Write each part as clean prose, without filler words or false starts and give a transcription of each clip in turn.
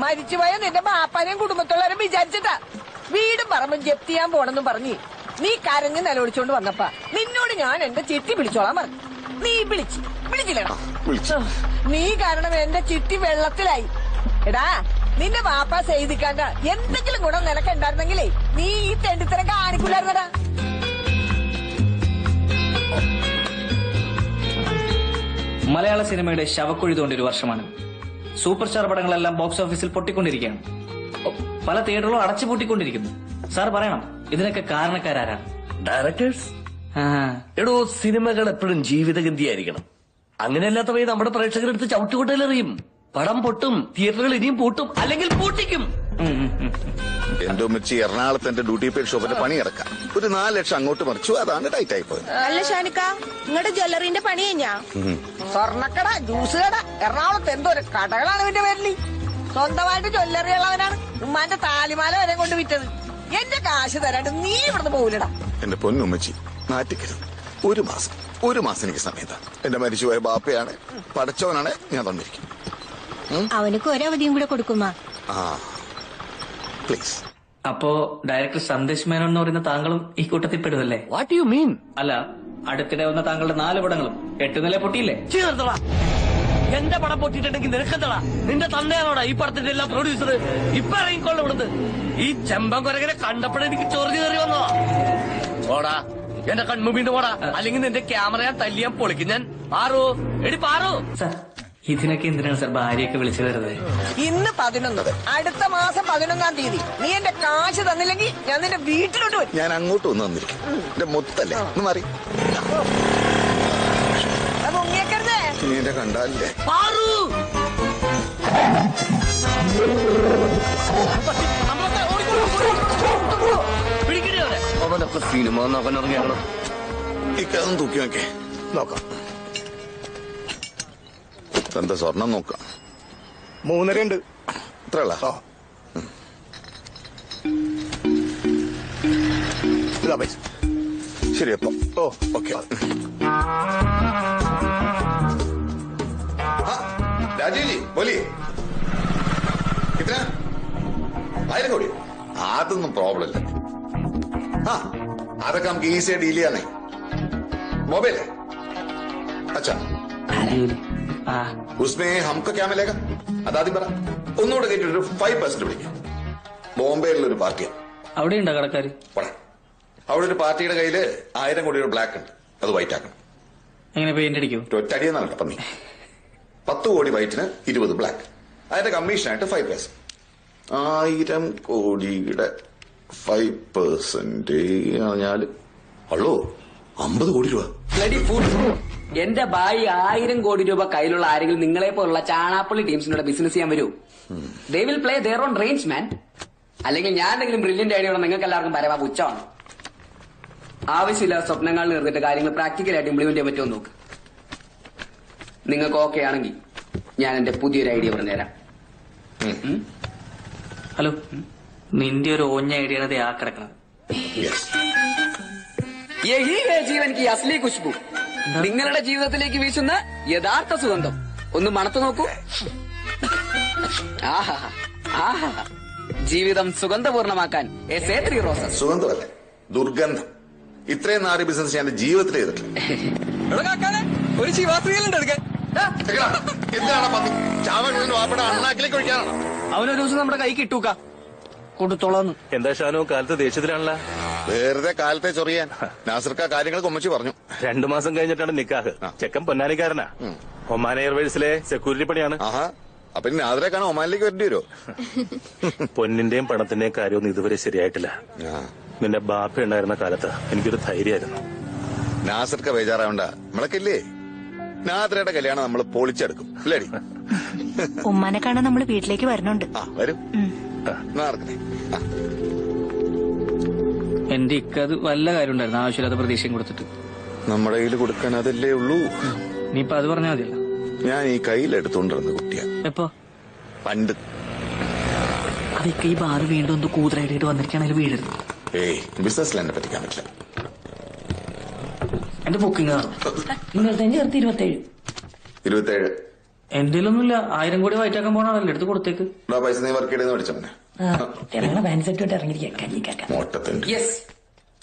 മരിച്ചുപോയ നിന്റെ ബാപ്പാനെയും കുടുംബത്തുള്ളവരും വിചാരിച്ചിട്ടാ വീടും പറമ്പും ജപ്തി ചെയ്യാൻ പോണെന്നും പറഞ്ഞ് നീ കരഞ്ഞ് നിലവിളിച്ചോണ്ട് വന്നപ്പ നിന്നോട് ഞാൻ എന്റെ ചിട്ടി വിളിച്ചോളാൻ പറഞ്ഞു. നീ വിളിച്ചില്ലടാ. നീ കാരണം എന്റെ ചിട്ടി വെള്ളത്തിലായി. എടാ നിന്റെ ബാപ്പ ചെയ്തിക്കാണ്ട എന്തെങ്കിലും ഗുണം നിനക്ക് ഉണ്ടായിരുന്നെങ്കിലേ നീ ഈ തെണ്ടിത്തരം കാണിക്കൂലായിരുന്നടാ. മലയാള സിനിമയുടെ ശവക്കുഴി തോണ്ടിയൊരു വർഷമാണ്. സൂപ്പർ സ്റ്റാർ പടങ്ങളെല്ലാം ബോക്സ് ഓഫീസിൽ പൊട്ടിക്കൊണ്ടിരിക്കുകയാണ്. പല തിയേറ്ററുകളും അടച്ചുപൂട്ടിക്കൊണ്ടിരിക്കുന്നു. സാർ പറയണം, ഇതിനൊക്കെ കാരണക്കാരാരാണ്? ഡയറക്ടേഴ്സ്. എടോ, സിനിമകൾ എപ്പോഴും ജീവിതഗന്ധിയായിരിക്കണം. അങ്ങനെയല്ലാത്ത നമ്മുടെ പ്രേക്ഷകരെടുത്ത് ചവിട്ടുകൊട്ടയിലെറിയും. പടം പൊട്ടും, തിയേറ്ററുകൾ ഇനിയും പൂട്ടും, അല്ലെങ്കിൽ പൂട്ടിക്കും. എന്തോ മിച്ചി എറണാകുളത്ത് എന്റെ ഡ്യൂട്ടി പെയ്ഡ് ഷോപ്പിന്റെ പണി കിടക്കാം. ഒരു 4 ലക്ഷം അങ്ങോട്ട് മറിച്ചു, അതാണ് ടൈറ്റ് ആയി പോയത്. അല്ല ഷാനിക്ക, നിങ്ങളുടെ ജ്വല്ലറിന്റെ പണി കഴിഞ്ഞാ? സ്വർണ്ണക്കട, ജ്യൂസ് കട, എറണാകുളത്ത് എന്തോ ഒരു കടകളാണ് ഇവന്റെ പേരിൽ. സ്വന്തമായിട്ട് ജ്വല്ലറി ഉള്ളവനാണ്. ഉമ്മാന്റെ താലിമാല വരെ കൊണ്ട് വിറ്റത്. എന്റെ കാശ് തരാണ്ട് നീ ഇവിടുന്ന് പോവില്ലടാ. എന്റെ പൊന്നുമ്മച്ചി നാറ്റിക്കരുത്. ഒരു മാസം എനിക്ക് സമയത്താ. എന്റെ മരിച്ചുപോയ ബാപ്പയാണ്, പടച്ചവനാണ്, ഞാൻ തന്നിരിക്കും. അവനക്ക് ഒരവധിയും കൂടെ കൊടുക്കുമാ. പ്ലീസ്. അപ്പോ ഡയറക്ടർ സന്ദേശ് മേനോൻ എന്ന് പറയുന്ന താങ്കളും ഈ കൂട്ടത്തിൽ പെടുമല്ലേ? What you mean? അല്ല, അടുത്തിടെ വന്ന താങ്കളുടെ 4 പടങ്ങളും 8 നില പൊട്ടിയില്ലേ? ചേർത്തള, എന്റെ പടം പൊട്ടിയിട്ടുണ്ടെങ്കിൽ നിനക്കെന്തള? നിന്റെ തന്നെയാണോടാ ഈ പടത്തിന്റെ എല്ലാം പ്രൊഡ്യൂസർ? ഇപ്പൊ ഇറങ്ങിക്കൊള്ള ഇവിടുന്ന്. ഈ ചെമ്പൻ കൊരകനെ കണ്ടപ്പോഴെനിക്ക് ചൊറിഞ്ഞു കയറി വന്നോ. ഓടാ, എന്റെ കൺമുമ്പിന്റെ പോടാ, അല്ലെങ്കിൽ നിന്റെ ക്യാമറ ഞാൻ തല്ലിയാൻ പൊളിക്കും ഞാൻ. പാറു, എടി പാറു. സാർ, ഇതിനൊക്കെ എന്തിനാണ് സാർ ഭാര്യയൊക്കെ വിളിച്ചു വരുന്നത്? ഇന്ന് 11, അടുത്ത മാസം 11-ാം തീയതി നീ എന്റെ കാശ് തന്നില്ലെങ്കിൽ ഞാൻ നിന്റെ വീട്ടിലോട്ട് വരും. ഞാൻ അങ്ങോട്ട് വന്ന് തന്നിരിക്കും. എന്റെ മുത്തല്ലേ, ഒന്ന് മാറി. മുങ്ങിയേക്കരുതേ. നീ എന്റെ കണ്ടാലേ. പാറു, അവനൊക്കെ സിനിമ നോക്കാൻ ഇറങ്ങിയാണോ? ഇതൊന്നും തൂക്കി നോക്കേ. നോക്കാം. എന്താ സ്വർണം നോക്കാം. 3.5 ഇത്രയുള്ള ശരി. അപ്പൊ ഓക്കെ. രാജീവ്ജി बोलिए. कितना? 1000 കോടി. അതൊന്നും പ്രോബ്ലം ഇല്ല. അതൊക്കെ നമുക്ക് ഈസിയായി ഡീൽ ചെയ്യാനേ. മൊബൈൽ അച്ഛാ, उसमें हमको क्या मिलेगा? അതാദ്യം പറ. ഒന്നുകൂടെ കേട്ടിട്ട് 5% വിളിക്കാം. ബോംബെയിലൊരു പാർട്ടിയാണ്. അവിടെയുണ്ടോ കടക്കാര്? അവിടെ ഒരു പാർട്ടിയുടെ കയ്യില് 1000 കോടിയുടെ ബ്ലാക്ക് ഉണ്ട്. അത് വൈറ്റ് ആക്കണം. എങ്ങനെ പെയിന്റ് അടിക്കും? ഒറ്റടിയെന്നാണ് പന്നി. 10 കോടി വൈറ്റിന് 20 ബ്ലാക്ക്. അതിന്റെ കമ്മീഷനായിട്ട് 5%. 1000 കോടിയുടെ 5% പറഞ്ഞാല് അള്ളോ 50 കോടി രൂപ. എന്റെ ഭായി 1000 കോടി രൂപ കയ്യിലുള്ള ആരെങ്കിലും നിങ്ങളെ പോലുള്ള ചാണാപ്പള്ളി ടീംസിനോട് ബിസിനസ് ചെയ്യാൻ വരൂ? They will play there on range man. അല്ലെങ്കിൽ ഞാൻ എന്തെങ്കിലും ബ്രില്യന്റ് ഐഡിയ ഉള്ള നിങ്ങൾക്ക് എല്ലാവർക്കും പരമാ പുച്ഛമാണ്. ആവശ്യമില്ലാത്ത സ്വപ്നങ്ങൾ നിർത്തിയിട്ട് കാര്യങ്ങൾ പ്രാക്ടിക്കലായിട്ട് ഇംപ്ലിമെന്റ് ചെയ്യാൻ പറ്റുമോ നോക്ക്. നിങ്ങൾക്ക് ഓക്കെ ആണെങ്കിൽ ഞാൻ എന്റെ പുതിയൊരു ഐഡിയ പറഞ്ഞുതരാം. ഹലോ, നിന്റെ ഒരു ഓഞ്ഞ ഐഡിയ ആണ് ആ കിടക്കുന്നത്. യഹി ഹേ ജീവൻ കി അസ്ലി ഖുശ്ബു. നിങ്ങളുടെ ജീവിതത്തിലേക്ക് വീശുന്ന യഥാർത്ഥ സുഗന്ധം. ഒന്ന് മണത്തു നോക്കൂ. ആഹാ ആഹാ, ജീവിതം സുഗന്ധപൂർണമാക്കാൻ A3 റോസസ്. സുഗന്ധമല്ലേ, ദുർഗന്ധം. ഇത്രയും നാറി ബിസിനസ് ഞാൻ ജീവിതത്തിൽ ചെയ്തിട്ടില്ല. ഒരു ശിവാശ്രീലുണ്ട് എടുക്കാൻ. അണ്ണാക്കിലേക്ക് ഒഴിക്കാനാണോ? അവനൊരു ദിവസം നമ്മുടെ കൈ കിട്ടൂക്ക കൊടുത്തോളാന്ന്. എന്താ ഷാനു, കാലത്ത് ദേഷ്യത്തിലാണല്ലോ? വെറുതെ കാലത്തെ ചൊറിയാൻ. നാസർക്ക കാര്യങ്ങൾ കൊമ്മച്ചി പറഞ്ഞു. 2 മാസം കഴിഞ്ഞിട്ടാണ് നിക്കാഹ്. ചെക്കൻ പൊന്നാനിക്കാരനാ. ഒമാൻ എയർവേഴ്സിലെ സെക്യൂരിറ്റി പണിയാണ്. ആഹാ, അപ്പൊ നാദരക്കാണ് ഒമാനിലേക്ക് വരേണ്ടി വരുമോ? പൊന്നിന്റെയും പണത്തിന്റെയും കാര്യമൊന്നും ഇതുവരെ ശരിയായിട്ടില്ല. നിന്റെ ബാപ്പ ഉണ്ടായിരുന്ന കാലത്ത് എനിക്കൊരു ധൈര്യമായിരുന്നു. നാസർക്ക ബേജാറാവണ്ട, നമ്മളൊക്കെ നാദരയുടെ കല്യാണം നമ്മൾ പൊളിച്ചെടുക്കും. അല്ലേടി? ഉമ്മാനെ കാണാൻ നമ്മള് വീട്ടിലേക്ക് വരണുണ്ട്. വരും. നടക്കണേ. എന്റെ ഇക്കത് വല്ല കാര്യം ഉണ്ടായിരുന്നു, ആവശ്യമില്ലാത്ത പ്രതീക്ഷയും കൊടുത്തിട്ട്. നമ്മുടെ കയ്യിൽ കൊടുക്കാൻ അതല്ലേ ഉള്ളൂ. നീ ഇപ്പൊ അത് പറഞ്ഞാൽ മതിയല്ല. ഞാൻ ഈ കയ്യിലെടുത്തോണ്ടിരുന്ന കുട്ടിയാ എപ്പോ? പണ്ട്. അതൊക്കെ ഈ ബാറ് വീണ്ടും ഒന്ന് കൂതറായിട്ട് വന്നിരിക്കുകയാണെങ്കിൽ വീഴരുത്. ബിസിനസ്സിൽ എന്നെ പറ്റിക്കാൻ പറ്റില്ല. എന്റെ ബുക്കിംഗ് നിങ്ങളുടെ 27 27. എന്റെ ഒന്നുമില്ല. 1000 കോടി വയറ്റാക്കാൻ പോണാണല്ലോ, എടുത്ത് കൊടുത്തേക്ക്. പൈസ നീ വർക്ക് ചെയ്തെന്ന് പഠിച്ചവനെ മോട്ടത്തിന്റെ. യെസ്,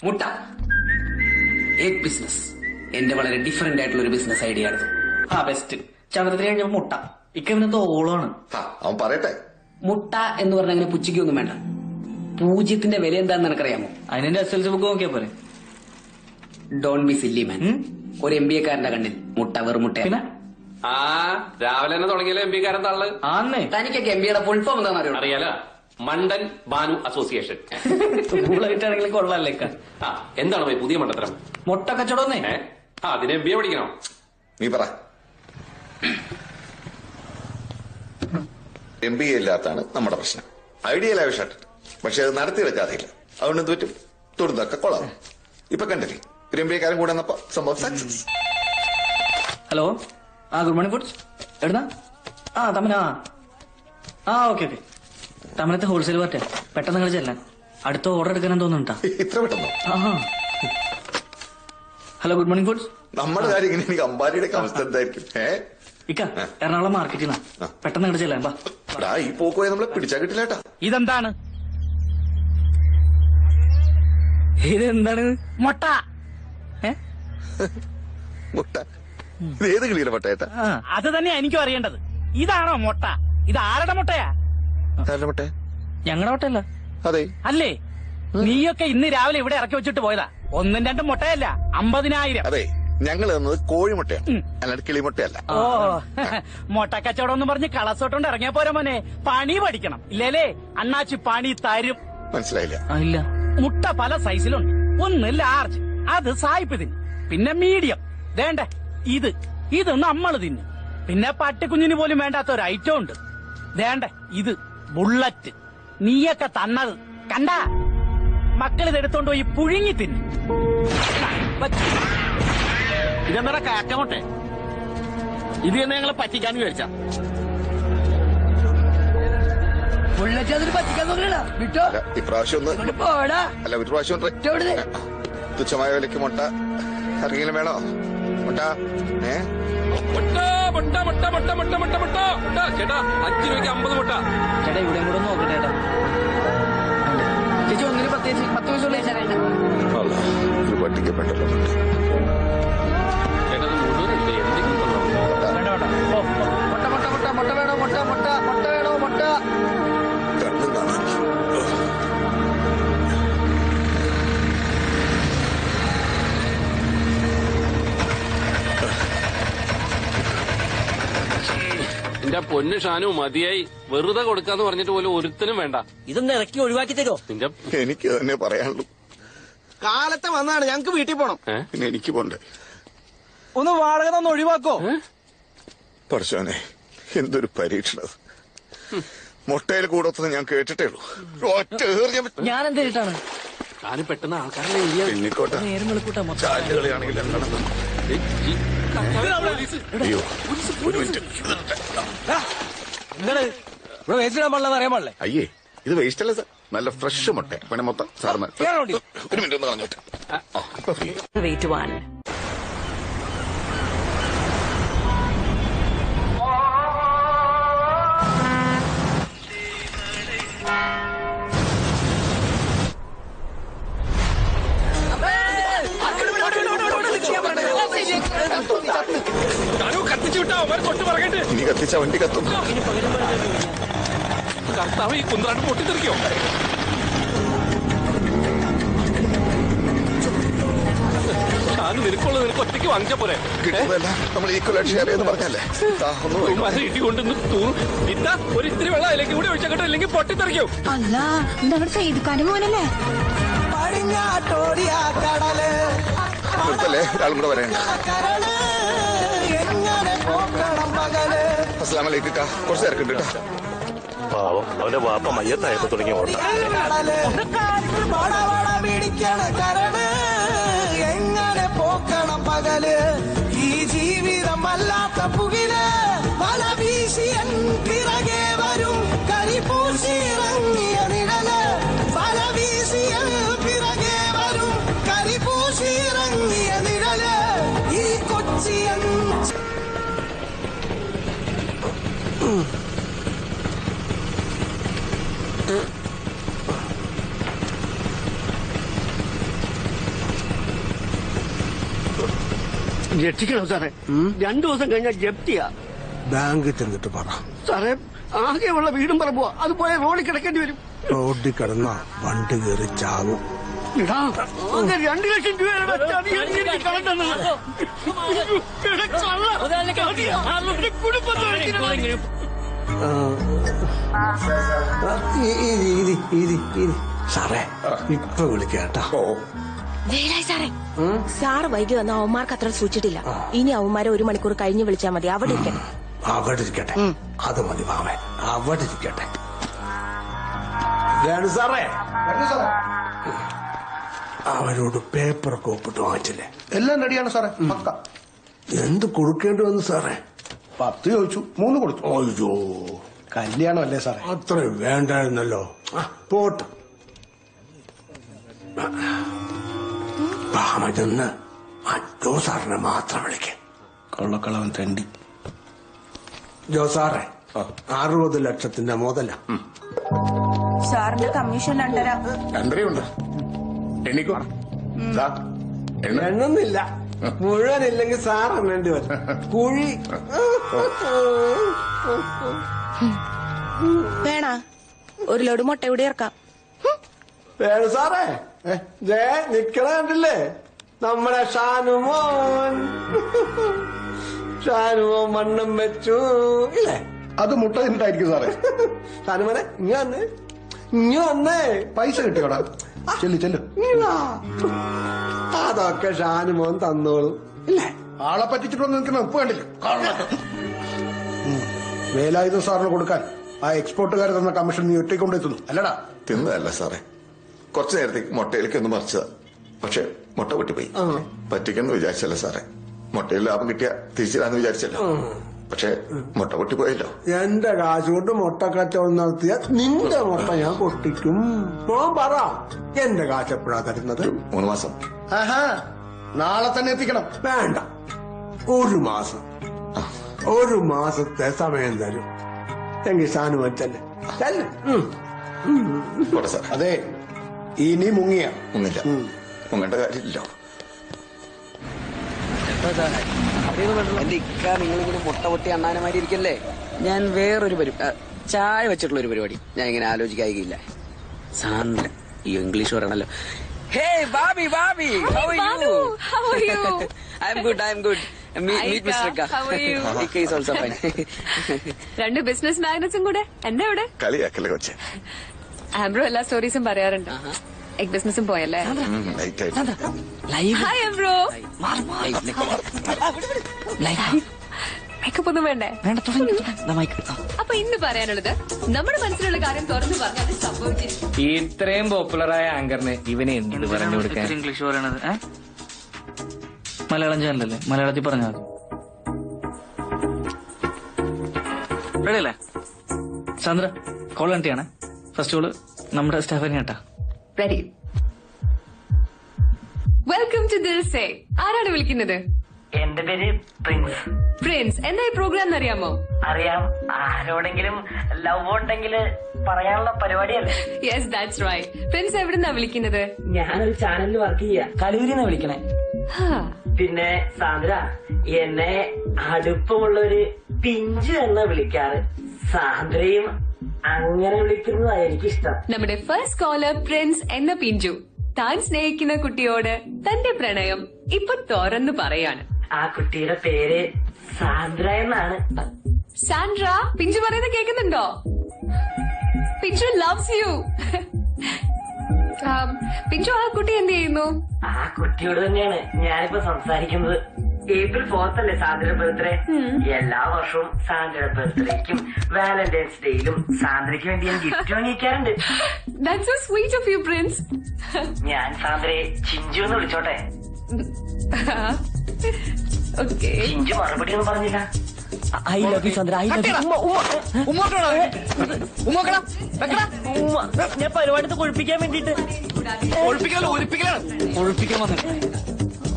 മുട്ട എഗ് ബിസിനസ് എന്റെ വളരെ ഡിഫറെന്റ് ആയിട്ടുള്ള ഒരു ബിസിനസ് ഐഡിയ ആണ്. ബെസ്റ്റ്. ചന്ദ്രത്തിന് കഴിഞ്ഞ മുട്ട ഇക്കവിനത്തെ ഓളാണ്. അവൻ പറയട്ടെ. മുട്ട എന്ന് പറഞ്ഞ അങ്ങനെ പുച്ഛിക്കൊന്നും വേണ്ട. പൂജ്യത്തിന്റെ വില എന്താണെന്ന് എനിക്കറിയാമോ? അതിന്റെ SLC ബുക്ക് നോക്കിയാ പോരെ. ഡോൺ ബി സില്ലി മാൻ. ഒരു MBA കാരന്റെ കണ്ണിൽ മുട്ട വെറും മുട്ടയല്ല. രാവിലെ തന്നെ തുടങ്ങിയല്ലോ MBA കാരൻ തള്ളു. ആന്നേ. തനിക്കൊക്കെ MBA ഫുൾ ഫോം എന്താണെന്ന് അറിയാല. മണ്ടൻ ബാനു അസോസിയേഷൻ. സ്കൂളായിട്ടാണെങ്കിലും കൊള്ളാല്ലേ. എന്താണ് പോയി പുതിയ മണ്ടത്തരം? മുട്ട കച്ചവടം. അതിന് MBA പഠിക്കണോ? നീ പറ. MBA ഇല്ലാത്താണ് നമ്മുടെ പ്രശ്നം. ഐഡിയ ലാവിഷാട്ട്, പക്ഷെ അത് നടത്തിയെടുക്കാതെയില്ല. അതുകൊണ്ട് എന്ത് പറ്റും? തൊടുന്നൊക്കെ കൊള്ളാം. ഇപ്പൊ കണ്ടില്ലേ ഒരു MBA കാരൻ കൂടെ വന്നപ്പോ സംഭവം success. Hello, good morning foods. എവിടുന്നാ? തമിഴാ. ഓക്കെ. തമിഴത്തെ ഹോൾസെയിൽ പാർട്ടിയാ. പെട്ടെന്ന് നിങ്ങൾ ചെല്ലാൻ. അടുത്ത ഓർഡർ എടുക്കാനെന്ന് തോന്നുന്നുണ്ടാ. ഇത്ര പെട്ടെന്നോ? Hello, good morning foods. നമ്മുടെ കാര്യം ഇങ്ങനെ എനിക്ക് അമ്പാരിയുടെ അവസ്ഥ എന്തായിരിക്കും? ഇക്ക എറണാകുളം മാർക്കറ്റിൽ നിന്നാ. പെട്ടെന്ന് അങ്ങോട്ട് ചെല്ലാൻ. ഈ പോക്കോയെ നമ്മളെ പിടിച്ചാ കിട്ടില്ലേട്ടാ. ഇതെന്താണ്? ഇതെന്താണ്? മുട്ട. മുട്ട. ഇത് ഏത് കിളിയുടെ മുട്ടയേട്ടാ? അത് തന്നെയാ എനിക്കും അറിയേണ്ടത്. ഇതാണോ മുട്ട? ഇത് ആരുടെ മുട്ടയാ? ആരുടെ മുട്ട? ഞങ്ങളുടെ മുട്ടയല്ല. അതെ. അല്ലേ? നീയൊക്കെ ഇന്ന് രാവിലെ ഇവിടെ ഇറക്കി വെച്ചിട്ട് പോയതാ. 1-2 മുട്ടയല്ല, 50,000. അതെ, ഞങ്ങൾ തന്നത് കോഴിമുട്ടയാണ്, അല്ലാണ്ട് കിളിമുട്ടയല്ല. ഓ, മുട്ട കച്ചവടം എന്ന് പറഞ്ഞ് കളസോട്ടോണ്ട് ഇറങ്ങിയ പോരാ മോനെ. പണി പഠിക്കണം. ഇല്ലേലേ അണ്ണാച്ചി പണി തരും. മനസ്സിലായില്ല? ഇല്ല. മുട്ട പല സൈസിലുണ്ട്. ഒന്ന് ലാർജ്, അത് സായിപ്പ് തിന്നും. പിന്നെ മീഡിയം, വേണ്ടേ ഇത് നമ്മൾ തിന്നും. പിന്നെ പട്ടിക്കുഞ്ഞിന് പോലും വേണ്ടാത്ത ഒരു ഐറ്റം ഉണ്ട്. വേണ്ടേ ഇത് ബുള്ളറ്റ്. നീയൊക്കെ തന്നത് കണ്ട. മക്കളിത് എടുത്തോണ്ട് പോയി പുഴുങ്ങി തിന്നും. ഇതെന്താ കാക്കമുട്ടെ? ഇത് തന്നെ ഞങ്ങളെ പറ്റിക്കാന്ന് വിചാരിച്ച. ബുള്ളറ്റ് അതിന് പറ്റിക്കാൻ നോക്കണ വിട്ടോ. ഇപ്രാവശ്യം ഒന്ന് പോടാ. അല്ല, ഒരു പ്രാവശ്യം തുച്ഛമായ വിലക്ക് മുട്ട ആർക്കെങ്കിലും വേണോ? മുട്ട ചേട്ടാ 5 രൂപയ്ക്ക് 50 മുട്ട. ചേട്ടാ ഇവിടെ കൂടെ നോക്കട്ടെ ചേട്ടാ. ചേച്ചി ഒന്നിന് 10 പൈസ ഉള്ള ഒരു പട്ടിക്കപ്പെട്ടല്ലോ മുട്ട. ചേട്ടാ മുഴുവനുണ്ട്. എന്തെങ്കിലും മുട്ട വേണോ? മുട്ട വേണോ? കണ്ണും കാണാൻ. എന്റെ പൊന്ന് ഷാനു, മതിയായി. വെറുതെ കൊടുക്കാന്ന് പറഞ്ഞിട്ട് പോലും ഒരുത്തനും വേണ്ട. ഇതൊന്ന് ഇറക്കി ഒഴിവാക്കി തരുമോ? നിന്റെ എനിക്ക് തന്നെ പറയാനുള്ളൂ. കാലത്തെ വന്നാണ് ഞങ്ങക്ക് വീട്ടിൽ പോണം. പിന്നെ എനിക്ക് പോണ്ടേ? ഒന്ന് വാടക തന്നെ ഒഴിവാക്കോ? പറശോനെ, എന്തൊരു പരീക്ഷണത്. മുട്ടയിൽ കൂടത്തൊന്നും ഞാൻ കേട്ടിട്ടേ ഉള്ളൂ. ഒറ്റ ഞാൻ എന്തായിട്ടാണ് ഷാനു പെട്ടെന്ന് ആൾക്കാരെ പിന്നിക്കോട്ടെ. നേരം വെളുക്കൂട്ടാ മൊത്തം. ചാലുകളിയാണെങ്കിൽ എന്താണ്? അയ്യോ, ഒരു മിനിറ്റ്. നിങ്ങള് ഇവിടെ വേസ്റ്റിടാൻ പാടില്ലെന്ന് അറിയാൻ പാടില്ലേ? അയ്യേ, ഇത് വേസ്റ്റ് അല്ല സാർ, നല്ല ഫ്രഷ് മുട്ട. പിന്നെ മൊത്തം സാർമാർ ഒരു മിനിറ്റ് ഒന്ന് പറഞ്ഞോട്ടെ. വെയിറ്റ് 1. കത്തിച്ചു വിട്ടാ അവരെ തൊട്ട് പറയട്ടെ. ഇനി കത്തിച്ച വണ്ടി കത്തും. കർത്താവ്, ഈ കുന്ത്രാണ്ട് പൊട്ടിത്തെറിക്കോ? ഷാനു, നിനക്കുള്ളത് നിനക്ക് ഒറ്റയ്ക്ക് വാങ്ങിച്ച പോരെ? കിട്ടുന്നതല്ല നമ്മൾ ഈക്വലായിട്ട് ഷെയർ ചെയ്തെന്ന് പറഞ്ഞല്ലേ. ഇടി കൊണ്ടൊന്ന് ഇതാ ഒരു ഇത്തിരി വെള്ളം അതിലേക്ക് കൂടി ഒഴിച്ചോട്ടെ, അല്ലെങ്കിൽ പൊട്ടിത്തെറിക്കോ? അല്ല, നമ്മുടെ സൈദുക്കാന്റെ മോനല്ലേ? നിർത്തല്ലേ, ഒരാളും കൂടെ വരേണ്ട. അസ്സലാമു അലൈക്കും. കുറച്ച് തിരക്കുണ്ട് കേട്ടോ. പാവം അവന്റെ വാപ്പ മയ്യത്തായപ്പോ തുടങ്ങി ഓട്ടം. എങ്ങനെ പോക്കണം പകല് ഈ ജീവിതം വല്ലാത്ത പുകില് വല വീശിയൻ പിറകെ വരും കരിപൂശിറങ്ങിയ നിഴല് വല വീശിയൻ പിറകെ വരും കരിപൂശിറങ്ങിയ നിഴല് ഈ കൊച്ചിയൻ. രക്ഷിക്കണം സാറേ, 2 ദിവസം കഴിഞ്ഞാൽ ജപ്തിയാ. ബാങ്കിൽ ചെന്നിട്ട് പറ. സാറേ, ആകെയുള്ള വീടും പറമ്പുവാ, അത് പോയ റോഡിൽ കിടക്കേണ്ടി വരും. റോഡിൽ കിടന്ന വണ്ടി കയറി ചാവും. ഇടാ, ആകെ 2 ലക്ഷം രൂപയുടെ എനിക്ക് കടം തന്നത്. സാറേ ഇപ്പൊ വിളിക്കാട്ടോ. വേലായി സാറേ, സാറ് വൈകി വന്ന അവന്മാർക്ക് അത്ര സൂചിച്ചിട്ടില്ല. ഇനി അവന്മാരെ 1 മണിക്കൂർ കഴിഞ്ഞ് വിളിച്ചാൽ മതി. അവിടെ ഇരിക്കട്ടെ. അവിടെ ഇരിക്കട്ടെ, അത് മതി മാമേ, അവിടെ ഇരിക്കട്ടെ. സാറേ, അവരോട് പേപ്പറൊക്കെ ഒപ്പിട്ട് വാങ്ങിച്ചില്ലേ? എല്ലാം റെഡിയാണ് സാറേ, പക്ക. എന്ത് കൊടുക്കേണ്ടി വന്നു സാറേ? 10 ചോദിച്ചു, 3 കൊടുത്തു. അയ്യോ, കല്യാണം അല്ലേ സാറേ? അത്രയും വേണ്ടായിരുന്നല്ലോ. പോട്ട് പാമചെന്ന് ജോ സാറിനെ മാത്രം വിളിക്കാം. കൊള്ളക്കളവൻ തെണ്ടി. ജോ സാറേ, 60 ലക്ഷത്തിന്റെ മുതല. സാറിന്റെ കമ്മീഷൻ 2.5. 2.5 എണ്ണിക്കോ. എണ്ണുന്നില്ല, മുഴുവനില്ലെങ്കിൽ സാർ എണ്ണേണ്ടി വരും. കുഴി വേണ 1 ലോഡ് മുട്ട ഇവിടെ ഇറക്കാം. വേണു സാറേ, നിക്കണ കണ്ടില്ലേ നമ്മുടെ ഷാനുമോൻ. ഷാനുമോൻ മണ്ണും വെച്ചു ഇല്ലേ? അത് മുട്ട തിന്നിട്ടായിരിക്കും സാറേ. ഷാനുമോനെ ഇങ്ങ വന്നേ. പൈസ കിട്ടിയോടാ, ചെല്ലു ചെല്ലു. അതൊക്കെ ഷാനുമോൻ തന്നോളും ഇല്ലേ? ആളെ പറ്റിച്ചിട്ടൊന്നും നിൽക്കുന്ന ഉപ്പ് കണ്ടില്ല. വേലായുധ സാറിന് കൊടുക്കാൻ ആ എക്സ്പോർട്ടുകാർ തന്ന കമ്മീഷൻ നീ ഒറ്റക്കൊണ്ടെത്തുന്നു അല്ലടാ? തിന്നതല്ല സാറേ, കുറച്ചു നേരത്തേക്ക് മുട്ടയിലേക്ക് ഒന്ന് മറിച്ചതാ. പക്ഷെ മുട്ട പൊട്ടിപ്പോയി. പറ്റിക്കെന്ന് വിചാരിച്ചല്ല സാറേ. മുട്ടയിൽ ലാഭം കിട്ടിയ തിരിച്ചിടാന്ന് വിചാരിച്ചല്ലോ. പക്ഷെ മുട്ട പൊട്ടിപ്പോയല്ലോ. എന്റെ കാശ് കൊണ്ട് മുട്ട കച്ചവടം നടത്തിയ നിന്റെ മുട്ട ഞാൻ പൊട്ടിക്കും. മോൻ പറ, എന്റെ കാശ് എപ്പോഴാ തരുന്നത്? 3 മാസം. ആഹാ, നാളെ തന്നെ എത്തിക്കണം. വേണ്ട, 1 മാസം. 1 മാസത്തെ സമയം തരും. എങ്കിൽ ഷാനു വച്ചല്ലേ പോട്ടെ സാർ. അതെ, ഇനി മുങ്ങിയ മുങ്ങില്ല, മുങ്ങേണ്ട കാര്യമില്ലല്ലോ. എന്റെ ഇക്ക നിങ്ങളിങ്ങനെ മുട്ട പൊട്ടി അണ്ണാനമാരി ഇരിക്കല്ലേ? ഞാൻ വേറൊരു ചായ വെച്ചിട്ടുള്ള ഒരു പരിപാടി ഞാൻ ഇങ്ങനെ ആലോചിക്കായില്ല. സാന്ദ്ര, ഈ ഇംഗ്ലീഷ് പറയണല്ലോ. Hey baby, baby, how are you? I am good. Meet Mr. Ka. How are you? Ika is also fine. 2 business മാഗ്നറ്റ്സും കൂടെ എന്റെ അവിടെ. കളിയാക്കല്ലേ കൊച്ചെ. ആംബ്രോ എല്ലാ സ്റ്റോറീസും പറയാറുണ്ട്. എഗ് ബിസിനസ്സും പോയല്ലേ? ഹായ് ആംബ്രോ. മേക്കപ്പ് ഒന്നും വേണ്ടേ? അപ്പൊ ഇന്ന് പറയാനുള്ളത്, നമ്മുടെ മനസ്സിലുള്ള കാര്യം തുറന്നു പറഞ്ഞാൽ അത് സംഭവിച്ചിരിക്കും. ഇത്രയും പോപ്പുലറായ ആങ്കറിന് ഇവനെ എന്ത് പറഞ്ഞു കൊടുക്കാൻ? ഇംഗ്ലീഷ് പറയണത് മലയാളം ചാനലല്ലേ, മലയാളത്തിൽ പറഞ്ഞാൽ മതി. റെഡിയല്ലേ സാന്ദ്ര? കോൾ കണ്ടിയാണ്. ഫസ്റ്റ് കോള് നമ്മുടെ സ്റ്റെഫനി കേട്ടാ. റെഡി. Welcome to Dilse. ആരാണ് വിളിക്കുന്നത്? എന്റെ പേര് പ്രിൻസ്. പ്രിൻസ്, എന്താ ഈ പ്രോഗ്രാം അറിയാമോ? അറിയാം. ആരോടെങ്കിലും ലവ് ഉണ്ടെങ്കിൽ പറയാനുള്ള പരിപാടിയല്ലേ? Yes, that's right. പ്രിൻസ് എവിടുന്നാ വിളിക്കുന്നത്? ഞാനൊരു ചാനലിൽ വർക്ക് ചെയ്യാ, കലൂരിന്നാ വിളിക്കണേ. പിന്നെ സാന്ദ്ര, എന്നെ അടുപ്പമുള്ളൊരു പിഞ്ചു എന്നാ വിളിക്കാറ്. സാന്ദ്രയും അങ്ങനെ വിളിക്കുന്നതാ എനിക്കിഷ്ടം. നമ്മുടെ ഫസ്റ്റ് കോളർ പ്രിൻസ് എന്ന പിഞ്ചു താൻ സ്നേഹിക്കുന്ന കുട്ടിയോട് തന്റെ പ്രണയം ഇപ്പൊ തുറന്നു പറയാണ്. ആ കുട്ടിയുടെ പേര് സാന്ദ്ര എന്നാണ്. സാൻഡ്ര, പിഞ്ചു പറയുന്നത് കേൾക്കുന്നുണ്ടോ? പിഞ്ചു ലവ്സ് യു. പിഞ്ചു, ആ കുട്ടി എന്ത് ചെയ്യുന്നു? ആ കുട്ടിയോട് തന്നെയാണ് ഞാനിപ്പോ സംസാരിക്കുന്നത്. April 4th അല്ലേ സാന്ദ്രയുടെ ബർത്ത്ഡേ? എല്ലാ വർഷവും സാന്ദ്രയുടെ ബർത്ത്ഡേക്കും വാലന്റൈൻസ് ഡേയിലും സാന്ദ്രയ്ക്ക് വേണ്ടി ഞാൻ ഗിഫ്റ്റ് വാങ്ങിക്കാറുണ്ട്. That's so sweet of you, Prince. ഞാൻ സാന്ദ്രയെ ചിഞ്ചു എന്ന് വിളിച്ചോട്ടെ? Okay. ചിഞ്ചു മറുപടി ഒന്നും പറഞ്ഞില്ല. I love you Sandra, I love you. ഞാൻ പരിപാടി കൊഴിപ്പിക്കാൻ വേണ്ടിട്ട് ഒഴിപ്പിക്കാൻ വന്നു.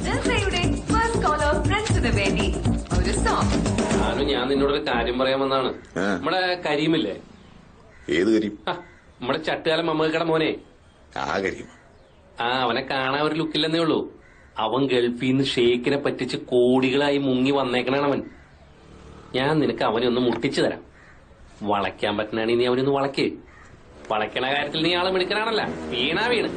ജനതയുടെ first caller, Prince-ന് വേണ്ടി ഒരു song. ഞാൻ നിന്നോടൊരു കാര്യം പറയാമെന്നാണ്. നമ്മുടെ കരീമില്ലേ? ഏത് കരീം? നമ്മുടെ ചട്ടുകാലം മമ്മക്കട മോനെ. ആ കരീം. അവനെ കാണാൻ ഒരു ലുക്കില്ലെന്നേ ഉള്ളൂ. അവൻ ഗൾഫിൽ നിന്ന് ഷെയ്ക്കിനെ പറ്റിച്ച് കോടികളായി മുങ്ങി വന്നേക്കണാണ് അവൻ. ഞാൻ നിനക്ക് അവനെ ഒന്ന് മുട്ടിച്ചു തരാം. വളയ്ക്കാൻ പറ്റണാണെങ്കിൽ നീ അവനൊന്ന് വളയ്ക്ക്. വളയ്ക്കണ കാര്യത്തിൽ നീ ആള് മിടുക്കനാണല്ല. വീണാ വീണ്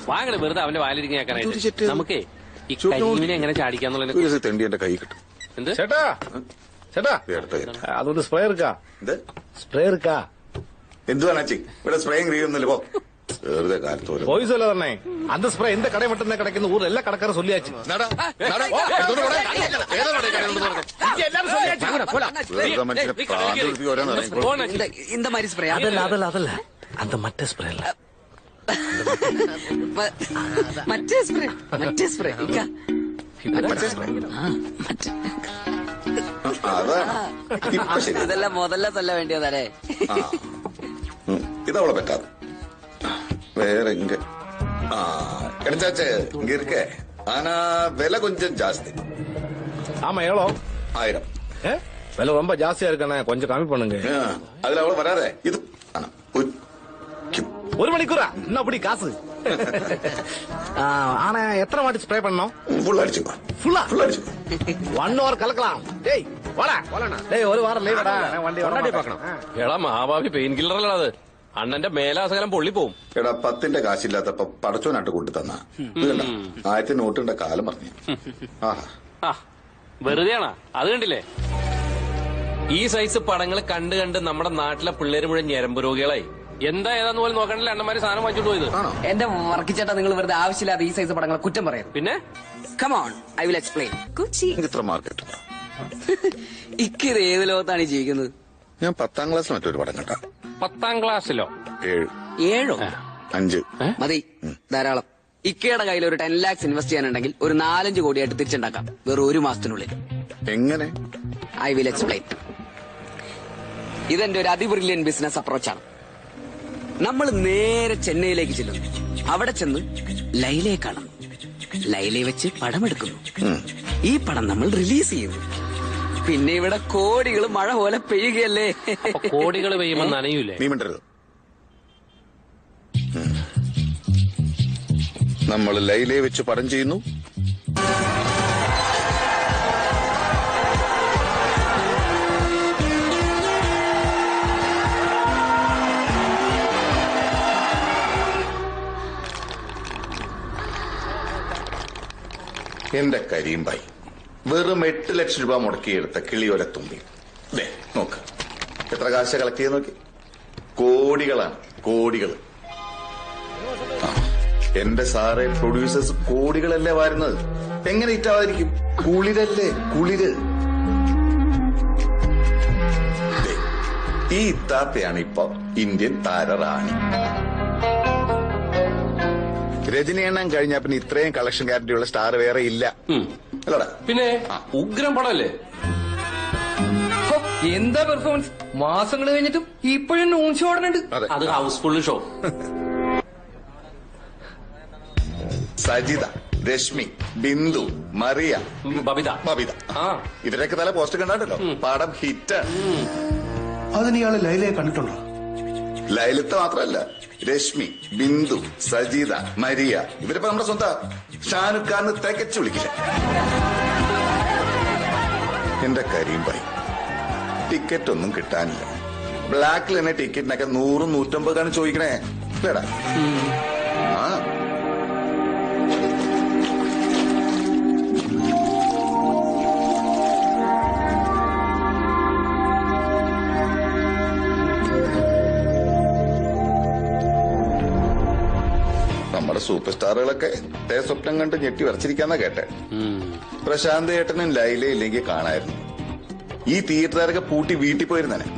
വാങ്ങണ വെറുതെ അവന്റെ വാലിരിക്കാൻ കേൾക്കാനായിട്ട്. നമുക്കേ ഈ കരീമിനെ എങ്ങനെ ചാടിക്കാന്നുള്ള കൈ കിട്ടും. എന്ത് ചേട്ടാ ചേട്ടാ അതൊരു സ്പ്രേ എടുക്കാ. സ്പ്രേ എടുക്കാ. എന്തുവാണാച്ചി ഇവിടെ സ്പ്രേയും ക്രീമൊന്നുമില്ല. പോ വെറുതെ കാലത്തോലും போய் சொல்ல தானே அந்த ஸ்ப்ரே எந்த கடை மட்டும் தான் கிடைக்குன்னு ஊர்ல எல்லா கடைக்காரரும் சொல்லியாச்சு. இந்த மாதிரி ஸ்ப்ரே അതല്ല அந்த മറ്റേ സ്പ്രേ അല്ല, മറ്റേ സ്പ്രേ இதெல்லாம் முதல்ல சொல்ல வேண்டியதானே. இதவள பറ്റാது. வேற இங்க கிடைச்சாச்சு. இங்க இருக்க. ஆனா விலை கொஞ்சம் ஜாஸ்தி. ஆமா எவ்வளோ? 1000. விலை ரொம்ப ஜாஸ்தியா இருக்கானே, கொஞ்சம் கம்மி பண்ணுங்க. அதுல அவ்வளவு வராதே. இது ஒரு மணிக்கூரா இன்னும் அப்படி காசு. ஆனா எத்தனை வாட்டி ஸ்ப்ரே பண்ணோம்? ஃபுல் அடிச்சுக்கோ. ஃபுல்லா அடிச்சுக்கோ. 1 hour கலக்கலாம். டேய் வாடா டேய், ஒரு வாரம் லீவடா. வண்டி பார்க்கணும். എടാ മാവാവി പെയിൻ കില്ലറല്ല അത്. അണ്ണന്റെ മേലാസകലം പൊള്ളി പോവും. എടാ 10ന്റെ കാശില്ലാത്തപ്പോ പടച്ചോനാട്ട് കൊണ്ടു തന്ന 1000 നോട്ടിന്റെ കാലം പറഞ്ഞു. വെറുതെയാണാ അത് കണ്ടില്ലേ? ഈ സൈസ് പടങ്ങൾ കണ്ട് കണ്ട് നമ്മുടെ നാട്ടിലെ പിള്ളേര് മുഴുവൻ ഞരമ്പ് രോഗികളായി. എന്താ ഏതാന്ന് പോലും നോക്കണ്ടല്ലേ അണ്ണന്മാര് സാധനം വാങ്ങിച്ചോണ്ട് പോയത്. എന്റെ വർക്കിച്ചേട്ടാ, നിങ്ങൾ വെറുതെ ആവശ്യമില്ലാതെ ഈ സൈസ് പടങ്ങളെ കുറ്റം പറയും. പിന്നെ come on, I will explain. Kochi ഇത്ര മാർക്കറ്റ്. ഇക്കിത് ഏത് ലോകത്താണ് ജീവിക്കുന്നത്? ഞാൻ 10ാം ക്ലാസ്സിൽ മറ്റൊരു പടം കണ്ട. 10ാം ക്ലാസ്സിലോ? 7 5 മതി, ധാരാളം. ഇക്കയുടെ കയ്യിൽ ഒരു 10 lakhs ഇൻവെസ്റ്റ് ചെയ്യാനുണ്ടെങ്കിൽ ഒരു 4-5 കോടിയായിട്ട് തിരിച്ചുണ്ടാക്കാം വെറും 1 മാസത്തിനുള്ളിൽ. എങ്ങനെ? I will explain. ഇതെന്റെ ഒരു അതിബ്രില്യൻ ബിസിനസ് അപ്രോച്ചാണ്. നമ്മൾ നേരെ ചെന്നൈയിലേക്ക് ചെല്ലുന്നു. അവിടെ ചെന്ന് ലൈലയെ കാണുന്നു. ലൈലയെ വെച്ച് പടമെടുക്കുന്നു. ഈ പടം നമ്മൾ റിലീസ് ചെയ്യുന്നു. പിന്നെ ഇവിടെ കോടികൾ മഴ പോലെ പെയ്യുകയല്ലേ. കോടികൾ പെയ്യുമ്പോൾ നനയൂലേ? നീ മിണ്ടരുത്. നമ്മൾ ലൈലയെ വെച്ച് പടം ചെയ്യുന്നു. എന്റെ കരീംബായി വെറും 8 ലക്ഷം രൂപ മുടക്കിയെടുത്ത കിളിയോല തുമ്പി. നോക്ക് എത്ര കാശ് കളക്ട് ചെയ്ത് നോക്കി. കോടികളാണ്, കോടികൾ. എന്റെ സാറെ പ്രൊഡ്യൂസേഴ്സ് കോടികളല്ലേ വാരുന്നത്. എങ്ങനെ ഇറ്റാവാതിരിക്കും? കുളിരല്ലേ, കുളിര്. ഈ ഇത്താത്തയാണ് ഇപ്പൊ ഇന്ത്യൻ താരറാണി. രജനി എണ്ണം കഴിഞ്ഞാ പിന്നെ ഇത്രയും കളക്ഷൻ ഗ്യാരണ്ടി ഉള്ള സ്റ്റാർ വേറെ ഇല്ല. അല്ലടാ? പിന്നെ ഉഗ്രം പടമല്ലേ? എന്താ പെർഫോമൻസ്! മാസങ്ങൾ കഴിഞ്ഞിട്ടും ഇപ്പോഴും നോൺ ഷോ ഓടുന്നുണ്ട്. അത് ഹൗസ്ഫുൾ ഷോ. സജിത, രശ്മി, ബിന്ദു, മറിയ, ബബിത. ഇവരൊക്കെ തല പോസ്റ്റ് കണ്ടാണ്ടല്ലോ. പടം ഹിറ്റ്. അതിന് ഇയാള് ലൈലയെ കണ്ടിട്ടുണ്ടോ? ലൈലത്ത് മാത്രമല്ല, രശ്മി, ബിന്ദു, സജീത, മരിയ ഇവരിപ്പോ നമ്മുടെ സ്വന്തം ഷാനുഖ് ഖാൻ തികച്ചു വിളിക്കില്ല. എന്റെ കരീംബായി ടിക്കറ്റ് ഒന്നും കിട്ടാനില്ല. ബ്ലാക്കിൽ തന്നെ ടിക്കറ്റിനൊക്കെ 100-150 ചോദിക്കണേ. ഇല്ലടാ? ആ സൂപ്പർ സ്റ്റാറുകളൊക്കെ സ്വപ്നം കണ്ട് ഞെട്ടി വരച്ചിരിക്കാന്നാ കേട്ടെ. പ്രശാന്ത് ഏട്ടനും ലൈല ഇല്ലെങ്കിൽ കാണായിരുന്നു. ഈ തിയേറ്ററുകാരൊക്കെ പൂട്ടി വീട്ടിൽ പോയിരുന്നെ.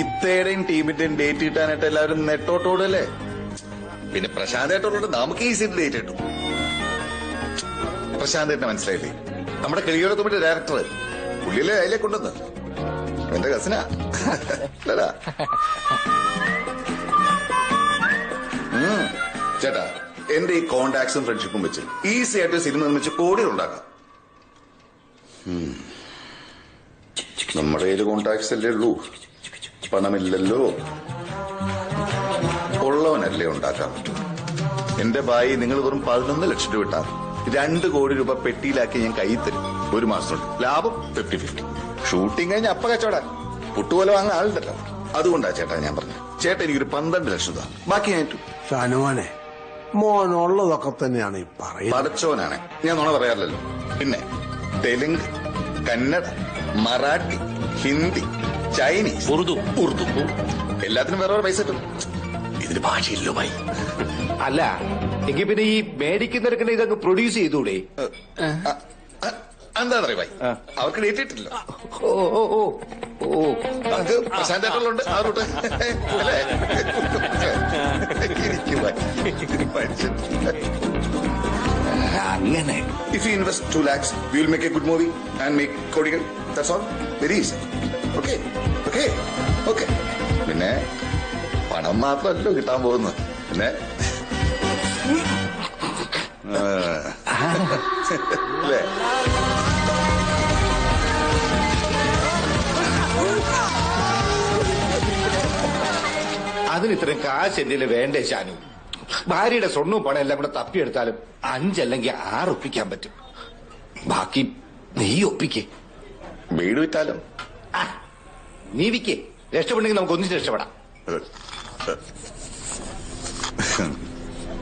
ഇത്തേടെയും ടീമിന്റെയും ഡേറ്റ് കിട്ടാനായിട്ട് എല്ലാവരും നെട്ടോട്ടോടല്ലേ. പിന്നെ പ്രശാന്ത് ഏട്ടനോട് നമുക്ക് ഈസിയായിട്ട് ഡേറ്റ് കിട്ടും. പ്രശാന്ത് ഏട്ടനെ മനസ്സിലായില്ലേ? നമ്മുടെ കിളിയോടത്തുമ്പിന്റെ ഡയറക്ടർ പുള്ളിയിലെ അതിലെ കൊണ്ടുവന്ന് എന്റെ കസിനാ. ചേട്ടാ, എന്റെ ഈ കോണ്ടാക്ട്സും ഫ്രണ്ട്ഷിപ്പും വെച്ച് ഈസി ആയിട്ട് സിനിമ നിർമ്മിച്ച് കോടികൾ ഉണ്ടാക്കാം. നമ്മുടെ കയ്യിൽ കോണ്ടാക്ട്സ് അല്ലേ ഉള്ളൂ, പണമില്ലല്ലോ. ഉള്ളവനല്ലേ ഉണ്ടാക്കാൻ പറ്റൂ. എന്റെ ബായി നിങ്ങൾ വെറും 11 ലക്ഷം രൂപ ഇട്ടാൽ 2 കോടി രൂപ പെട്ടിയിലാക്കി ഞാൻ കൈ തരും. 1 മാസത്തോട് ലാഭം 50-50. ഷൂട്ടിംഗ് കഴിഞ്ഞ് അപ്പ കച്ചവട പുട്ടുപോലെ വാങ്ങാൻ ആളുണ്ടല്ലോ. അതുകൊണ്ടാ ചേട്ടാ ഞാൻ പറഞ്ഞു, ചേട്ടാ എനിക്കൊരു 12 ലക്ഷം രൂപ, ബാക്കി ഞാൻ ഏറ്റു. ഷാനുമോനെ, മോനുള്ളതൊക്കെ തന്നെയാണ് ഈ പറയുന്നത്. പടച്ചോനാണ്, ഞാൻ നുണ പറയാറില്ലല്ലോ. പിന്നെ തെലുങ്ക്, കന്നഡ, മറാഠി, ഹിന്ദി, ചൈനീസ്, ഉറുദു എല്ലാത്തിനും വേറെ പൈസ കിട്ടും. ഇതിന് ഭാഷയില്ലോ ഭായി. അല്ല എങ്കിൽ പിന്നെ ഈ മേടിക്കുന്നവർക്ക് ഇതൊക്കെ പ്രൊഡ്യൂസ് ചെയ്തൂടെ? എന്താണെന്നറിയ ഭായി, അവർക്ക് ഡേറ്റ് ഇട്ടില്ല. ഓ ഓ ഓ ഓ നമുക്ക് പ്രശാന്തേട്ടലുണ്ട് ആ റൂട്ട് അല്ലേ? അങ്ങനെ If you invest 2 lakhs, we will make a good movie and make കോടികൾ. That's all. Very easy. Okay. Okay. Okay. പിന്നെ പണം മാത്രമല്ലോ കിട്ടാൻ പോകുന്നത്. പിന്നെ അല്ലേ? അതിന് ഇത്രയും കാശ് എന്റെ വേണ്ടേ ഷാനു? ഭാര്യയുടെ സ്വർണ്ണവും പണം എല്ലാം കൂടെ തപ്പിയെടുത്താലും 5 അല്ലെങ്കിൽ 6 ഒപ്പിക്കാൻ പറ്റും. ബാക്കി നീ ഒപ്പിക്കേ. വീട് വിറ്റാലോ? നീ വിക്കേ, രക്ഷപ്പെടെങ്കിൽ നമുക്ക് ഒന്നിച്ച് രക്ഷപ്പെടാം.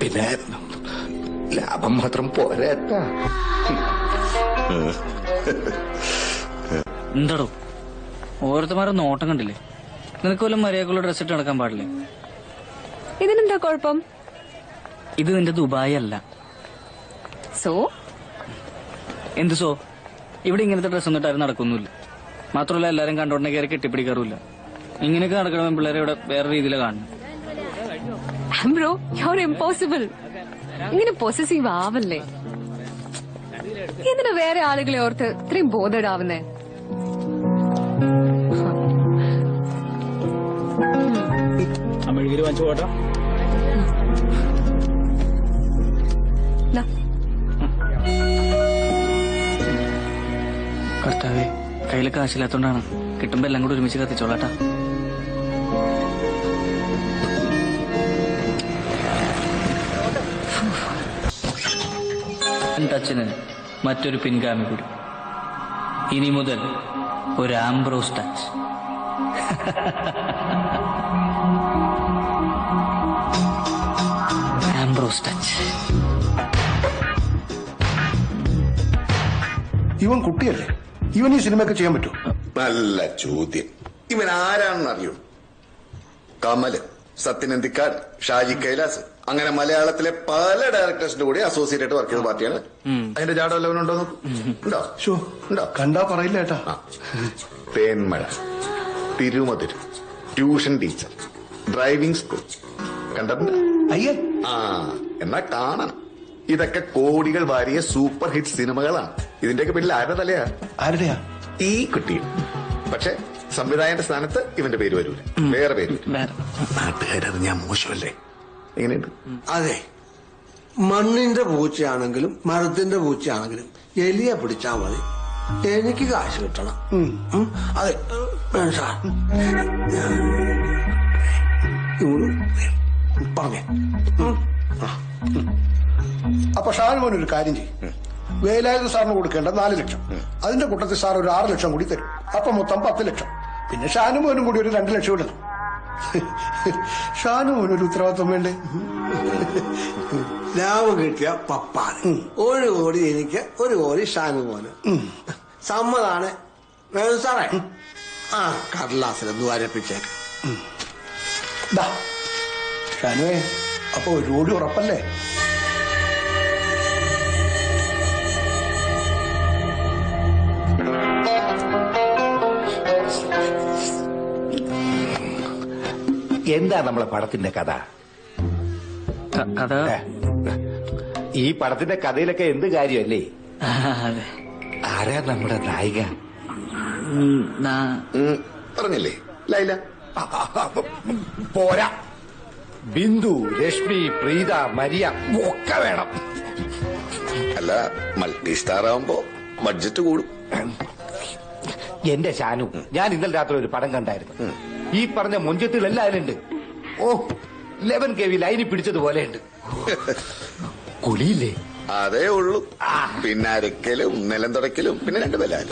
പിന്നെ ലാഭം മാത്രം പോരാ. എന്താടോ ഓരോരുത്തന്മാരെ നോട്ടം കണ്ടില്ലേ? നിനക്ക് പോലും മര്യാദക്കുള്ള ഡ്രസ് ഇട്ട് നടക്കാൻ പാടില്ലേ? ഇതിനെന്താ കുഴപ്പം? ഇത് നിന്റെ ദുബായ് അല്ല. സോ എന്ത് സോ? ഇവിടെ ഇങ്ങനത്തെ ഡ്രസ് ഒന്നും ഇട്ടാരും നടക്കൊന്നുമില്ല. മാത്രമല്ല എല്ലാരും കണ്ടോണ്ടേ കയറി കെട്ടിപ്പിടിക്കാറില്ല. ഇങ്ങനെയൊക്കെ നടക്കണം പിള്ളേരെ ഇവിടെ വേറെ രീതിയിലാണ് കാണുന്നത്. Bro, you impossible. ഇങ്ങനെ പൊസസീവ് ആവല്ലേ. എന്തിനാ വേറെ ആളുകളെ ഓർത്ത് ഇത്രയും ബോധേഡാവുന്നേ? വാങ്ങിച്ചു പോട്ടോ. കർത്താവേ, കയ്യില് കാശില്ലാത്തോണ്ടാണ്. കിട്ടുമ്പോ എല്ലാം കൂടി ഒരുമിച്ച് കത്തിച്ചോളാട്ടാ. ടച്ചിന് മറ്റൊരു പിൻഗാമി കൂടി. ഇനി മുതൽ ഒരു ആംബ്രോസ് ടച്ച്. Ambrose touch. ഇവൻ കുട്ടിയല്ലേ? ഇവൻ ഈ സിനിമയൊക്കെ ചെയ്യാൻ പറ്റുമോ? നല്ല ചോദ്യം. ഇവൻ ആരാണെന്ന് അറിയൂ? കമല്, സത്യനന്ദിക്കാട്, ഷാജി കൈലാസ്, അങ്ങനെ മലയാളത്തിലെ പല ഡയറക്ടേഴ്സിന്റെ കൂടെ അസോസിയേറ്റ് ആയിട്ട് വർക്ക് ചെയ്ത പാർട്ടിയാണ്. അതിന്റെ ജാട വല്ലവനും ഉണ്ടോ നോക്കൂ. ഉണ്ടോ? ഉണ്ടോ? കണ്ടാ പറയില്ല ഏട്ടാ. തേന്മഴ, തിരുമധുരം, ട്യൂഷൻ ടീച്ചർ, ഡ്രൈവിംഗ് സ്കൂൾ കണ്ടിട്ടുണ്ട്? അയ്യേ. എന്നാ കാണണം. ഇതൊക്കെ കോടികൾ വാരിയ സൂപ്പർ ഹിറ്റ് സിനിമകളാണ്. ഇതിന്റെയൊക്കെ പിന്നിൽ ആരുടെ തലയാ? ആരുടെയാ? ഈ കുട്ടി. പക്ഷെ സംവിധായകന്റെ സ്ഥാനത്ത് ഇവന്റെ പേര് വരൂല, വേറെ പേര്. നാട്ടുകാരത് ഞാൻ മോശമല്ലേ? എങ്ങനെയുണ്ട്? അതെ, മണ്ണിന്റെ പൂച്ചയാണെങ്കിലും മരത്തിന്റെ പൂച്ചയാണെങ്കിലും എലിയെ പിടിച്ചാ മതി, എനിക്ക് കാശ് കിട്ടണം. അതെ സാർ, പറഞ്ഞേ. അപ്പൊ ഷാനുമോൻ ഒരു കാര്യം ചെയ്യും. വേലായുധ സാറിന് കൊടുക്കേണ്ട 4 ലക്ഷം, അതിന്റെ കൂട്ടത്തിൽ സാർ ഒരു 6 ലക്ഷം കൂടി തരും. അപ്പൊ മൊത്തം 10 ലക്ഷം. പിന്നെ ഷാനുമോനും കൂടി ഒരു 2 ലക്ഷം ഇടണം. ഷാനുമോനൊരു ഉത്തരവാദിത്വം വേണ്ടേ? ലാഭം കിട്ടിയ പപ്പാന് 1 കോടി എനിക്ക്, 1 കോടി ഷാനുമോന്. സമ്മതാണ് വേണം സാറേ. ആ കടലാസിലൊന്ന് വരപ്പിച്ചേക്ക്. ഷാനുവേ, അപ്പൊ 1 കോടി ഉറപ്പല്ലേ? എന്താ നമ്മളെ പടത്തിന്റെ കഥ? കഥ ഈ പടത്തിന്റെ കഥയിലൊക്കെ എന്ത് കാര്യമല്ലേ? അതെ. ആരാ നമ്മുടെ നായിക? പറഞ്ഞില്ലേ ലൈല. പോരാ, ബിന്ദു, രശ്മി, പ്രീത, മരിയ ഒക്കെ വേണം. അല്ല, മൾട്ടി സ്റ്റാർ ആവുമ്പോ ബഡ്ജറ്റ് കൂടും. എന്റെ ഷാനു, ഞാൻ ഇന്നലെ രാത്രി ഒരു പടം കണ്ടായിരുന്നു. ഈ പറഞ്ഞ മൊഞ്ചത്തുകളെല്ലാം അതിലുണ്ട്. ഓ, 11 kV ലൈനി പിടിച്ചതുപോലെയുണ്ട്. കുളിയില്ലേ? അതേ ഉള്ളൂ. പിന്നെ അരക്കലും നിലം തുടക്കലും പിന്നെ 2 ബലാൽ.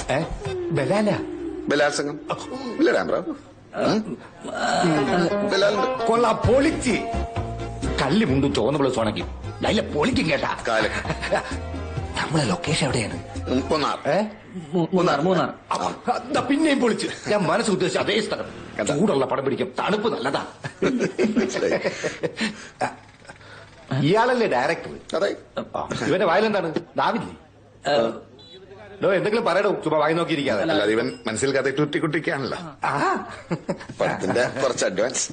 ബലാല? ബലാത്സംഗം ഇല്ല രാംബ്രോ. ബലാലുണ്ട്. കൊള്ളാം, പൊളിച്ച്. കള്ളി മുണ്ടും ചോന്ന പ്ലസ് ഉണക്കി നല്ല പൊളിക്കും കേട്ടാ. നമ്മളെ ലൊക്കേഷൻ എവിടെയാണ്? മൂന്നാർ. പിന്നെയും പൊളിച്ച്. ഞാൻ മനസ്സ് ഉദ്ദേശിച്ച അതേ സ്ഥലം. ചൂടുള്ള പടം പിടിക്കും, തണുപ്പ് നല്ലതാ. ഇയാളല്ലേ ഡയറക്ടർ? അതെ. ഇവന്റെ വായിലെന്താണ്? നാവില്ലേ? എന്തെങ്കിലും പറയടോ, ചുമ്മാ വായി നോക്കിയിരിക്കാതെ. അല്ലാതെ ഇവൻ മനസ്സിൽ കഥ കുട്ടിക്കാണല്ലോ. പടത്തിന്റെ കുറച്ച് അഡ്വാൻസ്.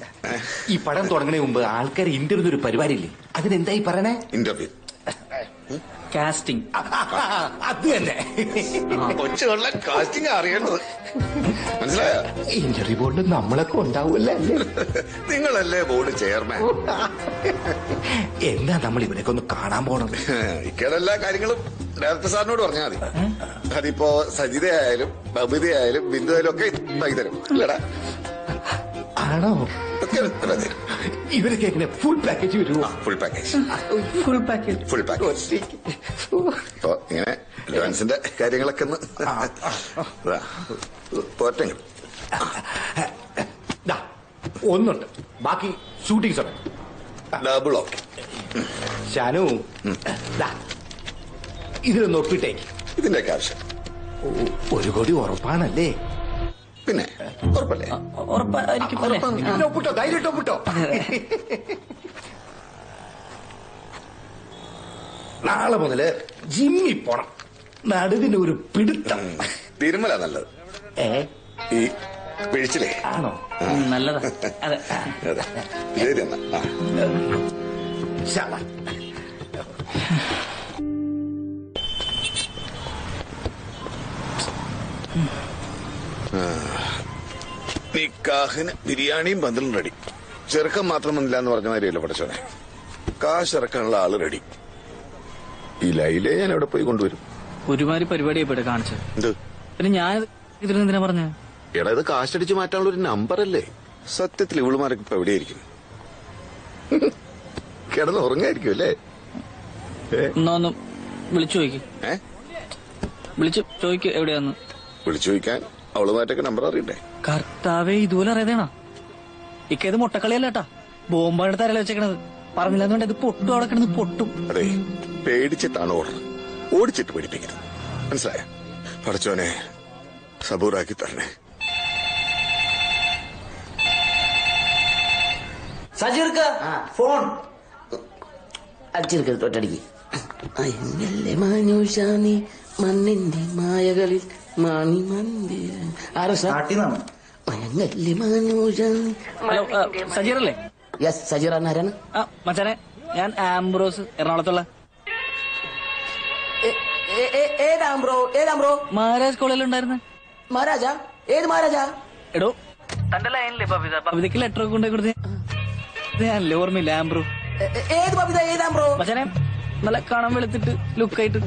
ഈ പടം തുടങ്ങണേ മുമ്പ് ആൾക്കാർ ഇന്റർവ്യൂ ഒരു പരിപാടി ഇല്ലേ, അതിനെന്തായി പറയണേ? Interview, casting. അത് തന്നെ. കൊച്ചുള്ള കാസ്റ്റിംഗ് അറിയേണ്ടത് മനസ്സിലായോ? ഇന്റർവ്യൂ ബോർഡ് നമ്മളൊക്കെ ഉണ്ടാവൂല്ലേ? നിങ്ങളല്ലേ ബോർഡ് ചെയർമാൻ. എന്താ നമ്മൾ ഇവരൊക്കെ ഒന്ന് കാണാൻ പോണത്? ഇക്കയുടെ എല്ലാ കാര്യങ്ങളും ഡയറക്ടർ സാറിനോട് പറഞ്ഞാൽ മതി. അതിപ്പോ സജിതയായാലും ബബിതയായാലും ബിന്ദു ആയാലും ഒക്കെ തരും അല്ലടാ? ആണോ? ഇവരൊക്കെ എങ്ങനെ ഫുൾ പാക്കേജ് വരുമോ? Full package. ഇപ്പൊ ഇങ്ങനെ അഡ്വാൻസിന്റെ കാര്യങ്ങളൊക്കെ ഒന്ന് പോറ്റെങ്കിൽ ഒന്നുണ്ട്, ബാക്കി ഷൂട്ടിംഗ് സമയം ഡബിൾ ഓക്കെ. ഷാനു, ഇതിലൊന്ന് ഒപ്പിട്ടേക്ക്. ഇതിന്റെയൊക്കെ ആവശ്യം 1 കോടി ഉറപ്പാണല്ലേ? പിന്നെ ഉറപ്പല്ലേ? ഒപ്പിട്ടോ, ധൈര്യം ഒപ്പിട്ടോ. നാളെ മുതല് ജിമ്മി പോണം, നടുവിന് ഒരു പിടുത്തം. തിരുമല നല്ലത്. ഈ പിഴിച്ചില്ലേ? ആണോ? നല്ലതാ. അതെ അതെ, ശരി എന്നാ. നിക്കാഹിന് ബിരിയാണിയും പന്തലും റെഡി. ചെറുക്കം മാത്രം വന്നില്ല എന്ന് പറഞ്ഞ മാതിരിയല്ലോ പഠിച്ചോനെ. കാശ് ഇറക്കാനുള്ള ആള് റെഡി. ഈ ലൈലെ ഞാൻ എവിടെ പോയി കൊണ്ടുവരും? ഒരുമാതിരി പരിപാടിയായി കാണിച്ചത്. എന്ത്? പിന്നെ ഞാൻ ഇതിനെന്തിനാ പറഞ്ഞ? എടാ, ഇത് കാശടിച്ച് മാറ്റാനുള്ള ഒരു നമ്പർ അല്ലേ? സത്യത്തിൽ ഇവളുമാരൊക്കെ ഇപ്പൊ എവിടെയായിരിക്കും? കിടന്ന് ഉറങ്ങായിരിക്കും അല്ലേ? എന്നാ ഒന്ന് വിളിച്ചു ചോദിക്കും. വിളിച്ചു ചോദിക്കും എവിടെയാന്ന്. വിളിച്ചു ചോദിക്കാൻ അവളുമായിട്ടൊക്കെ നമ്പർ അറിയണ്ടേ? കർത്താവേ, ഇതുപോലെ അറിയാതേണ ഇക്കത് മുട്ടക്കളിയല്ലേട്ടാ, ബോംബാണ് തരല വെച്ചേക്കണത്. പറഞ്ഞില്ലെന്നുണ്ട് ഇത് പൊട്ടും, അവിടെ കിടന്ന് പൊട്ടും. അതെ, പേടിച്ചിട്ടാണ് ഓടുന്നത്, ഓടിച്ചിട്ട് പേടിപ്പിക്കരുത്. മനസ്സിലായ? പഠിച്ചോനെ സബൂറാക്കി തരണേ. സജീർക്ക് ഫോൺ അടിച്ചെടുക്കരുത്, ഒറ്റടിക്ക്. മാനുഷാനി മണ്ണിന്റെ മായകളിൽ മാണി മന്ദിര. ഹലോ, സജീറല്ലേ? യെസ്, സജീർ. ആരാണ്? മച്ചാനെ, ഞാൻ ആംബ്രോസ്, എറണാകുളത്തുള്ള. ഏതാംബ്രോ? മഹാരാജ് കോളേജിൽ ഉണ്ടായിരുന്നു. മഹാരാജാ? ഏത് മഹാരാജാ? എടോ, തന്റെ ലൈനില്ലേ ബബിതയ്ക്ക് ലെറ്റർ ഒക്കെ കൊണ്ടേ കൊടുത്ത് ഞാനല്ലേ, ഓർമ്മയില്ല? ആംബ്രോ. ഏത് ബബിത? ഏതാംബ്രോ? മച്ചാനെ, നല്ല കാണാൻ വെളുത്തിട്ട് ലുക്കായിട്ട്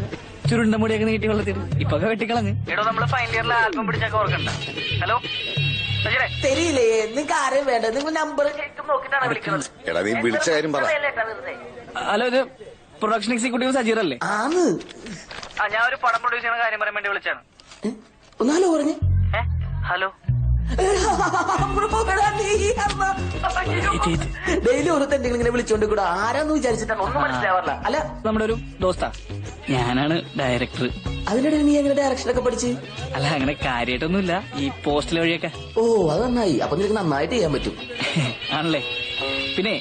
ചുരുണ്ട മുടിയൊക്കെ നീട്ടി വെള്ളത്തിട്ട് ഇപ്പൊക്കെ വെട്ടിക്കളഞ്ഞ്. എടോ, നമ്മള് ഫൈനൽ ഇയറിലെ ആൽബം പിടിച്ചൊക്കെ ഓർക്കണ്ട. ഹലോ, തെരിയില്ലേ നിങ്ങൾക്ക്? ആരെയും വേണ്ട, നിങ്ങൾ നമ്പർ നോക്കിട്ടാണ് വിളിക്കുന്നത്. എടാ, നീ വിളിച്ച കാര്യം പറ. ഹലോ, ഇത് പ്രൊഡക്ഷൻ എക്സിക്യൂട്ടീവ് സജീർ അല്ലേ? ആന്ന്. ഞാൻ ഒരു പടം പ്രൊഡ്യൂസ് ചെയ്യുന്ന കാര്യം പറയാൻ വേണ്ടി വിളിച്ചാണ്. ഒന്നാലോ പറഞ്ഞേ. ഹലോ, ഡെയിലി ഓരോ ഇങ്ങനെ വിളിച്ചോണ്ട് കൂടെ ആരാന്ന് വിചാരിച്ചിട്ടാണ്, ഒന്നും മനസ്സിലാവാറില്ല. അല്ല, നമ്മുടെ ഒരു ദോസ്താ, ഞാനാണ് ഡയറക്ടർ. അതിനിടയിൽ നീ എങ്ങനെ ഡയറക്ഷനൊക്കെ പഠിച്ച്? അല്ല, അങ്ങനെ കാര്യമായിട്ടൊന്നുമില്ല, ഈ പോസ്റ്റിലെ വഴിയൊക്കെ. ഓ, അത് നന്നായി. അപ്പൊ നിനക്ക് നന്നായിട്ട് ചെയ്യാൻ പറ്റും. ആണല്ലേ? പിന്നെ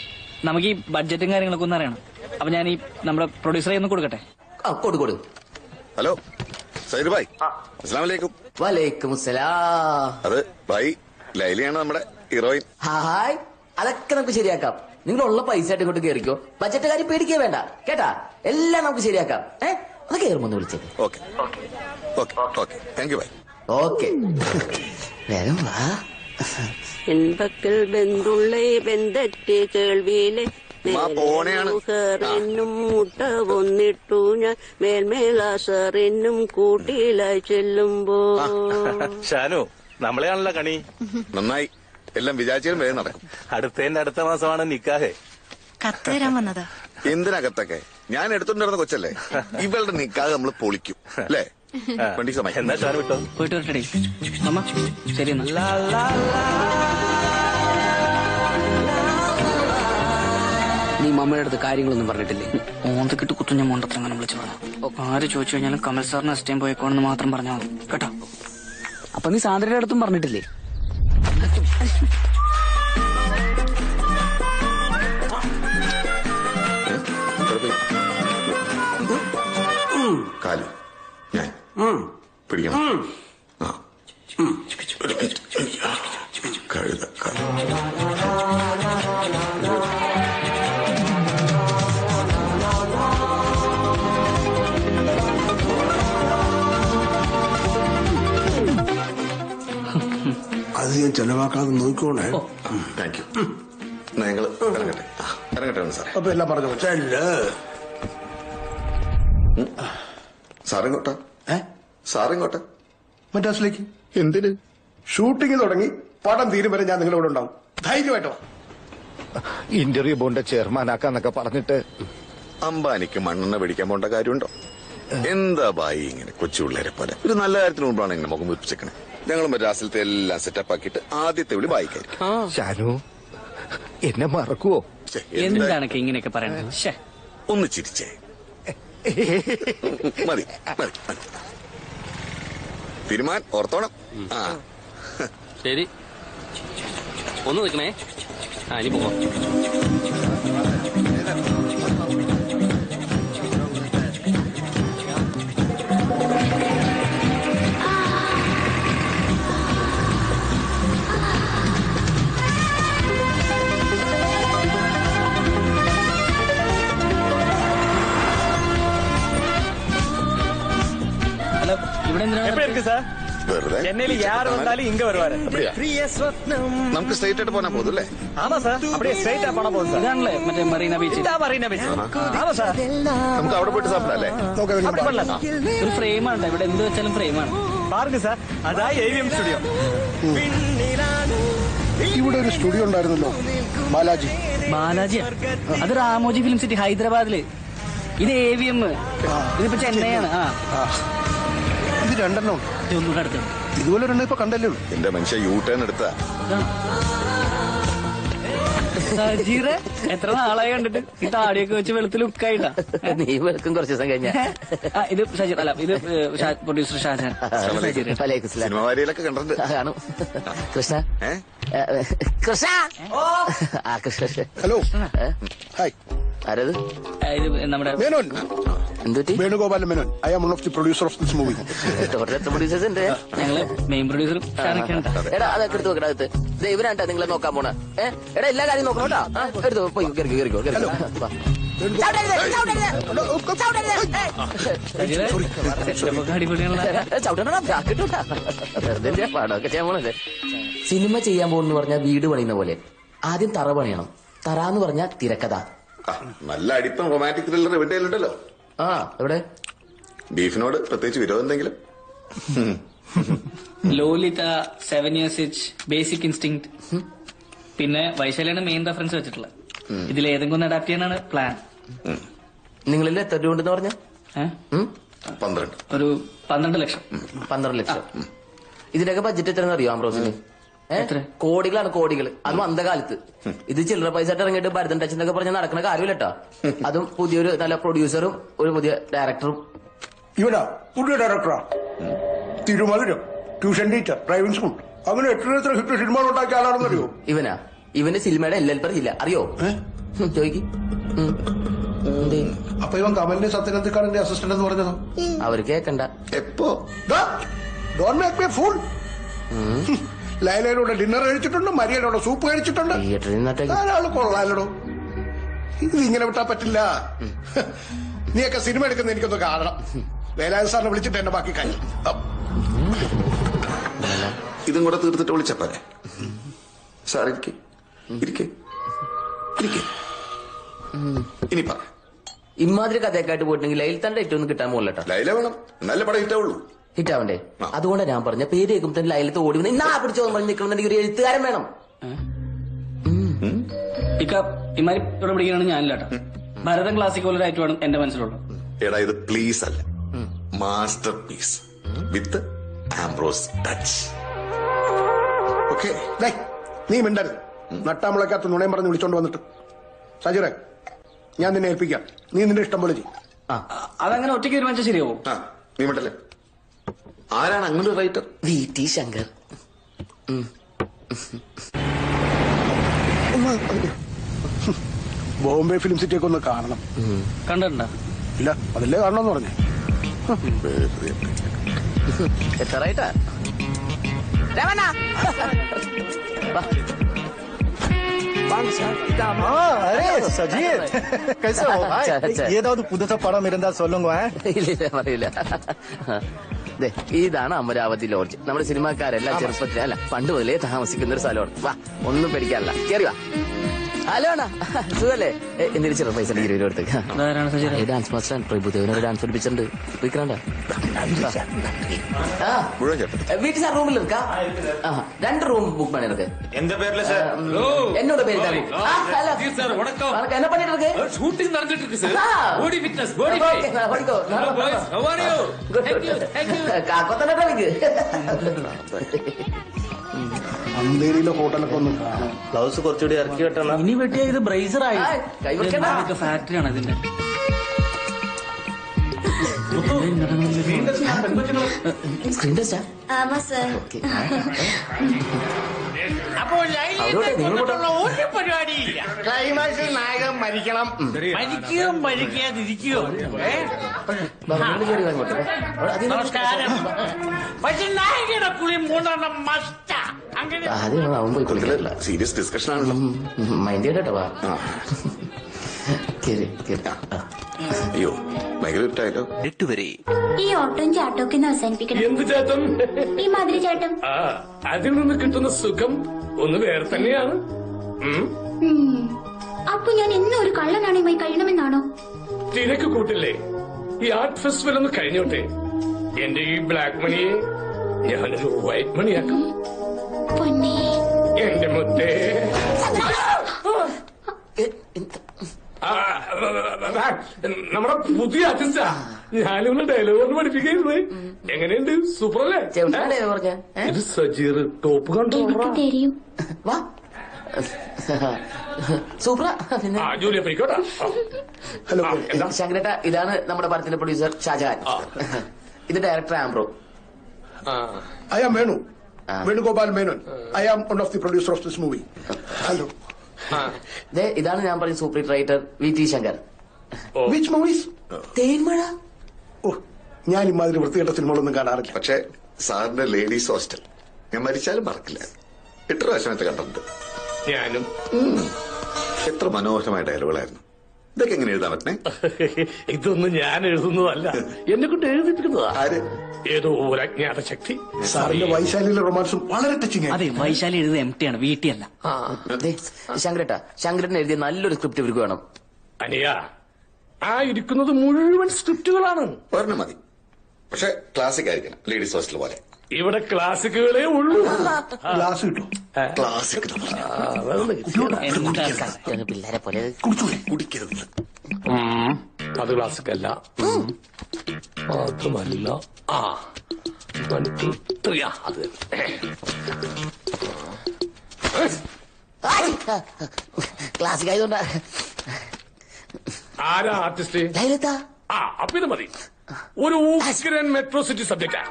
നമുക്ക് ഈ ബഡ്ജറ്റും കാര്യങ്ങളൊക്കെ ഒന്ന് അറിയണം. അപ്പൊ ഞാൻ ഈ നമ്മുടെ പ്രൊഡ്യൂസറെ ഒന്ന് കൊടുക്കട്ടെ? കൊടു. ഹലോ സൈദ് ഭായ്, അസ്സലാമു അലൈക്കും. വലൈക്കും സലാം. അത് ഭായ്, ലൈലയാണ് നമ്മുടെ ഹീറോയിൻ. ഹായ്, അതൊക്കെ നമുക്ക് ശരിയാക്കാം. നിങ്ങളുള്ള പൈസ ആയിട്ട് ഇങ്ങോട്ട് കയറിക്കോ. ബജറ്റ് കാര്യം പേടിക്കേ വേണ്ട കേട്ടാ. എല്ലാം നമുക്ക് ശരിയാക്കാം. അത് കയറുമെന്ന് വിളിച്ചത്. Okay thank you bye. Okay വേഗം വാ. എൺപക്കൽ ബന്ധുള്ളേ ബന്ധത്തെ കേൾവിയിലെ എന്നും മുട്ട വന്നിട്ടു ഞാൻ മേൽമേലാസറിനും കൂട്ടിയിലായി ചെല്ലുമ്പോ. ഷാനു നമ്മളെയാണല്ലോ കണി. നന്നായി, എല്ലാം വിചാരിച്ചാലും വേഗം നടക്കും. അടുത്ത മാസമാണ് നിക്കാഹേ. കത്ത് തരാൻ വന്നതാ. എന്തിനകത്തൊക്കെ ഞാൻ എടുത്തോണ്ടിരുന്ന കൊച്ചല്ലേ. ഇവളുടെ നിക്കാഹ് നമ്മൾ പൊളിക്കും അല്ലേ? വണ്ടി സമയം എന്നാ ഷാനു വിട്ടോ. പോയിട്ട് വരട്ടെ അമ്മ. ശരി എന്നാ. നീ മമ്മയുടെ അടുത്ത് കാര്യങ്ങളൊന്നും പറഞ്ഞിട്ടില്ലേ? ഓന്തക്കിട്ട് കുത്തു ഞാൻ മണ്ടത്തങ്ങനെ വിളിച്ചു പറഞ്ഞു. ആര് ചോദിച്ചു കഴിഞ്ഞാലും കമൽ സാറിന് അസ്റ്റേം പോയിക്കോണെന്ന് മാത്രം പറഞ്ഞാൽ മതി കേട്ടോ. അപ്പൊ നീ സാന്ദ്രയുടെ അടുത്തും പറഞ്ഞിട്ടില്ലേ? കാല് ഞാൻ പിടിക്കണം. കഴുത അത് ഞാൻ ചെലവാക്കാതെ നോക്കിക്കോണേ. Thank you. ഞങ്ങൾ ഇറങ്ങട്ടെ സാർ. അപ്പൊ എല്ലാം പറഞ്ഞു ചെല്ല്. സാറിങ്ങോട്ടാ? സാറിങ്ങോട്ടാ? മദ്രാസിലേക്ക്. എന്തിന്? ഷൂട്ടിംഗ് തുടങ്ങി പടം തീരും വരെ ഞാൻ നിങ്ങളുടെ കൂടെ ഉണ്ടാവും. ധൈര്യമായിട്ടോ. ഇന്റർവ്യൂ ബോണ്ട് ചെയർമാനാക്കാന്നൊക്കെ പറഞ്ഞിട്ട് അംബാനിക്ക് മണ്ണെണ്ണ പിടിക്കാൻ പോണ്ട കാര്യമുണ്ടോ? എന്താ ബായി ഇങ്ങനെ കൊച്ചു പിള്ളേരെ പോലെ? ഒരു നല്ല കാര്യത്തിന് മുമ്പാണ് ഇങ്ങനെ മുഖം വീർപ്പിച്ചേക്കണേ. ഞങ്ങൾ മദ്രാസിലത്തെ എല്ലാം സെറ്റപ്പ് ആക്കിയിട്ട് ആദ്യത്തെ വിളി ബായിക്കായിരിക്കും. ഷാനു എന്നെ മറക്കുവോ? എന്താണ് ഇങ്ങനെയൊക്കെ പറയണത്? ഒന്ന് ചിരിച്ചേ. മതി തീരുമാൻ ഓർത്തോണം. ശരി ഒന്ന് നിൽക്കണേ. ഇനി പോവാം. വെറുതെ നമുക്ക് സ്ട്രേറ്റ് ആയിട്ട് പോകാൻ പോകുന്നല്ലേ? ഇതാണല്ലേ മറ്റേ മറീന ബീച്ച്. നമുക്ക് അവിടെ പോയിട്ട് സാപ്പിടല്ലേ? ഒരു ഫ്രെയിമാണ് ഇവിടെ, എന്ത് വെച്ചാലും ഫ്രെയിമാണ്. ഇവിടെ ഒരു സ്റ്റുഡിയോ ഉണ്ടായിരുന്നല്ലോ, ബാലാജി. ബാലാജിയാ? അത് രാമോജി ഫിലിം സിറ്റി ഹൈദരാബാദില്. ഇത് AVM, ഇതിപ്പോ ചെന്നൈയാണ്. ഇത് രണ്ടെണ്ണം ഒന്നുകൂടെ അടുത്ത്. ഇതുപോലെ ഒരെണ്ണം ഇപ്പൊ കണ്ടല്ലേ ഉള്ളൂ. എന്റെ മനുഷ്യ യൂട്ടേൺ എടുത്താ. സജീറെ എത്ര നാളായി കണ്ടിട്ട്. ഈ താടിയൊക്കെ വെച്ച് വെളുത്ത് ലുക്കായിട്ടാ. നീ വെളുക്കും കുറച്ച് ദിവസം കഴിഞ്ഞ. ഇത് സജീർ അല്ല, ഇത് പ്രൊഡ്യൂസർ ഷാജാൻ. സിനിമവാരിയിലൊക്കെ കണ്ടിട്ടുണ്ട്. കാണും. കൃഷ്ണ കൃഷ്ണ കൃഷ്ണ. Hello, hi. ആരത്? ഇത് നമ്മുടെ മേനോൻ. എന്തുറ്റി? Venugopalan Menon. I am one of the producer of this movie. Producers ഉണ്ട്. ഞങ്ങള് മെയിൻ പ്രൊഡ്യൂസറും ഷാനൊക്കെയാണ്. എടാ അതൊക്കെ എടുത്ത് നോക്കടാ. അത് ഇവരാണ്ടാ നിങ്ങളെ നോക്കാൻ പോണ. എടാ എല്ലാ കാര്യം നോക്കണോട്ടാ. എടുത്തോ, പോയി കേറിക്കോ. പടമൊക്കെ ചെയ്യാൻ പോണല്ലേ. സിനിമ ചെയ്യാൻ പോകുന്നു പറഞ്ഞാൽ വീട് പണിയുന്ന പോലെ ആദ്യം തറ പണിയണം. തറാന്ന് പറഞ്ഞാൽ തിരക്കഥ. നല്ല അടിപ്പം റൊമാൻറ്റിക് ത്രില്ലർ എവിടെയുണ്ടല്ലോ. എവിടെ? ബീഫിനോട് പ്രത്യേകിച്ച് വിരോധം എന്തെങ്കിലും? Lolitha, 7 Years Itch, basic instinct, പിന്നെ വൈശാലിയാണ് മെയിൻ റെഫറൻസ് വെച്ചിട്ടുള്ളത്. ഇതിൽ ഏതെങ്കിലും ഒന്ന് അഡാപ്റ്റ് ചെയ്യാനാണ് പ്ലാൻ. നിങ്ങളിൽ എത്ര രൂപ ഉണ്ടെന്ന് പറഞ്ഞ? 12. ഒരു 12 ലക്ഷം. 12 ലക്ഷം. ഇതിന്റെയൊക്കെ ബഡ്ജറ്റ് എത്രയെന്ന് അറിയോ ആംബ്രോസിന്? കോടികളാണ് കോടികൾ. അതും അന്ധകാലത്ത്. ഇത് ചില്ലറ പൈസ ഇറങ്ങിയിട്ട് ഭരതൻ ടച്ച് എന്നൊക്കെ പറഞ്ഞാൽ നടക്കുന്ന കാര്യമില്ലട്ടോ. അതും പുതിയൊരു നല്ല പ്രൊഡ്യൂസറും ഒരു പുതിയ ഡയറക്ടറും. ഇവനാ പുതിയ ഡയറക്ടറാ. തിരുമധുരം, ട്യൂഷൻ ടീച്ചർ, ഡ്രൈവിംഗ് സ്കൂൾ, അങ്ങനെ എത്ര ഹിറ്റ് സിനിമകൾ ഉണ്ടാക്കിയ ആളാണെന്നറിയോ? ഇവന് സിനിമയുടെ LLP ഇല്ല, അറിയോ? ചോദിക്ക്. അപ്പൊ ഇവൻ കമലിന്റെ സത്യനന്ദിക്കാരന്റെ അസിസ്റ്റന്റ് എന്ന് പറഞ്ഞതോ? അവർ കേക്കണ്ട. എപ്പോ? Don't make me fool. ലൈലയിലൂടെ ഡിന്നർ കഴിച്ചിട്ടുണ്ട്, മരിയയിലൂടെ സൂപ്പ് കഴിച്ചിട്ടുണ്ട്. ധാരാളം കൊള്ളാലോ. ഇത് ഇങ്ങനെ വിട്ടാ പറ്റില്ല. നീയൊക്കെ സിനിമ എടുക്കുന്ന എനിക്കൊന്ന് കാണണം. വേലായുധ സാറിനെ വിളിച്ചിട്ട് എന്റെ ബാക്കി കാര്യം. ഇതും കൂടെ തീർത്തിട്ട് വിളിച്ചപ്പോരെ. സാർ ഇരിക്കെ ഇരിക്കെ ഇരിക്കെ. ഇനി പറ. ഇമാതിരി കഥയൊക്കെയായിട്ട് പോയിട്ടുണ്ടെങ്കിൽ ലൈൽ തന്റെ ഏറ്റവും കിട്ടാൻ പോകല്ലോ. ലൈല വേണം, നല്ല പടം ഹിറ്റാവുള്ളൂ. ഹിറ്റാവണ്ടേ? അതുകൊണ്ടാണ് ഞാൻ പറഞ്ഞ പേര് കേൾക്കുമ്പോൾ ലൈലത്ത് ഓടി വന്ന് ഇന്നാ പിടിച്ചോ പറഞ്ഞ് നിൽക്കണമെങ്കിൽ ഒരു എഴുത്തുകാരൻ വേണം. ഇമാരി ഇവിടെ പിടിക്കാനാണ് ഞാനില്ലാട്ടോ. ഭരതൻ ക്ലാസിക് പോലൊരായിട്ട് വേണം എന്റെ മനസ്സിലുള്ളത്. എടാ ഇത് പ്ലീസ് അല്ല, മാസ്റ്റർ പീസ് വിത്ത് ആംബ്രോസ് ടച്ച്. ഓക്കെ, നീ മിണ്ടരുത്. നട്ടാമുളക്കകത്ത് നുണയം പറഞ്ഞ് വിളിച്ചോണ്ട് വന്നിട്ട്. സജീറെ, ഞാൻ നിന്നെ ഏൽപ്പിക്കാം. നീ നിന്റെ ഇഷ്ടം പോലെ ചെയ്യും. അതങ്ങനെ ഒറ്റയ്ക്ക് തീരുമാനിച്ചാൽ ശരിയാവും. നീ മിണ്ടല്ലേ. ആരാണ് അങ്ങനെ ഒരു റൈറ്റർ? VT ശങ്കർ. ബോംബെ ഫിലിം സിറ്റിയൊക്കെ ഒന്ന് കാണണം. കണ്ടിട്ടുണ്ടോ? ഇല്ല, അതല്ലേ കാണണമെന്ന് പറഞ്ഞേ. എത്ര റൈറ്റാ? സജീർ, कैसे हो भाई? ഏതാவது പുതുത്ത പടം ഇരുന്നാ சொல்லுங்க. ഇല്ല പറയില്ല. ഇതാണ് അമരാവതി ലോഡ്ജ്. നമ്മുടെ സിനിമാക്കാരെല്ലാം ചെറുപ്പത്തിൽ അല്ല പണ്ട് മുതലേ താമസിക്കുന്ന ഒരു സ്ഥലമാണ്. വാ, ഒന്നും പേടിക്കാനില്ല. കേറി വാ. ഹലോ അണ്ണാ, സുഖല്ലേ? എന്തെങ്കിലും ചെറു പൈസ 20 രൂപ എടുത്തേക്ക്. ഡാൻസ് മാസ്റ്റർ പ്രഭുദേവനൊരു ഡാൻസ് പഠിപ്പിച്ചിട്ടുണ്ട്. വിക്രാണ്ട വീട്ടിൽ സാർ റൂമിൽ നിൽക്കാം. 2 റൂം ബുക്ക് பண்ணி இருக்கு. எந்த பேர்ல சார்? என்னோட பேர் தான். ஹலோ சார், வணக்கம். என்ன பண்ணிட்டு இருக்கு? ஷூட்டிங் நடந்துட்டு இருக்கு sir. Body fitness, body fit. ஓடிக்கோ. Hello boys, how are you? Thank you. കാക്കത്തന്നെ എനിക്ക് അന്തേരിയിലെ ഹോട്ടലൊക്കെ ഒന്ന് കാണാം. ബ്ലൗസ് കുറച്ചുകൂടി ഇറക്കി വെട്ടണം. ഇനി വെട്ടിയ ഇത് ബ്രൈസർ ആയി. ഫാക്ടറിയാണ് ഇതിന്റെ. സ്ക്രീൻ ടെസ്റ്റാ? ആമാ സർ. അപ്പോൾ ഒരു പരിപാടിയില്ല. ക്ലൈമാക്സിൽ നായകൻ മരിക്കണം. മരിക്കുകയോ മരിക്കാതിരിക്കുകയോ. നമസ്കാരം. പക്ഷെ നായകയുടെ കുളി 3 മസ്റ്റാ. അങ്ങനെ ആദ്യം അവൻ പോയി കുളിക്കില്ല. സീരിയസ് ഡിസ്കഷൻ ആണല്ലോ. മൈൻഡ് ചെയ്യട്ടോ. വാ. അയ്യോ, ഭയങ്കര ഇട്ടായിട്ടോ. 8 വരെ ഈ ഓട്ടം ചാട്ടമൊക്കെ അവസാനിപ്പിക്കണം. എന്ത് ചേട്ടൻ? ഈ മാതിരി ചാട്ടം. അതിൽ നിന്ന് കിട്ടുന്ന സുഖം ഒന്ന് വേറെ തന്നെയാണ്. അപ്പൊ ഞാൻ എന്നും ഒരു കള്ളനാണയമായി കഴിയണമെന്നാണോ? തിരക്ക് കൂട്ടില്ലേ? ഈ ആർട്ട് ഫെസ്റ്റിവൽ ഒന്ന് കഴിഞ്ഞോട്ടെ. എന്റെ ഈ ബ്ലാക്ക് മണിയെ ഞാനൊരു വൈറ്റ് മണിയാക്കും. പൊന്നേ, എന്റെ മുത്തേ. നമ്മുടെ പുതിയ ആർട്ടിസ്റ്റാ. ഞാനിവിടെ ഡയലോഗ് പഠിപ്പിക്കുന്നത്. എങ്ങനെയുണ്ട്? സൂപ്പർ അല്ലേ? ഇത് സജീർ ടോപ്പ് കണ്ടോ? സൂപ്പർ. ജൂലിയ പോയിക്കോട്ടെ. ഹലോ ശങ്കരേട്ട, ഇതാണ് നമ്മുടെ പടത്തിന്റെ പ്രൊഡ്യൂസർ ഷാജഹാൻ. ഇത് director Ambro. I am Venu. Venugopal Menon. I am one of the producers of this movie. Hello. ഇതാണ് ഞാൻ പറഞ്ഞ super writer VT Shankar. Which movies? തേന്മഴ. ഓ, ഞാൻ ഇമാതിരി വൃത്തികെട്ട സിനിമകളൊന്നും കാണാറില്ല. പക്ഷേ സാറിന്റെ ലേഡീസ് ഹോസ്റ്റൽ ഞാൻ മരിച്ചാലും മറക്കില്ല. 8 പ്രാവശ്യമത്തെ കണ്ടിട്ടുണ്ട്. ഞാനും. എത്ര മനോഹരമായ ഡയലോഗുകളായിരുന്നു. ഇതൊക്കെ എങ്ങനെ എഴുതാൻ പറ്റണേ? ഇതൊന്നും ഞാൻ എഴുതുന്നതല്ല, എന്നെ കൊണ്ട് എഴുതിപ്പിക്കുന്നതാ. ആര്? ഏതോ ഒരു അജ്ഞാത ശക്തി. സാറിന്റെ വൈശാലിയിലെ റൊമാൻസും വളരെ ടച്ചിങ്. അതെ, വൈശാലി എഴുതുക MT ആണ്, VT അല്ല. ശങ്കരേട്ട, ശങ്കരൻ എഴുതിയ നല്ലൊരു സ്ക്രിപ്റ്റ് ഇവർക്ക് വേണം. അനിയ, ആ ഇരിക്കുന്നത് മുഴുവൻ സ്ക്രിപ്റ്റുകളാണ്. ഒരെണ്ണം മതി, പക്ഷെ ക്ലാസിക് ആയിരിക്കണം. ലേഡീസ് ഹോസ്റ്റൽ പോലെ. ഇവിടെ ക്ലാസിക്കുകളേ ഉള്ളൂ. ക്ലാസ് കിട്ടും. ക്ലാസിക് പിള്ളേരെ പോലെ കുടിക്കരുത്. അത് ക്ലാസിക്കല്ല. അതുമല്ല. അത് ക്ലാസിക് ആയതുകൊണ്ടാ. ആരാ ആർട്ടിസ്റ്റ്? അപ്പൊ ഇത് മതി. ഒരു ഉഗ്രൻ മെട്രോ സിറ്റി സബ്ജക്റ്റാ.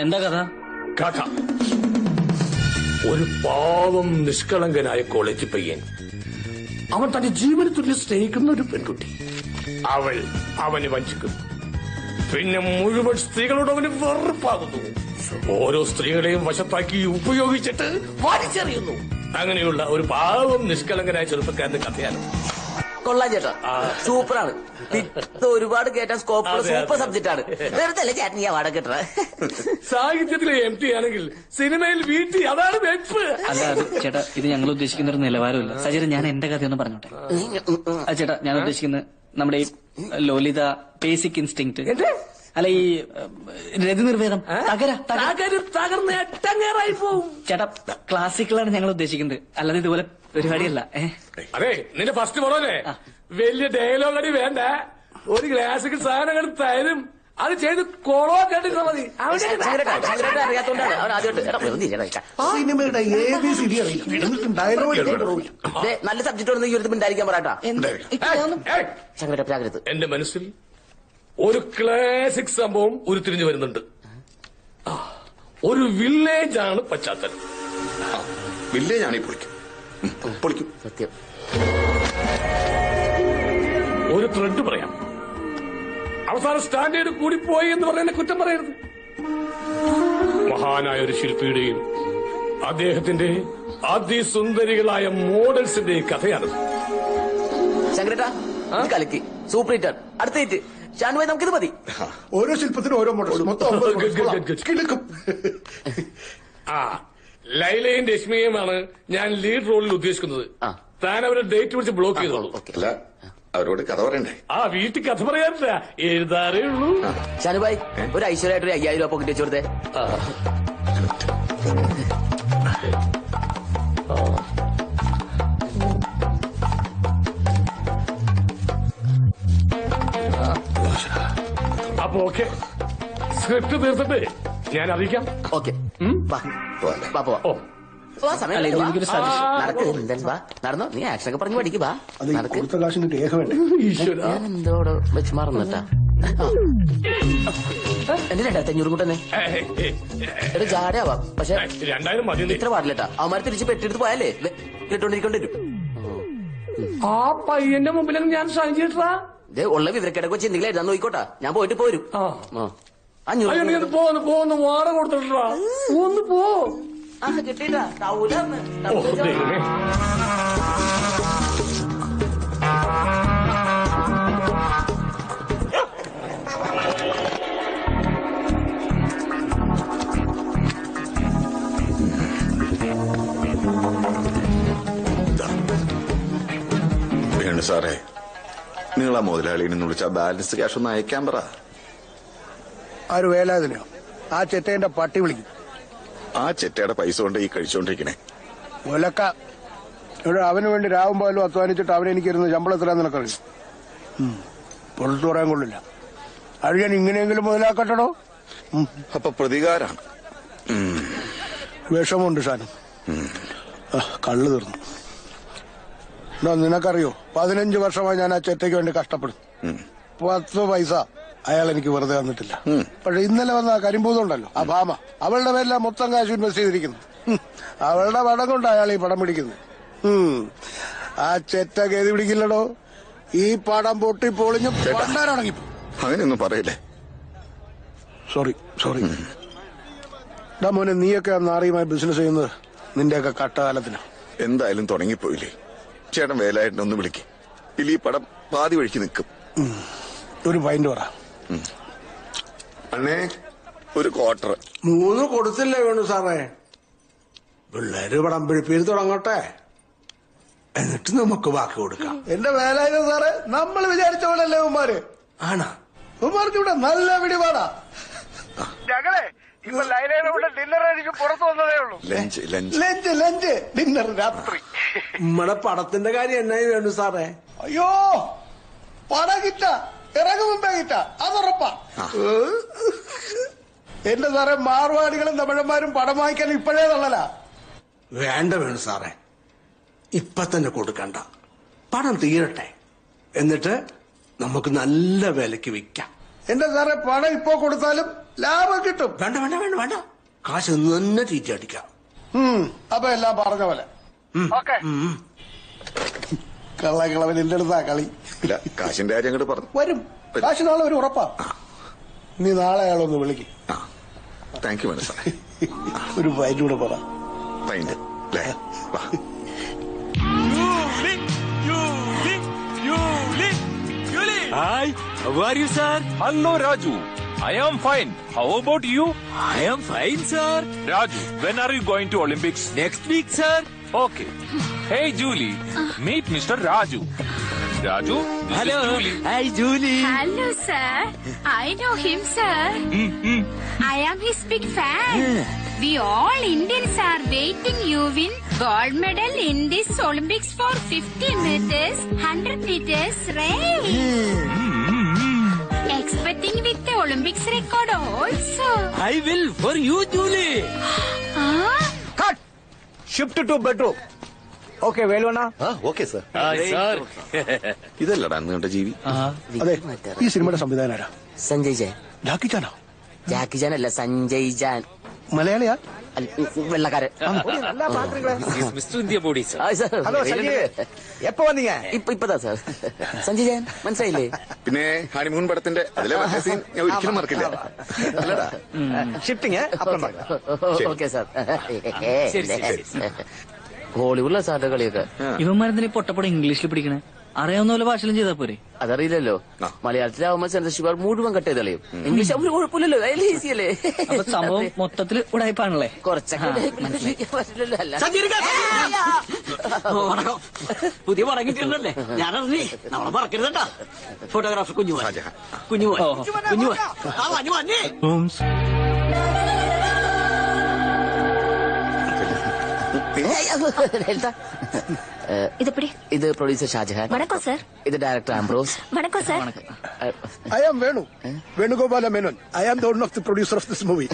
എന്താ കഥ? കഥ ഒരു പാവം നിഷ്കളങ്കനായ കോളേജ് പയ്യൻ. അവൻ തന്റെ ജീവന് തുല്യം സ്നേഹിക്കുന്ന ഒരു പെൺകുട്ടി. അവൾ അവനെ വഞ്ചിക്കുന്നു. പിന്നെ മുഴുവൻ സ്ത്രീകളോട് അവന് വെറുപ്പാകുന്നു. ഓരോ സ്ത്രീകളെയും വശത്താക്കി ഉപയോഗിച്ചിട്ട് വലിച്ചെറിയുന്നു. അങ്ങനെയുള്ള ഒരു പാവം നിഷ്കളങ്കനായ ചെറുപ്പക്കാരന്റെ കഥയാണ്. കൊള്ളാം ചേട്ടാ, സൂപ്പറാണ്. ഇത് ഒരുപാട് കേട്ടാൻ സ്കോപ്പുള്ള സൂപ്പർ സബ്ജക്റ്റ് ആണ്. വെറുതെ ചേട്ടൻ ഈ അവാർഡ് കിട്ടണ. സാഹിത്യത്തിലെ MT ആണെങ്കിൽ സിനിമയിൽ VT, അതാണ് വെപ്പ്. അല്ല ചേട്ടാ, ഇത് ഞങ്ങൾ ഉദ്ദേശിക്കുന്ന ഒരു നിലവാരമില്ല. സജീര, ഞാൻ എന്റെ കഥയൊന്ന് പറഞ്ഞോട്ടെ. ചേട്ടാ, ഞാൻ ഉദ്ദേശിക്കുന്നത് നമ്മുടെ ഈ ലോലിത, ബേസിക് ഇൻസ്റ്റിങ്ക്ട്, അല്ല ഈ രതിനിർവേദം, തകർന്നേറായി പോവും. ചേട്ടാ, ക്ലാസിക്കലാണ് ഞങ്ങൾ ഉദ്ദേശിക്കുന്നത്, അല്ലാതെ ഇതുപോലെ പരിപാടിയല്ല. അതെ, നിന്റെ ഫസ്റ്റ് പടമല്ലേ, വലിയ ഡയലോഗ് അടി വേണ്ട. ഒരു ക്ലാസിക്കൽ സാധനങ്ങൾ തരും, അത് ചെയ്ത് കൊളവാക്കേണ്ടിരുന്ന മതി. അറിയാത്തോണ്ടാണ് അവൻ ആദ്യമായിട്ട് സിനിമയുടെ ABCD അറിയില്ല. നല്ല സബ്ജക്റ്റ് ഒന്നും ഈ ഒരു ഉണ്ടായിരിക്കാൻ പറയാട്ടാ. ജാഗ്രത. എന്റെ മനസ്സിൽ ഒരു ക്ലാസിക് സംഭവം ഉരുത്തിരിഞ്ഞു വരുന്നുണ്ട്. ഒരു വില്ലേജ് ആണ് പശ്ചാത്തലം. വില്ലേജ് ആണ് ഈ പൊളിക്കും. സത്യം. ഒരു ത്രെഡ് പറയാം. അവസാനം സ്റ്റാൻഡേർഡ് കൂടിപ്പോയി എന്ന് പറഞ്ഞ കുറ്റം പറയരുത്. മഹാനായ ഒരു ശില്പിയുടെയും അദ്ദേഹത്തിന്റെ അതിസുന്ദരികളായ മോഡൽസിന്റെയും കഥയാണത്. ശങ്കരേട്ടാ, കലക്കി സൂപ്പർ ഹിറ്റ്. അടുത്ത ഹിറ്റ് ഷാനുമായി നമുക്കിത് മതി. ഓരോ ശില്പത്തിനും ഓരോ മോഡൽ, മൊത്തം കിടക്കും. ലൈലയും രശ്മിയുമാണ് ഞാൻ ലീഡ് റോളിൽ ഉദ്ദേശിക്കുന്നത്. താൻ അവരെ ഡേറ്റ് പിടിച്ച് ബ്ലോക്ക് ചെയ്തോളൂ. അവരോട് കഥ പറയണ്ടേ? വീട്ടിൽ കഥ പറയാറില്ല, എഴുതാറേ ഉള്ളൂ. ഷാനുഭായ്, ഒരു ഐശ്വര്യമായിട്ട് ഒരു 5000 രൂപ പോക്കറ്റ് വെച്ചു കൊടുത്തേ. അപ്പൊ ഓക്കെ, സ്ക്രിപ്റ്റ് തീർത്തിട്ട് ഞാൻ അറിയിക്കാം. ഓക്കെ, നടന്നോ, നീ ആക്ഷനൊക്കെ പറഞ്ഞു പഠിക്കുക. ഞാൻ എന്തോടെ വെച്ച് മറന്നിട്ടാ. എന്റെ 2500 കൂട്ടന്നെ ഒരു ജാടയാവാം, പക്ഷെ 2000 മതി. ഇത്ര പാടില്ലട്ടാ. അവന്മാര് തിരിച്ച് പെട്ടെടുത്ത് പോയാലേ ഇട്ടോണ്ടിരിക്കേണ്ടി വരും. ആ പയ്യന്റെ മുമ്പിൽ ഞാൻ സൈൻ ചെയ്തിട്ടാ. ഉള്ള വിവരക്കിടക്ക് വെച്ച് എന്തെങ്കിലും എഴുതാൻ നോക്കിക്കോട്ടാ, ഞാൻ പോയിട്ട് പോരും. 500 പോന്ന് വാടക കൊടുത്തിട്ടാ. ഒന്ന് പോ. കിട്ടിട്ടാ വേണു സാറേ, നിങ്ങൾ ആ മുതലാളിനെ വിളിച്ച ബാലൻസ് ക്യാഷ് ഒന്ന് അയക്കാൻ പറ. ആര് വേലാതിനെയോ? ആ ചെറ്റേന്റെ പട്ടി വിളിക്കും. ആ ചെറ്റയുടെ പൈസ കൊണ്ട് ഈ കഴിച്ചോണ്ടിരിക്കണേ ഒലക്ക. അവന് വേണ്ടി രാവും പോലും അധ്വാനിച്ചിട്ട് അവനെനിക്കിരുന്ന് ശമ്പളത്തിലാ നിനക്കറിയും. പുറത്തു പറയാൻ കൊള്ളില്ല. അഴിയാൻ ഇങ്ങനെയെങ്കിലും മുതലാക്കട്ടോ. അപ്പൊ പ്രതികാരാണ്. വിഷമുണ്ട് ഷാനും. കള്ളു തീർന്നു. നിനക്കറിയോ, 15 വർഷമായി ഞാൻ ആ ചെറ്റയ്ക്ക് വേണ്ടി കഷ്ടപ്പെടും. 10 പൈസ അയാൾ എനിക്ക് വെറുതെ തന്നിട്ടില്ല. പക്ഷെ ഇന്നലെ വന്ന കരിമ്പൂതുണ്ടല്ലോ, ആ ഭാമ, അവളുടെ പേരില മൊത്തം കാശ് ഇൻവെസ്റ്റ് ചെയ്തിരിക്കുന്നു. അവളുടെ പടം കൊണ്ട് അയാൾ ഈ പടം പിടിക്കുന്നത്. ആ ചെറ്റ ഗതി പിടിക്കില്ലടോ. ഈ പടം പൊട്ടി പൊളിഞ്ഞ് പണ്ടാരടങ്ങിപ്പോ. അങ്ങനെയൊന്നും പറയില്ലേ. സോറി. മോനെ, നീയൊക്കെ നാറിയുമായി ബിസിനസ് ചെയ്യുന്നത് നിന്റെയൊക്കെ കട്ടകാലത്തിന്. എന്തായാലും തുടങ്ങിപ്പോയില്ലേ. ചേട്ടൻ വേലായിട്ടിനെ ഒന്ന് വിളിക്കും. ഇല്ല, ഈ പടം പാതി വഴിക്ക് നിൽക്കും. ഒരു പൈന്റ് പറ. അണ്ണേ, ഒരു ക്വാർട്ടർ. 3 കൊടുത്തില്ലേ വേണു സാറേ? പിള്ളേര് പടം പിടിപ്പിൽ തുടങ്ങട്ടെ, എന്നിട്ട് നമുക്ക് ബാക്കി കൊടുക്കാം. എന്റെ വേലായുധ സാറേ, നമ്മൾ വിചാരിച്ച പോലല്ലേ ഉമ്മാര്. ആണോ? ഉമ്മാർക്ക് ഇവിടെ നല്ല പിടിപാടാ. ഞങ്ങളെ ഇപ്പൊ ലൈനയുടെ ഡിന്നർ എനിക്ക് പുറത്തു വന്നതേ ഉള്ളൂ. ലഞ്ച് ഡിന്നർ രാത്രി. നമ്മുടെ പടത്തിന്റെ കാര്യം എന്നായി വേണു സാറേ? അയ്യോ, പടം കിട്ട ഇറങ്ങും മുമ്പേ കിട്ട, അതുറപ്പാ. എന്റെ സാറേ, മാർവാടികളും തമിഴന്മാരും പടം വാങ്ങിക്കാൻ ഇപ്പോഴേ തള്ളല. വേണ്ട വേണു സാറേ, ഇപ്പൊ തന്നെ കൊടുക്കണ്ട. പടം തീരട്ടെ, എന്നിട്ട് നമുക്ക് നല്ല വിലക്ക് വിൽക്കാം. എന്റെ സാറേ, പണം ഇപ്പോ കൊടുത്താലും ലാഭം കിട്ടും. വേണ്ട, കാശ് തന്നെ തീറ്റടിക്കാം. അപ്പൊ എല്ലാം പറഞ്ഞ പോലെ. കള്ളക്കിളവൻ എന്റെ അടുത്താ കളി. കാശിന്റെ കാര്യം അങ്ങോട്ട് പറഞ്ഞു വരും. കാശ് നാളെ ഒരു ഉറപ്പാ. നീ നാളെ അയാളൊന്ന് വിളിക്കും. താങ്ക് യു വേണം സാറേ. ഒരു പൈൻ്റ് കൂടെ പറ. പൈൻ്റ് അല്ലേ? വാ. Hi, how are you, sir? Hello, Raju. I am fine. How about you? I am fine, sir. Raju, when are you going to Olympics? Next week, sir. Okay. Hey, Julie. Meet Mr. Raju. Raju, this Hello. is Julie. Hi, Julie. Hello, sir. I know him, sir. I am his big fan. We all Indians are waiting you win gold medal in this Olympics for 50 meters, 100 meters race. Expecting with the Olympics record also. I will for you, Julie. Cut. Shift to bedroom. Okay, വേലുവണ്ണ. Okay sir. ഇതല്ലടാ അന്ന് കണ്ട ജീവി. അതെ, ഈ സിനിമയുടെ സംവിധാനം ആരാ? സഞ്ജയ് ജാൻ. ജാക്കി ചാനോ? ജാക്കി ജാൻ അല്ല, സഞ്ജയ് ജാൻ. മലയാളിയാ? വെള്ളക്കാരൻ. Mr. India Body, sir. Hello Sanjay, എപ്പോ വന്നീங்க? ഇപ്പതാ സാർ. സഞ്ജയ് ജാൻ മനസ്സിലായില്ലേ? പിന്നെ ഹണിമൂൺ പടത്തിന്റെ അതിലെ സീൻ ഞാൻ ഒരിക്കലും മറക്കില്ല. അല്ലടാ ഷിഫ്റ്റിങ് അപ്പുറം. Okay sir. ഹോളിവുഡിലെ സാറിന്റെ കളിയൊക്കെ ഇവന്മാരെന്തിനാ പൊട്ടപ്പടം ഇംഗ്ലീഷിൽ പിടിക്കണേ? അറിയാവുന്ന പോലെ ഭാഷയിലും ചെയ്താൽ പോരെ? അതറിയില്ലല്ലോ. മലയാളത്തിലാവുമ്പോ സെൻസർഷിപ്പ് മുഴുവൻ കട്ട് ചെയ്ത് കളയും. ഇംഗ്ലീഷ് ആവുമ്പോൾ കുഴപ്പമില്ലല്ലോ, അതിൽ ഈസിയല്ലേ. അപ്പൊ സംഭവം മൊത്തത്തിൽ ഉടായ്പാണല്ലേ? കുറച്ചൊക്കെ പറ്റില്ലല്ലോ. അല്ല പുതിയ പടം കിട്ടിയിട്ടുണ്ടല്ലേ? ഞാനറിഞ്ഞേ, നമ്മളെ മറക്കരുതട്ടാ. ഫോട്ടോഗ്രാഫർ കുഞ്ഞുമോൻ. ഇത് പ്രൊഡ്യൂസർ ഷാജഹാൻ. വണക്കം സർ. ഇത് ഡയറക്ടർ ആംബ്രോസ്. വണക്കം sir. I am Venu. Venugopala Menon. I am the one of the producer of this movie.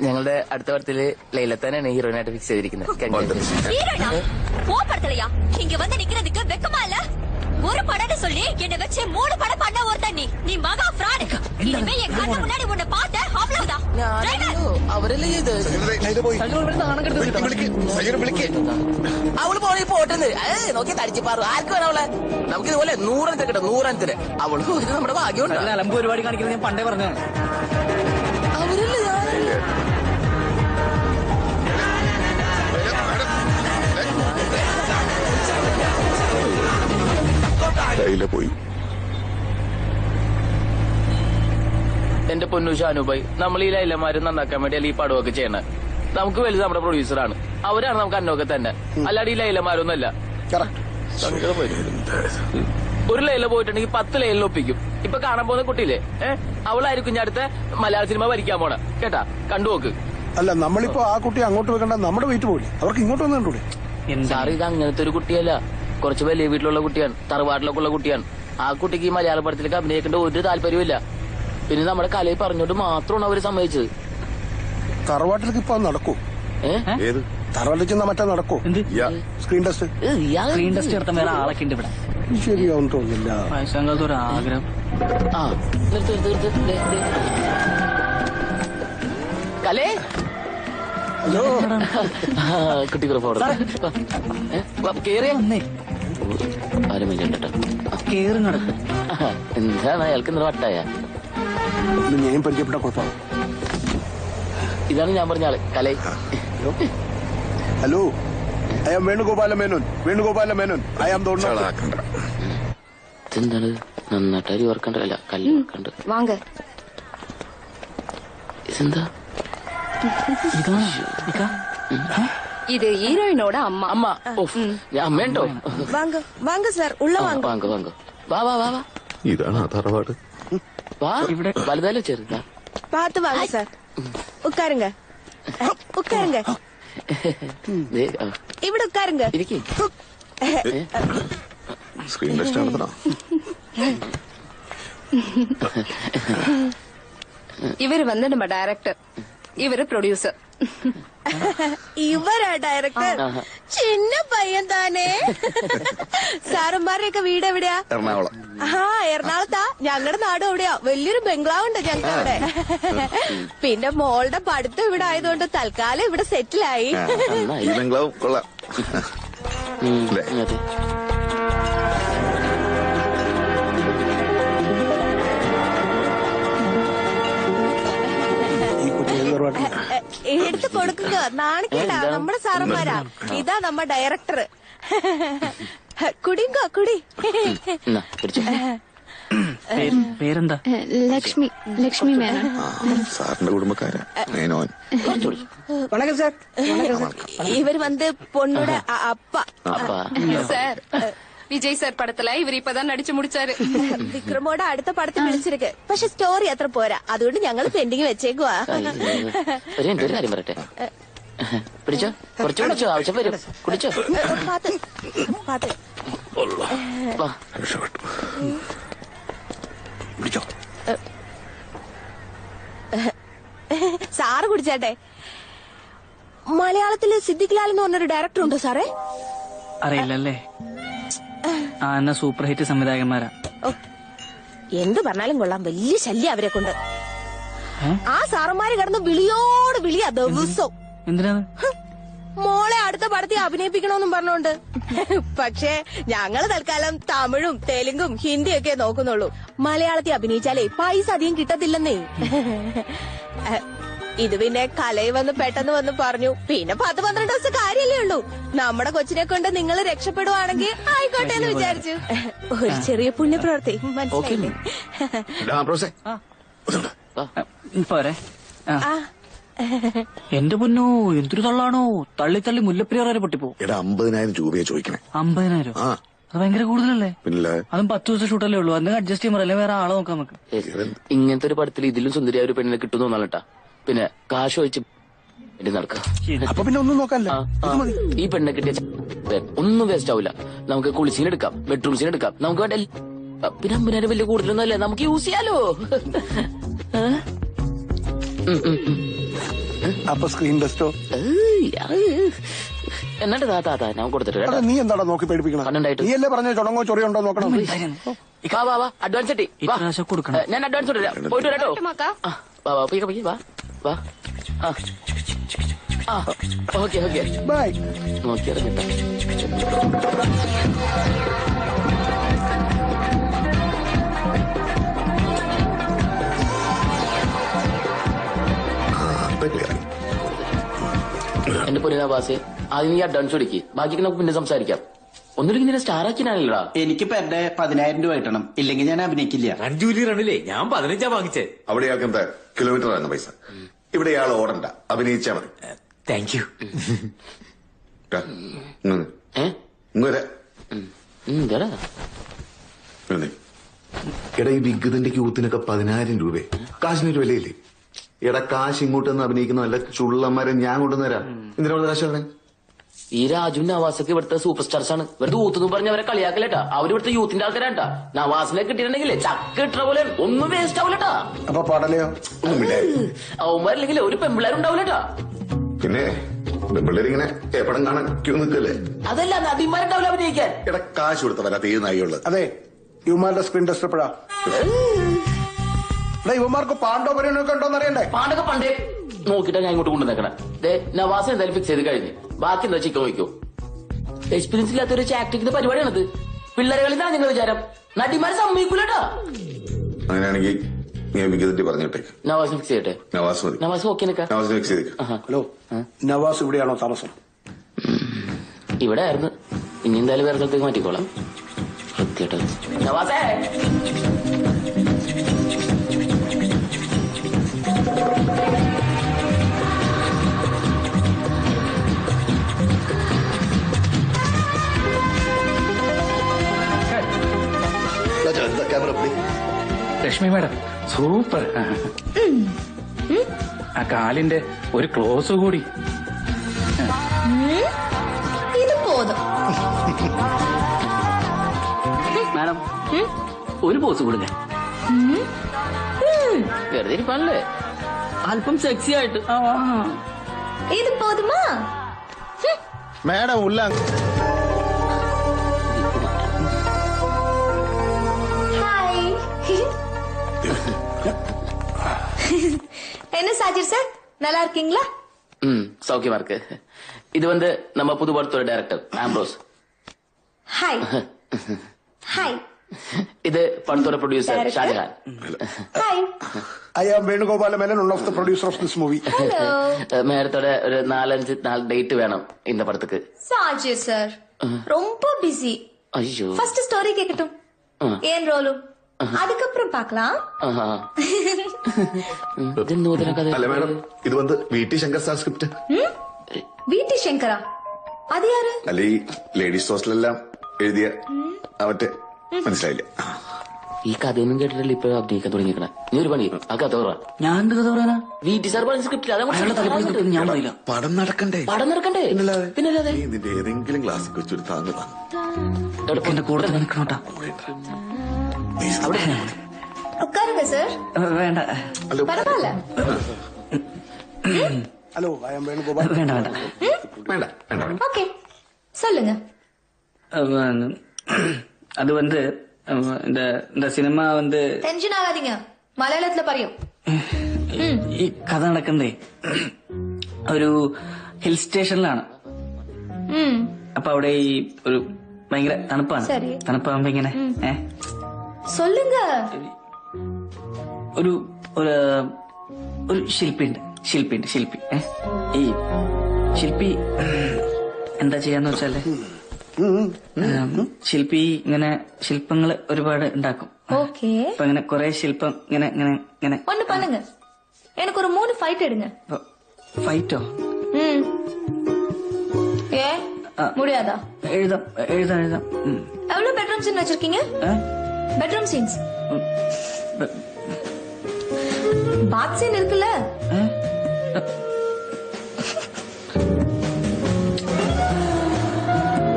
ഞങ്ങളുടെ അടുത്ത പടത്തില് ലൈലത്താനാണ് ഹീറോയിനായിട്ട് ഫിക്സ് ചെയ്തിരിക്കുന്നത്. போப்படுத்தலையா? இங்க வந்து நிக்கிறதுக்கு வெக்கமா இல்ல? ஒரு படம்னு சொல்லி என்ன வச்சு 3 படம் பண்ண ஒருத்தன் நீ மகா ஃப்ராட். இனிமே என் கண்ணு முன்னாடி உன்னை பார்த்த அவ்வளவுதான். അവരല്ലേ ഇത്? അവള് പോണി പോട്ടെന്ന് നോക്കി തടിച്ചു പാറു. ആർക്ക് വേണം അവളെ? നമുക്ക് ഇതുപോലെ 100 കിട്ടും, 100 അവള് ഇത് നമ്മുടെ ഭാഗ്യമുണ്ട്. അലമ്പ് പരിപാടി കാണിക്കുന്നത് ഞാൻ പണ്ടേ പറഞ്ഞതാണ്. അവരല്ലേ പോയി. എന്റെ പൊന്നു ഷാനുഭായി, നമ്മൾ ഈ ലൈലമാരും നന്നാക്കാൻ വേണ്ടി ഈ പടമൊക്കെ ചെയ്യണേ. നമുക്ക് വലുത് നമ്മുടെ പ്രൊഡ്യൂസറാണ്. അവരാണ് നമുക്ക് അന്നൊക്കെ തന്നെ. അല്ലാതെ ഈ ലൈലമാരൊന്നുമല്ല. ഒരു ലൈല പോയിട്ടുണ്ടെങ്കിൽ 10 ലൈലിൽ ഒപ്പിക്കും. ഇപ്പൊ കാണാൻ പോകുന്ന കുട്ടിയില്ലേ, അവളായിരിക്കും ഞാൻ അടുത്ത മലയാള സിനിമ ഭരിക്കാൻ പോണ. കേട്ടാ, കണ്ടുപോക്ക്. അല്ല, നമ്മളിപ്പോ ആ കുട്ടി അങ്ങോട്ട് വെക്കണ്ട, നമ്മുടെ വെയിറ്റ് പോകില്ലേ? അവർക്ക് ഇങ്ങോട്ട് വന്ന് കണ്ടൂടെ? സാർ, ഇത് അങ്ങനത്തെ ഒരു കുട്ടിയല്ല. കുറച്ച് വലിയ വീട്ടിലുള്ള കുട്ടിയാണ്, തറവാട്ടിലൊക്കെ ഉള്ള കുട്ടിയാണ്. ആ കുട്ടിക്ക് ഈ മലയാള പടത്തിലേക്ക് അഭിനയിക്കേണ്ട ഒരു താല്പര്യമില്ല. പിന്നെ നമ്മുടെ കലയിൽ പറഞ്ഞോണ്ട് മാത്രമാണ് അവര് സമ്മതിച്ചത്. തറവാട്ടിലേക്ക് ഇപ്പൊ നടക്കൂ? തറവാട്ടിൽ ചെന്നാ മറ്റേ നടക്കൂ? Screen test. സ്ക്രീൻ ടെസ്റ്റ് എടുത്ത വേറെ ആളൊക്കെ ഉണ്ട് ഇവിടെ. ശരിയാവും തോന്നില്ല. വയസ്സാങ്കാലത്ത് ഒരു ആഗ്രഹം. കലേ, ഹലോ കുട്ടി ഫോട്ടോ കേറിയ എന്താണ് അയാൾക്ക് ഇന്നലെ വട്ടായ? ഞാൻ പരിചയപ്പെട്ട കുഴപ്പം. ഇതാണ് ഞാൻ പറഞ്ഞ ആള്, Kalai. Hello, I am Venugopala Menon. Venugopala Menon. I am ഇതെന്താണ് നന്നായിട്ട് അരി ഓർക്കണ്ടല്ല, കല്ല് ഓർക്കണ്ട്. വാങ്ങ. ഇതെന്താ? ഇത് ഹീറോയിനോட അമ്മ. അമ്മ അമ്മയുണ്ടോ? വാങ്ങ വാങ്ങ സാർ, ഉള്ള വാങ്ങ. വാങ്ങ വാങ്ങ. വാ വാ വാ വാ. ഇതാണ് തറവാട്. വാ, ഇവിടെ വലുതാലോ ചെറുതാ? പാത്ത് വാങ്ങ സാർ. ഉക്കാരുങ്ക ഉക്കാരുങ്ക. ഇവിടെ ഉക്കാരുങ്ക. ഇരിക്കേ. സ്ക്രീൻ ടെസ്റ്റ് നടത്തണം. ഇവര് வந்து நம்ம டைரக்டர், இவரு ப்ரொடியூசர். ഇവരാ ഡയറക്ടർ? ചിന്ന പയ്യൻ താനേ. സാറന്മാരുടെയൊക്കെ വീട് എവിടെയാ? എറണാകുളം. എറണാകുളത്താ. ഞങ്ങളുടെ നാടും എവിടെയാ? വലിയൊരു ബംഗ്ലാവുണ്ട് ഞങ്ങൾക്ക് അവിടെ. പിന്നെ മോളുടെ പഠിത്തം ഇവിടെ ആയതുകൊണ്ട് തൽക്കാലം ഇവിടെ സെറ്റിലായി. ഈ ബംഗ്ലാവ് കൊള്ളാം. എടുത്ത് കൊടുക്കുക, നാണിക്കണ്ട, നമ്മുടെ സാറന്മാരാ. ഇതാ നമ്മ ഡയറക്ടർ. കുടിങ്കോ കുടി. പേരെന്താ? ലക്ഷ്മി. ലക്ഷ്മി മേനോൻ. സാറിന്റെ കുടുംബക്കാരാ മേനോൻ. இவர் வந்து பொண்ணோட அப்பா. சார் விஜய் சார் படத்துல இவர் இப்பதான் நடிச்சு முடிச்சாரு. വിക്രമോടെ അടുത്ത പടത്തിൽ വിളിച്ചിരിക്കെ. പക്ഷെ സ്റ്റോറി അത്ര പോരാ, അതുകൊണ്ട് ഞങ്ങൾ പെൻഡിങ് വെച്ചേക്കുവാ. ഒരു കാര്യം പറയട്ടെ, പിടിച്ചോ, കുറച്ച് കുടിച്ചോ, ആവശ്യം വരും, കുടിച്ചോ. സാറ് കുടിച്ചാട്ടെ. മലയാളത്തില് സിദ്ദിഖ് ലാൽ എന്ന് പറഞ്ഞൊരു ഡയറക്ടർ ഉണ്ടോ സാറേ? അറിയില്ലല്ലേ? എന്നാ സൂപ്പർ ഹിറ്റ് സംവിധായകന്മാരാ. എന്ത് പറഞ്ഞാലും കൊള്ളാം, വലിയ ശല്യം അവരെ കൊണ്ട്. ആ സാറന്മാര് കിടന്ന് വിളിയോട് വിളിയാ ദിവസവും. എന്തിനാണ്? മോളെ അടുത്ത പടത്തിൽ അഭിനയിപ്പിക്കണമെന്നും പറഞ്ഞോണ്ട്. പക്ഷേ ഞങ്ങള് തൽക്കാലം തമിഴും തെലുങ്കും ഹിന്ദിയൊക്കെ നോക്കുന്നുള്ളൂ. മലയാളത്തിൽ അഭിനയിച്ചാലേ പൈസ അധികം കിട്ടത്തില്ലെന്നേ. ഇത് പിന്നെ കലയിൽ വന്ന് പെട്ടെന്ന് വന്ന് പറഞ്ഞു. പിന്നെ 10-12 ദിവസം കാര്യല്ലേ ഉള്ളൂ. നമ്മുടെ കൊച്ചിനെ കൊണ്ട് നിങ്ങൾ രക്ഷപ്പെടുവാണെങ്കിൽ ആയിക്കോട്ടെ എന്ന് വിചാരിച്ചു. ഒരു ചെറിയ പുണ്യപ്രവൃത്തി, മനസ്സിലായില്ലേ? പോരെ. എന്റെ പൊന്നോ, എന്തൊരു തള്ളാണോ! തള്ളി തള്ളി മുല്ലപ്പെരിയാർ വരെ പൊട്ടിപ്പോ. 50,000 രൂപയെ ചോദിക്കണേ. 50,000? അത് ഭയങ്കര കൂടുതലല്ലേ? പിന്നെ അതും 10 ദിവസം ഷൂട്ടല്ലേ ഉള്ളൂ. അന്ന് അഡ്ജസ്റ്റ് ചെയ്യുമ്പോൾ അല്ലേ വേറെ ആളെ നോക്കാം നമുക്ക്. ഇങ്ങനത്തെ ഒരു പടത്തിൽ ഇതിലും സുന്ദരിയായ ഒരു പെണ്ണിനെ കിട്ടുന്നു തോന്നാലട്ടാ. പിന്നെ കാശ് ഒഴിച്ച് നടക്കാം. അപ്പൊ പിന്നെ ഒന്നും നോക്കാല്ല. ഈ പെണ്ണെ കിട്ടിയ ഒന്നും വേസ്റ്റ് ആവില്ല. നമുക്ക് കുളിസീൻ എടുക്കാം, ബെഡ്റൂം സീൻ എടുക്കാം, നമുക്ക് വേണ്ട. പിന്നെ 50,000 വലിയ കൂടുതലൊന്നും അല്ലേ, നമുക്ക് യൂസ് ചെയ്യാലോ. അപ്പൊ സ്ക്രീൻ ടെസ്റ്റോ? എന്നിട്ട് താത്താ ഞാൻ കൊടുത്തിട്ട്. നീ എന്താടാ നോക്കി പേടിപ്പിക്കണം? നീ അല്ലേ പറഞ്ഞ ചുണങ്ങോ ചൊറിയുണ്ടോ നോക്കണം. അഡ്വാൻസ് കിട്ടി, ഞാൻ അഡ്വാൻസ് പോയിട്ട് വരാട്ടോ. വാ. Okay bye. നോക്കിയിറങ്ങിട്ടാ. എന്റെ പൊന്നാവാസെ, ആദ്യം നീ അഡ്വാൻസ് കൊടുക്കി, ബാക്കി നമുക്ക് പിന്നെ സംസാരിക്കാം. ഒന്നുമില്ലെങ്കിൽ നിന്നെ സ്റ്റാർ ആക്കിനാണല്ലോടാ. എനിക്ക് പെരുടെ 10,000 രൂപ കിട്ടണം, ഇല്ലെങ്കിൽ ഞാൻ അഭിനയിക്കില്ല. ജൂലി റണ്ണില്ലേ, ഞാൻ 15 വാങ്ങിച്ചേ. അവിടെ ആക്കുന്ന കിലോമീറ്റർ ആണ് പൈസ. ഇവിടെ ഇയാൾ ഓടണ്ട, അഭിനയിച്ചാ മതി. Thank you. എടാ, ഈ വിഗതിന്റെ ക്യൂത്തിനൊക്കെ 10,000 രൂപ. കാശിനൊരു വിലയില്ലേ? എടാ, കാശ് ഇങ്ങോട്ടൊന്ന് അഭിനയിക്കുന്ന നല്ല ചുള്ളന്മാരെ ഞാൻ കൊണ്ടുവന്നരാം. എന്തിനാ കാശ്? ഈ രാജു നവാസൊക്കെ ഇവിടുത്തെ സൂപ്പർ സ്റ്റാർസ് ആണ്. ഇവരുടെ യൂത്ത് പറഞ്ഞ് അവരെ കളിയാക്കലേട്ടാ. അവർ ഇവിടുത്തെ യൂത്തിന്റെ ആൾക്കാരാട്ടാ. നവാസിനെ കിട്ടിയിട്ടുണ്ടെങ്കിലേ ചക്ക ഇട്ട പോലെ ഒന്നും വേസ്റ്റ് ആവില്ലട്ടാ. അപ്പൊ പാടലയോ? അവന്മാരില്ലെങ്കിൽ ഒരു പെമ്പിള്ളേരുണ്ടാവില്ലട്ടാ. പിന്നെ പെമ്പിള്ളേരിങ്ങനെ എപ്പടം കാണാൻ ക്യൂ നിൽക്കല്ലേ? അതല്ല, നദിമാരുണ്ടാവില്ല അഭിനയിക്കാൻ. എടാ, കാശ് കൊടുത്തവരാ തീരുന്നായുള്ളത്. അതെ, യുവമാരുടെ സ്ക്രീൻ ടെസ്റ്റ് എപ്പോഴാ? യുവമാർക്ക് പാണ്ടോ പരിണൊക്കെ ഉണ്ടോന്ന് അറിയണ്ടേ? പാണ്ടൊക്കെ പണ്ടേ നോക്കിട്ടാ ഞാൻ ഇങ്ങോട്ട് കൊണ്ടുവന്നേക്കണേ. നവാസ് എന്തായാലും ഫിക്സ് ചെയ്ത് കഴിഞ്ഞ് ബാക്കി എന്താ ചിക്കൻ വയ്ക്കോ. എക്സ്പീരിയൻസ് ഇല്ലാത്ത ഒരു ആക്ടിങ്ങിന്റെ പരിപാടിയാണത്. പിള്ളേരെ കളിന്നാ നിങ്ങൾ വിചാരം. നടിമാരെ സമ്മതിക്കൂലട്ടാ. അങ്ങനെയാണെങ്കിൽ ഞാൻ വിഗതിന്റെ പറഞ്ഞിട്ടേക്ക്. നവാസ് ഫിക്സ് ചെയ്യട്ടെ. നവാസ് മതി. നവാസ് ഓക്കെ നിൽക്കാം. നവാസ് ഫിക്സ് ചെയ്തേക്ക്. ഹലോ, നവാസ് ഇവിടെയാണോ താമസം? ഇവിടെ ആയിരുന്നു. ഇനി എന്തായാലും വേറെ സ്ഥലത്തേക്ക് മാറ്റിക്കോളാം. വൃത്തിയായിട്ട് നവാസേ. Lakshmi madam super. ആ കാലിന്റെ ഒരു ക്ലോസ് കൂടി. ഇത് പോതും. മാഡം ഒരു പോസ് കൊടുക്ക. വെറുതെ ഇരിപ്പാണല്ലേ, അല്പം സെക്സി ആയിട്ട്. ഇത് പോതുമാ മാഡം? ഉള്ള என்ன சாஜிர் சார், நல்லா இருக்கீங்களா? சௌக்கியமா இருக்கு. இது வந்து நம்ம புது படத்தோட டைரக்டர் ஆம்ப்ரோஸ். ஹாய். ஹாய். இது படத்தோட producer Shajahan. Hi. I am Venugopala Menon, one of the producer of this movie. മേഡത്തോടെ ഒരു 4-5 ഡേറ്റ് വേണം இந்த படத்துக்கு. சாஜி சார் ரொம்ப பிஸி. ஐயோ. ஃபர்ஸ்ட் ஸ்டோரி கேக்கட்டும். ஏன் ரோலு அதுக்கப்புறம் பார்க்கலாம். അല്ല മാഡം ഇത് വന്ന് VT Shankar sir script. VT ശങ്കരാ അത് ആര്? അല്ല ഈ ലേഡീസ് ഹോസ്റ്റലെല്ലാം എഴുതിയ മറ്റേ മനസ്സിലായില്ല. ഈ കഥയൊന്നും കേട്ടിട്ടില്ല ഇപ്പൊ അഭിനയിക്കാൻ തുടങ്ങിക്കണേ. നീ ഒരു പണി ആ കഥ പറ. ഞാൻ എന്ത് കഥ പറയാനാ? VT സാർ പറഞ്ഞ സ്ക്രിപ്റ്റിൽ ഞാൻ പറയില്ല. പടം നടക്കണ്ടേ? പടം നടക്കണ്ടേ? പിന്നല്ലാതെ ഇതിന്റെ ഏതെങ്കിലും ക്ലാസ്സിൽ വെച്ചൊരു താങ്ങുതാണ്. എന്റെ കൂടെ നിൽക്കണോട്ടാ. உட்காருங்க சார். വേണ്ട பரவாயில்ல. Hello, I am Venugopal. വേണ്ട വേണ്ട വേണ്ട വേണ്ട. ஓகே சொல்லுங்க. அது வந்து இந்த சினிமா வந்து டென்ஷன் ஆகாதீங்க, മലയാളത്തില് പറയൂ. ഈ കഥ നടക്കുന്നതേ ഒരു ഹിൽ സ്റ്റേഷനിലാണ്. അപ്പൊ അവിടെ ഈ ഒരു ഭയങ്കര തണുപ്പാണ്. തണുപ്പാകുമ്പോ ഇങ്ങനെ சொல்லுங்க. ഒരു ശില്പി ഈ ശില്പി എന്താ ചെയ്യാന്ന് വെച്ചാല് ശില്പി ഇങ്ങനെ ശില്പങ്ങൾ ഒരുപാട് ഉണ്ടാക്കും. ஓகே അപ്പൊ ഇങ്ങനെ കൊറേ ശില്പം ഇങ്ങനെ ഇങ്ങനെ ഇങ്ങനെ ஒண்ணு பண்ணுங்க, எனக்கு ஒரு 3 ஃபைட் எடுங்க. ഫൈറ്റോ? ஏ முடியாதா? എഴുതാം. எவ்வளவு பெட்ரூம் சீன் வச்சிருக்கீங்க? பெட்ரூம் சீன்ஸ் பாத் சீன் இருக்குல்ல?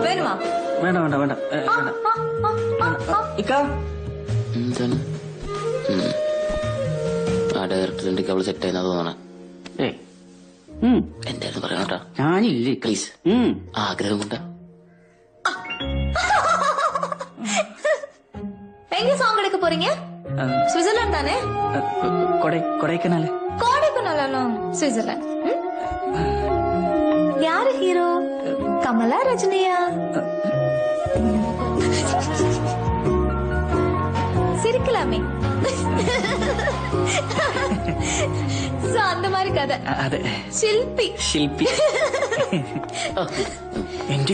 வேணுமா? വേണ്ട ഇക്ക എന്താണ് ആ ഡയറക്ടറിന്റെ അവള് സെറ്റ് ആയെന്നാ തോന്നണ. എന്തായാലും പറയണോട്ടാ. ഞാനില്ലേ പ്ലീസ്. ആഗ്രഹം കൊണ്ടാ. எங்க சாங் எடுக்க போறீங்க? சுவிட்சர்லாந்து தானே? கொடைக்கானல். கொடைக்கானல் சுவிட்சர்லாந்து. யாரு ஹீரோ? கமலா ரஜினியா? சிரிக்கலாமே. அந்த மாதிரி கதை. ஷில்பி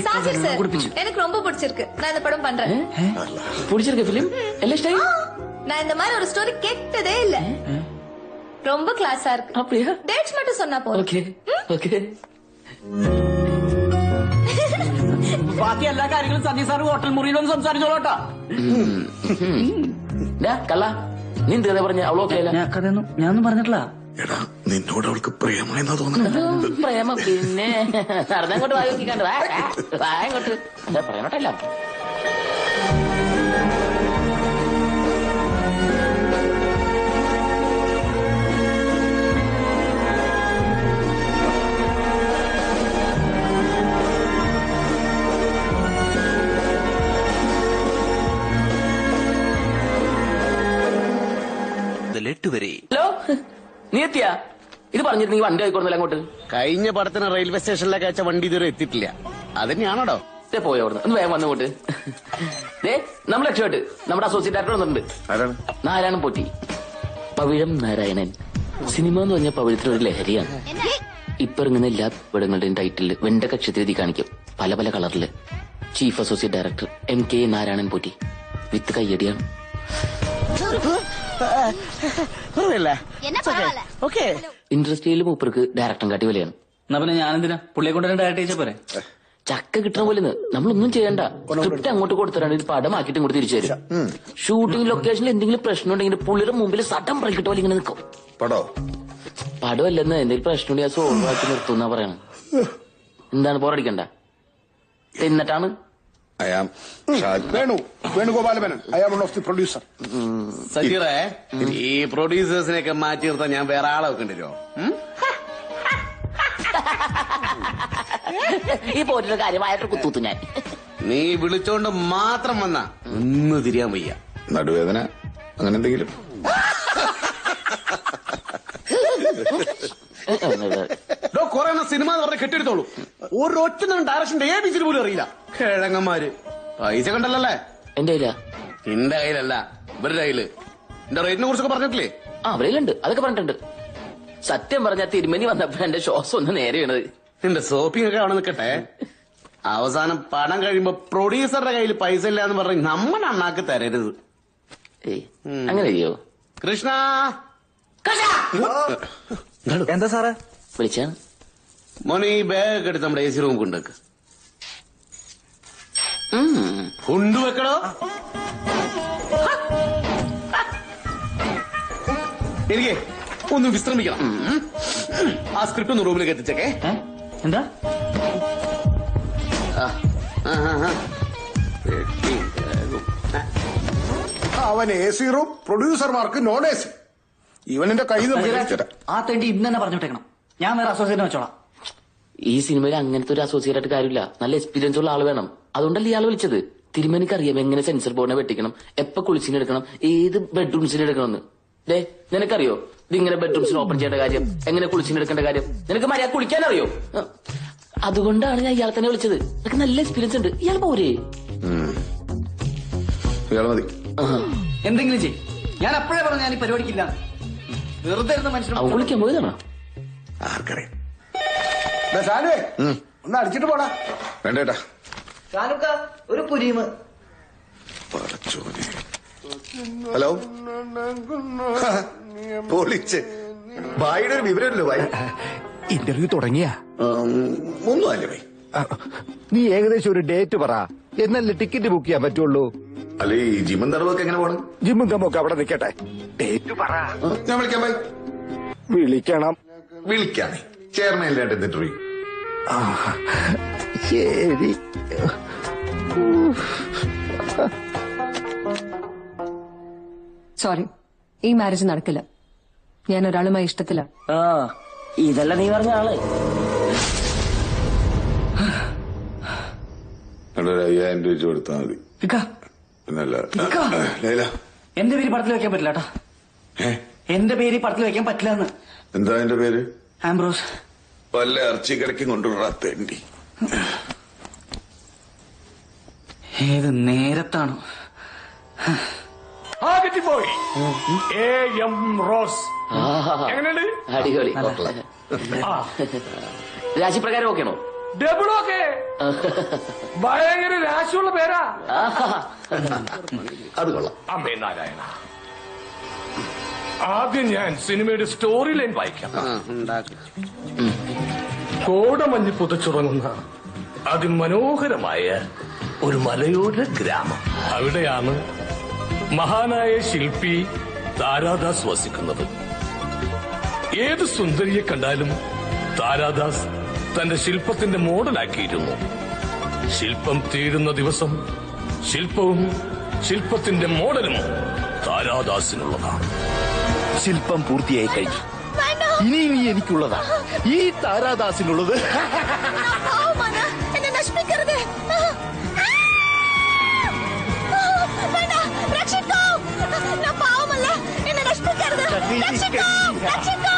சாஜிர் சார், எனக்கு ரொம்ப பிடிச்சிருக்கு. நான் இந்த படம் பண்றேன். பிடிச்சிருக்கு பிலிம் எல்லாம் ஸ்டைல். நான் இந்த மாதிரி ஒரு ஸ்டோரி கேட்டதே இல்ல. ரொம்ப கிளாஸா இருக்கு. அப்படியா? டேட்ஸ் மட்டும் சொன்னா போதும். Okay okay. ബാക്കി എല്ലാ കാര്യങ്ങളും സന്ധ്യ സാർ ഹോട്ടൽ മുറിയിലൊന്നും സംസാരിച്ചോളൂട്ടോ. കള്ള നീ എന്താ പറഞ്ഞ അവളോക്കെ ഞാനൊന്നും പറഞ്ഞിട്ടില്ല. എടാ നിന്നോട് അവൾക്ക് പ്രേമെന്നാ തോന്നുന്നത്. പ്രേമം പിന്നെ നടന്നങ്ങോട്ട് വായിക്കാണ്ട് വായങ്ങോട്ട് പറയണോട്ടല്ല. ഹലോ നീ എത്തിയാ? ഇത് പറഞ്ഞിട്ട് നീ വണ്ടി ആയിക്കോടുന്നില്ല അങ്ങോട്ട്. കഴിഞ്ഞ പടത്തിന് റെയിൽവേ സ്റ്റേഷനിലേക്ക് അയച്ച വണ്ടി ഇതുവരെ എത്തിയിട്ടില്ല. അത് തന്നെയാണോടോ? പോയോ അവിടുന്ന് ഒന്ന് വേഗം വന്നങ്ങോട്ട്. നമ്മൾ രക്ഷപ്പെട്ട് നമ്മുടെ അസോസിയേറ്റ് ഡയറക്ടർ വന്നിട്ടുണ്ട്. നാരായണൻ പോറ്റി. പവിഴം നാരായണൻ. സിനിമ എന്ന് പറഞ്ഞ പവിഴത്തിന് ഒരു ലഹരിയാണ്. ഇപ്പൊ ഇറങ്ങുന്ന എല്ലാ പടങ്ങളുടെയും ടൈറ്റിൽ വെണ്ട കക്ഷത്തിൽ കാണിക്കും പല പല കളറില്. Chief associate director MK Narayanan Potti with കയ്യടിയാണ്. ഇൻഡസ്ട്രിയിൽ മൂപ്പർക്ക് ഡയറക്ടറും കാട്ടി വിലയാണ്. എന്നാ പിന്നെ ഞാനെന്തിനാ പുള്ളിയെ കൊണ്ടുവരാൻ ഡയറക്ട് ചെയ്യിച്ച പോരെ? ചക്ക കിട്ടണ പോലെ നമ്മളൊന്നും ചെയ്യണ്ട. സ്ക്രിപ്റ്റ് അങ്ങോട്ട് കൊടുത്തിട്ടാണ് ഇത് പടമാക്കിയിട്ട് ഇങ്ങോട്ട് തിരിച്ചു തരും. ഷൂട്ടിംഗ് ലൊക്കേഷനിൽ എന്തെങ്കിലും പ്രശ്നം ഉണ്ടെങ്കിൽ പുള്ളിയുടെ മുമ്പിൽ സട്ടം പറക്കിട്ട പോലെ ഇങ്ങനെ നിൽക്കും. പടമല്ലെന്ന് എന്തെങ്കിലും പ്രശ്നം ഉണ്ടെങ്കിൽ സോൾവ് ആക്കി നിർത്തുന്നാ പറയണം. എന്താണ് പോരടിക്കണ്ട എന്നിട്ടാണ്. Venugopala Menon. I am one of the producer. സജീറേ, ഈ പ്രൊഡ്യൂസേഴ്സിനെയൊക്കെ മാറ്റി നിർത്താൻ ഞാൻ വേറെ ആളെ വെക്കേണ്ടി വരുമോ? ഈ പോറ്റിന്റെ കാര്യമായിട്ട് കുത്തൂത്തു ഞാൻ. നീ വിളിച്ചോണ്ട് മാത്രം വന്നാ ഒന്ന് തിരിയാൻ വയ്യ. നടുവേദന അങ്ങനെ എന്തെങ്കിലും? കൊറേ സിനിമ എന്ന് പറഞ്ഞ കെട്ടിയെടുത്തോളൂ. ഒരൊറ്റ ഡയറക്ഷന്റെ ABC പോലും അറിയില്ല. കിഴങ്ങന്മാര് പൈസ കണ്ടല്ലേ? എന്റെ കയ്യില. എന്റെ കയ്യിലല്ല, ഇവരുടെ കയ്യില്. എന്റെ റേറ്റിനെ കുറിച്ചൊക്കെ പറഞ്ഞിട്ടില്ലേ? അവരിലുണ്ട്, അതൊക്കെ പറഞ്ഞിട്ടുണ്ട്. സത്യം പറഞ്ഞ തിരുമേനി വന്നപ്പോ എന്റെ ശ്വാസം ഒന്ന് നേരെ വീണത്. നിന്റെ സോപ്പിംഗ് ഒക്കെ അവിടെ നിൽക്കട്ടെ, അവസാനം പണം കഴിയുമ്പോ പ്രൊഡ്യൂസറുടെ കയ്യിൽ പൈസ ഇല്ല എന്ന് പറഞ്ഞ് നമ്മുടെ അണ്ണാക്ക് തരരുത്. അങ്ങനെ ചെയ്യോ? കൃഷ്ണ എന്താ സാറേ വിളിച്ചാണ്? മോനെ ഈ ബാഗ് എടുത്ത് നമ്മുടെ AC റൂം കൊണ്ടുവെക്ക്. കൊണ്ടുവെക്കടോ. എനിക്ക് ഒന്ന് വിശ്രമിക്കണം. ആ സ്ക്രിപ്റ്റ് ഒന്ന് റൂമിലേക്ക് എത്തിച്ചേക്കേ. എന്താ അവൻ AC റൂം, പ്രൊഡ്യൂസർമാർക്ക് നോൺ AC. ഇവനിന്റെ കയ്യിൽ ആ തെണ്ടി ഇന്ന് തന്നെ പറഞ്ഞിട്ടേക്കണം. ഞാൻ വേറെ അസോസിയേറ്റ് വെച്ചോളാം. ഈ സിനിമയിൽ അങ്ങനത്തെ ഒരു അസോസിയേറ്റ് ആയിട്ട് കാര്യമില്ല. നല്ല എക്സ്പീരിയൻസ് ഉള്ള ആൾ വേണം. അതുകൊണ്ടല്ലേ ഇയാൾ വിളിച്ചത്. തിരുമേനിക്ക് അറിയാം എങ്ങനെ സെൻസർ ബോർഡിനെ വെട്ടിക്കണം, എപ്പോ കുളിച്ചിനെടുക്കണം, ഏത് ബെഡ്റൂംസിന് എടുക്കണമെന്ന്. ഡേ നിനക്കറിയോ ഇതിങ്ങനെ ബെഡ്റൂംസിന് ഓപ്പൺ ചെയ്യേണ്ട കാര്യം, എങ്ങനെ കുളിച്ചിനെടുക്കേണ്ട കാര്യം? നിനക്ക് മര്യാദ കുളിക്കാൻ അറിയോ? അതുകൊണ്ടാണ് ഞാൻ ഇയാളെ തന്നെ വിളിച്ചത്. നിനക്ക് നല്ല എക്സ്പീരിയൻസ് ഉണ്ട്. ഇയാൾ പോരേ? എന്തെങ്കിലും ചെയ്യും. ഞാൻ അപ്പോഴേ പറഞ്ഞു ഞാൻ ഈ പരിപാടിക്കില്ല. വെറുതെ മനുഷ്യൻ വിളിക്കാൻ പോയതാണോ? ആർക്കറിയാം. ഒന്ന് അടിച്ചിട്ട് പോടാ. വേണ്ടേട്ടാ. ഒരു പുരീമ്. ഹലോ, പൊളിച്ച് ഭായിയുടെ ഒരു വിവരമല്ലോ ഭായി. ഇന്റർവ്യൂ തുടങ്ങിയ ഒന്നും അല്ലേ ഭായി. നീ ഏകദേശം ഒരു ഡേറ്റ് പറ, എന്നല്ലേ ടിക്കറ്റ് ബുക്ക് ചെയ്യാൻ പറ്റുള്ളൂ. അല്ല ഈ ജിമ്മും തടവൊക്കെ എങ്ങനെ പോണം? ജിമ്മും കമ്മൊക്കെ അവിടെ നിൽക്കട്ടെ. ഡേറ്റ് പറ. ഞാൻ വിളിക്കാം ഭായി. വിളിക്കണം. വിളിക്കാമേ. Chairman interview. ശരി. സോറി, ഈ മാരേജ് നടക്കില്ല. ഞാൻ ഒരാളുമായി ഇഷ്ടത്തില്ല. ഇതല്ല നീ പറഞ്ഞ ആള്. 5000 രൂപ കൊടുത്താൽ മതി. എന്റെ പേര് പടത്തിൽ വെക്കാൻ പറ്റില്ല കേട്ടോ. എന്റെ പേര് പടത്തിൽ വെക്കാൻ പറ്റില്ല എന്ന്. എന്താ എന്റെ പേര്? ആംബ്രോസ്. വല്ല ഇറച്ചി കിടക്കി കൊണ്ടുവരാത്തേണ്ടി. ഏത് നേരത്താണോ? പോയി റോസ് എങ്ങനെയുണ്ട്? അടിപൊളി. രാശിപ്രകാരം ഓക്കെയാണോ? Double okay. ഭയങ്കര രാശിയുള്ള പേരാ. അത് കൊള്ളാം. അമ്മേ നാരായണ. ആദ്യം ഞാൻ സിനിമയുടെ സ്റ്റോറി ലൈൻ വായിക്കാം. കോടമഞ്ഞ് പുതച്ചുറങ്ങുന്ന അതിമനോഹരമായ ഒരു മലയോര ഗ്രാമം. അവിടെയാണ് മഹാനായ ശില്പി താരാദാസ് വസിക്കുന്നത്. ഏത് സുന്ദരിയെ കണ്ടാലും താരാദാസ് തന്റെ ശില്പത്തിന്റെ മോഡലാക്കിയിരുന്നു. ശില്പം തീരുന്ന ദിവസം ശില്പവും ശില്പത്തിന്റെ മോഡലും താരാദാസിനുള്ളതാണ്. ശില്പം പൂർത്തിയായി കഴിഞ്ഞു. ഇനിയും ഈ എനിക്കുള്ളതാ. ഈ താരാദാസിനുള്ളത്. എന്നെ നശിപ്പിക്കരുത്. രക്ഷിക്കൂ. ഞാൻ പാവമല്ല. എന്നെ നശിപ്പിക്കരുത്. രക്ഷിക്കൂ. രക്ഷിക്കൂ.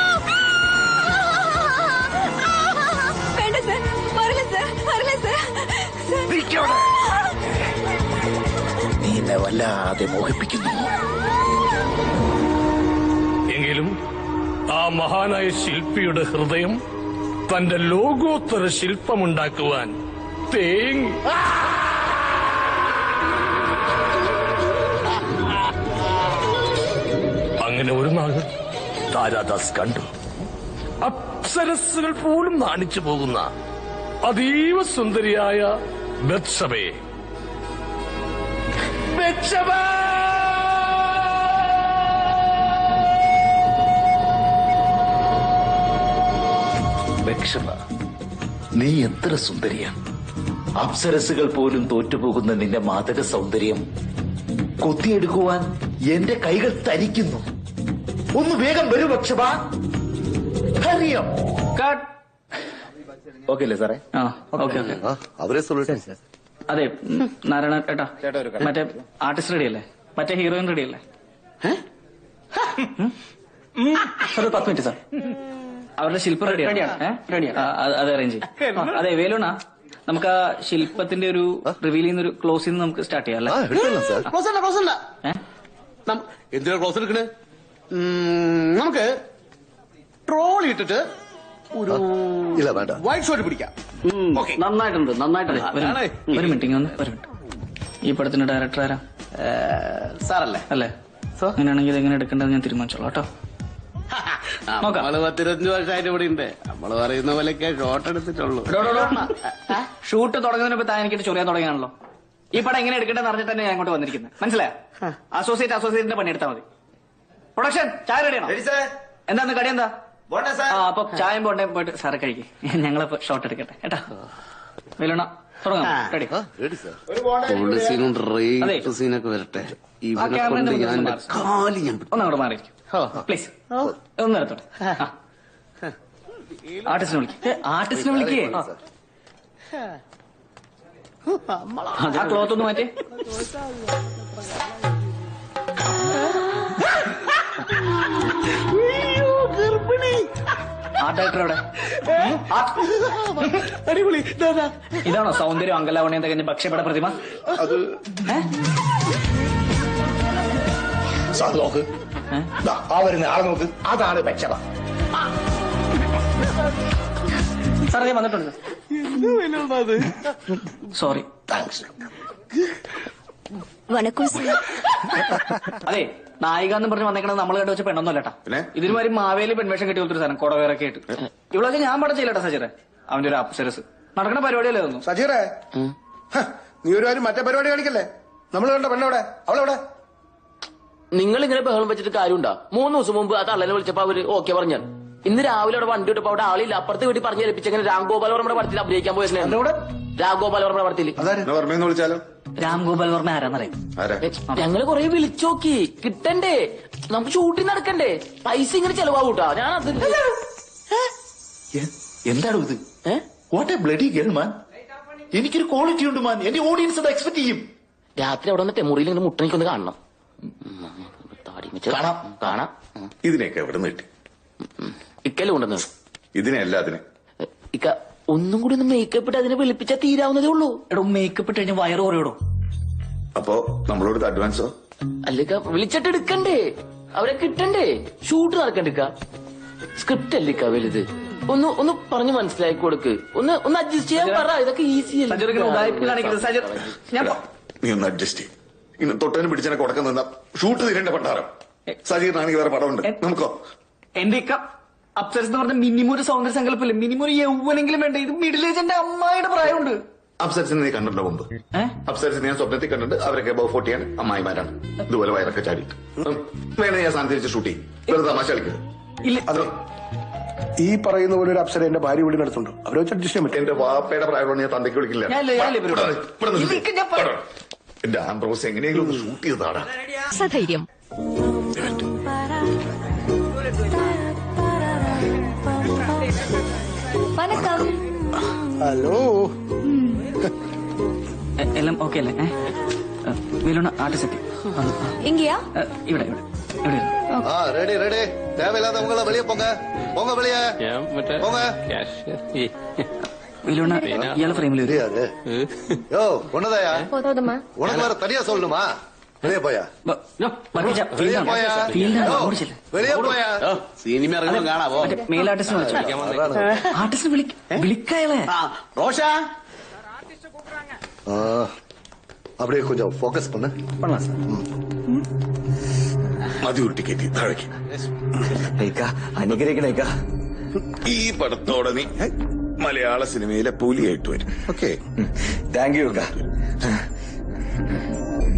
വേണ്ട സർ, വരില്ല സർ, വരില്ല സർ. നീ എന്നെ വല്ലാതെ മോഹിപ്പിക്കുന്നു. എങ്കിലും ആ മഹാനായ ശില്പിയുടെ ഹൃദയം തന്റെ ലോകോത്തര ശില്പമുണ്ടാക്കുവാൻ തേങ്ങി. അങ്ങനെ ഒരു നാൾ താരാദാസ് കണ്ടു. അപ്സരസ്സുകൾ പോലും നാണിച്ചു പോകുന്ന അതീവ സുന്ദരിയായ ബത്ശബയെ. ബത്ശബ, നീ എത്ര സുന്ദരിയാണ്. അപ്സരസുകൾ പോലും തോറ്റുപോകുന്ന നിന്റെ മാതക സൗന്ദര്യം കൊത്തിയെടുക്കുവാൻ എന്റെ കൈകൾ തരിക്കുന്നു. ഒന്ന് വേഗം വരൂ ബത്ശബ. അറിയാം. ഓക്കെ അല്ലേ സാറേ? ഓക്കെ. അവരെ അതെ നാരായണ ഏട്ടാ, മറ്റേ ആർട്ടിസ്റ്റ് റെഡി അല്ലേ? മറ്റേ ഹീറോയിൻ റെഡി അല്ലേ? Sir 10 minute sir. അവരുടെ ശില്പം റെഡിയാണ്. അത് അറേഞ്ച് ചെയ്യും. അതെ വേലുണ, നമുക്ക് ആ ശില്പത്തിന്റെ ഒരു റിവീൽ ചെയ്യുന്ന ഒരു ക്ലോസിൽ നിന്ന് നമുക്ക് സ്റ്റാർട്ട് ചെയ്യാം അല്ലേ? എന്തിനാ ക്ലോസ് എടുക്കണേ? നമുക്ക് ട്രോളി ഇട്ടിട്ട് ഒരു ഇല്ല വേണ്ട വൈറ്റ് ഷോട്ട് പിടിക്കാം. നന്നായിട്ടുണ്ട് നന്നായിട്ടുണ്ട്. ഒരു മിനിറ്റ് ഒരു മിനിറ്റ്. ഈ പടത്തിന്റെ ഡയറക്ടർ ആരാ? സാറല്ലേ? അല്ലേ? അങ്ങനെയാണെങ്കിൽ എങ്ങനെ എടുക്കേണ്ടത് ഞാൻ തീരുമാനിച്ചോളാം കേട്ടോ. നമ്മള് 10-15 വർഷമായിട്ട് ഇവിടെ ഉണ്ട്. നമ്മള് പറയുന്ന പോലെയൊക്കെ ഷോട്ട് എടുത്തിട്ടുള്ളൂ. ഷൂട്ട് തുടങ്ങുന്നതിന് മുമ്പ് താൻ എനിക്കിട്ട് ചൊറിയാൻ തുടങ്ങിയാണല്ലോ. ഈ പടം എങ്ങനെ എടുക്കേണ്ടതെന്ന് അറിഞ്ഞിട്ട് തന്നെ ഞാൻ അങ്ങോട്ട് വന്നിരിക്കുന്നത്. മനസ്സിലായോ? അസോസിയേറ്റിന്റെ പണിയെടുത്താൽ മതി. പ്രൊഡക്ഷൻ ചായ റെഡിയാണോ? എന്താന്ന് കടി എന്താ? അപ്പൊ ചായം ബോണ്ടയും പോയിട്ട് സാറെ കഴിക്കും. ഞങ്ങളിപ്പോ ഷോട്ട് എടുക്കട്ടെ കേട്ടാ. വേലണ തുടങ്ങാം. റെഡി? സീനുണ്ട്, റേപ്പ് സീനൊക്കെ വരട്ടെ. ഇവനെ കൊണ്ട് ഞാൻ കാലി ഞാൻ ഒന്നങ്ങോട്ട് മാറിയിരിക്കും പ്ലീസ്. ഒന്ന് എടുത്തോട്ടെ. ആർട്ടിസ്റ്റിനെ വിളിക്കേ. ആർട്ടിസ്റ്റിനെ വിളിക്കേ. ആ ക്ലോത്ത് ഒന്ന് മാറ്റി. ആ ഡയറക്ടർ അവിടെ. അടിപൊളി. ഇതാണോ സൗന്ദര്യം അങ്കലാവണ്യം തികഞ്ഞ ഭക്ഷ്യപട പ്രതിമ? അത് നോക്ക്, ആ വരുന്ന ആളെ നോക്ക്, അതാണ് ഭക്ഷണ. സാർ ഞാൻ വന്നിട്ടുണ്ട്. സോറി. താങ്ക്സ്. അതെ, നായിക എന്ന് പറഞ്ഞ് വന്നേക്കണത് നമ്മൾ കണ്ടു വെച്ച പെണ്ണൊന്നും അല്ലട്ടാ. ഇതിനുമാതിരി മാവേലി പെൺവേഷം കെട്ടി കൊടുത്തൊരു സാധനം കൊടവേറൊക്കെ ആയിട്ട്. ഇവളൊക്കെ ഞാൻ പടം ചെയ്യലട്ടാ സജീറെ. അവന്റെ ഒരു അപ്സരസ് നടക്കുന്ന പരിപാടിയല്ലേ തോന്നുന്നു. സജീറെ, നീ ഒരു കാര്യം മറ്റേ പരിപാടി കളിക്കല്ലേ? നമ്മൾ കണ്ട പെണ്ണവിടെ, അവളെവിടെ? നിങ്ങൾ ഇങ്ങനെ ബഹളം വെച്ചിട്ട് കാര്യമുണ്ടോ? 3 ദിവസം മുമ്പ് ആ തള്ളനെ വിളിച്ചപ്പോ അവര് ഓക്കെ പറഞ്ഞു. ഇന്ന് രാവിലെ അവിടെ വണ്ടി വിട്ടപ്പോ അവിടെ ആളില്ല. അപ്പുറത്ത് വീട്ടിൽ പറഞ്ഞു ഏൽപ്പിച്ചെങ്ങനെ രാംഗോപാൽ വർമ്മയുടെ പടത്തിൽ അഭിനയിക്കാൻ പോയത്. രാംഗോപാൽ വർമ്മയുടെ പടത്തിൽ വിളിച്ചാലോ? രാംഗോപാൽ വർമ്മ ആരാന്നറിയാം? ഞങ്ങള് കൊറേ വിളിച്ചോക്കി, കിട്ടണ്ടേ? നമുക്ക് ഷൂട്ടിംഗ് നടക്കണ്ടേ? പൈസ ഇങ്ങനെ ചെലവാകൂട്ടാ. ഞാൻ അത് എന്താണ് ഇത്? വാട്ട് എ ബ്ലഡി ഗേൾ മാൻ. എനിക്കൊരു ക്വാളിറ്റി ഉണ്ട് മാൻ. എന്റെ ഓഡിയൻസ് അത് എക്സ്പെക്ട് ചെയ്യും. രാത്രി അവിടെ വന്നിട്ട് മുറിയിൽ ഇങ്ങനെ മുട്ടണിക്കൊന്ന് കാണണം. കാണാം. ഇതിനെയൊക്കെ എവിടെ നിന്ന് കിട്ടി? ഇക്കല്ലേ കൊണ്ടുവന്നത് ഇതിനെ എല്ലാത്തിനും. ഇക്ക ഒന്നും കൂടി ഒന്ന് മേക്കപ്പ് ഇട്ട് അതിനെ വിളിപ്പിച്ചാൽ തീരാവുന്നതേ ഉള്ളൂ. എടോ മേക്കപ്പ് ഇട്ട് കഴിഞ്ഞാൽ വയറ് കുറയോടോ. അപ്പോ നമ്മളോട് അഡ്വാൻസോ? അല്ലിക്ക വിളിച്ചിട്ട് എടുക്കണ്ടേ? അവരെ കിട്ടണ്ടേ? ഷൂട്ട് നടക്കണ്ടിക്ക. സ്ക്രിപ്റ്റ് അല്ലിക്ക വലുത്. ഒന്ന് പറഞ്ഞു മനസ്സിലാക്കി കൊടുക്ക്. ഒന്ന് അഡ്ജസ്റ്റ് ചെയ്യാൻ പറ. ഇതൊക്കെ ഈസി നീ ഒന്ന് അഡ്ജസ്റ്റ് ചെയ്യും. ഇന്ന് തൊട്ടതിന് പിടിച്ചതിനെ കൊടുക്കാൻ നിന്ന ഷൂട്ട് തീരേണ്ട പണ്ടാരം. സജീറിനാണെങ്കിൽ വേറെ പടമുണ്ട്. നമുക്കോ? എന്റെ ഇക്ക അപ്സരസ് എന്ന് പറഞ്ഞ മിനിമം ഒരു സൗന്ദര്യ സങ്കല്പമില്ല. മിനിമം ഒരു യൗവനെങ്കിലും വേണ്ട. ഇത് മിഡിൽ ഏജ് എന്റെ അമ്മായിയുടെ പ്രായമുണ്ട്. അപ്സരസിനെ നീ കണ്ടിട്ടുണ്ടോ മുമ്പ്? അപ്സരസിനെ ഞാൻ സ്വപ്നത്തിൽ കണ്ടിട്ട് അവരൊക്കെ അബവ് 40 ആണ്, അമ്മായിമാരാണ്. ഇതുപോലെ വയറൊക്കെ ചാടിയിട്ട് വേണേ ഞാൻ സ്ഥാനം തിരിച്ച് ഷൂട്ട് ചെയ്യും. വെറുതെ തമാശ കളിക്കുന്നത്. ഈ പറയുന്ന പോലെ ഒരു അപ്സര എന്റെ ഭാര്യ വീടിന് അടുത്തുണ്ടോ? അവരെ വെച്ച് അഡ്ജസ്റ്റ് ചെയ്യാൻ പറ്റും. എന്റെ വാപ്പയുടെ പ്രായമുള്ള ഞാൻ തന്തയ്ക്ക് വിളിക്കില്ല. എന്റെ ആംബ്രോസ് എങ്ങനെയെങ്കിലും ഒന്ന് ഷൂട്ട് ചെയ്തതാണ്. സധൈര്യം. ഹലോ, എല്ലാം ഓക്കെ അല്ലേ? വേലൂണ ആർട്ടിസ്റ്റ് ഇങ്ങയാ? ഇവിടെ ഇവിടെ ரெடி ரெடி. தேவையில்லாதவங்கள வெளியே போங்க, போங்க வெளியே போங்க. വേലൂണ ഇയാളെ ഫ്രെയിമിൽ தெரியாது. யோ ஒண்ணுதாயா? உனக்கு வேற தனியா சொல்லணுமா? வெளியே போயா, வெளியே போயா, வெளியே போயா. സിനിമ ഇറങ്ങും കാണാവോ? മെയിൽ ആർട്ടിസ്റ്റ് വിളിക്കായല്ലേ? റോഷ அப்படியே கொஞ்சம் ஃபோக்கஸ் பண்ணு. பண்ணலாம் சார். മതി ഒരു ടിക്കറ്റ് താഴേക്ക്. അനുഗ്രഹിക്കണേക്ക. ഈ പടത്തോടെ നീ മലയാള സിനിമയിലെ പുലിയായിട്ട് വരും. Okay, thank U.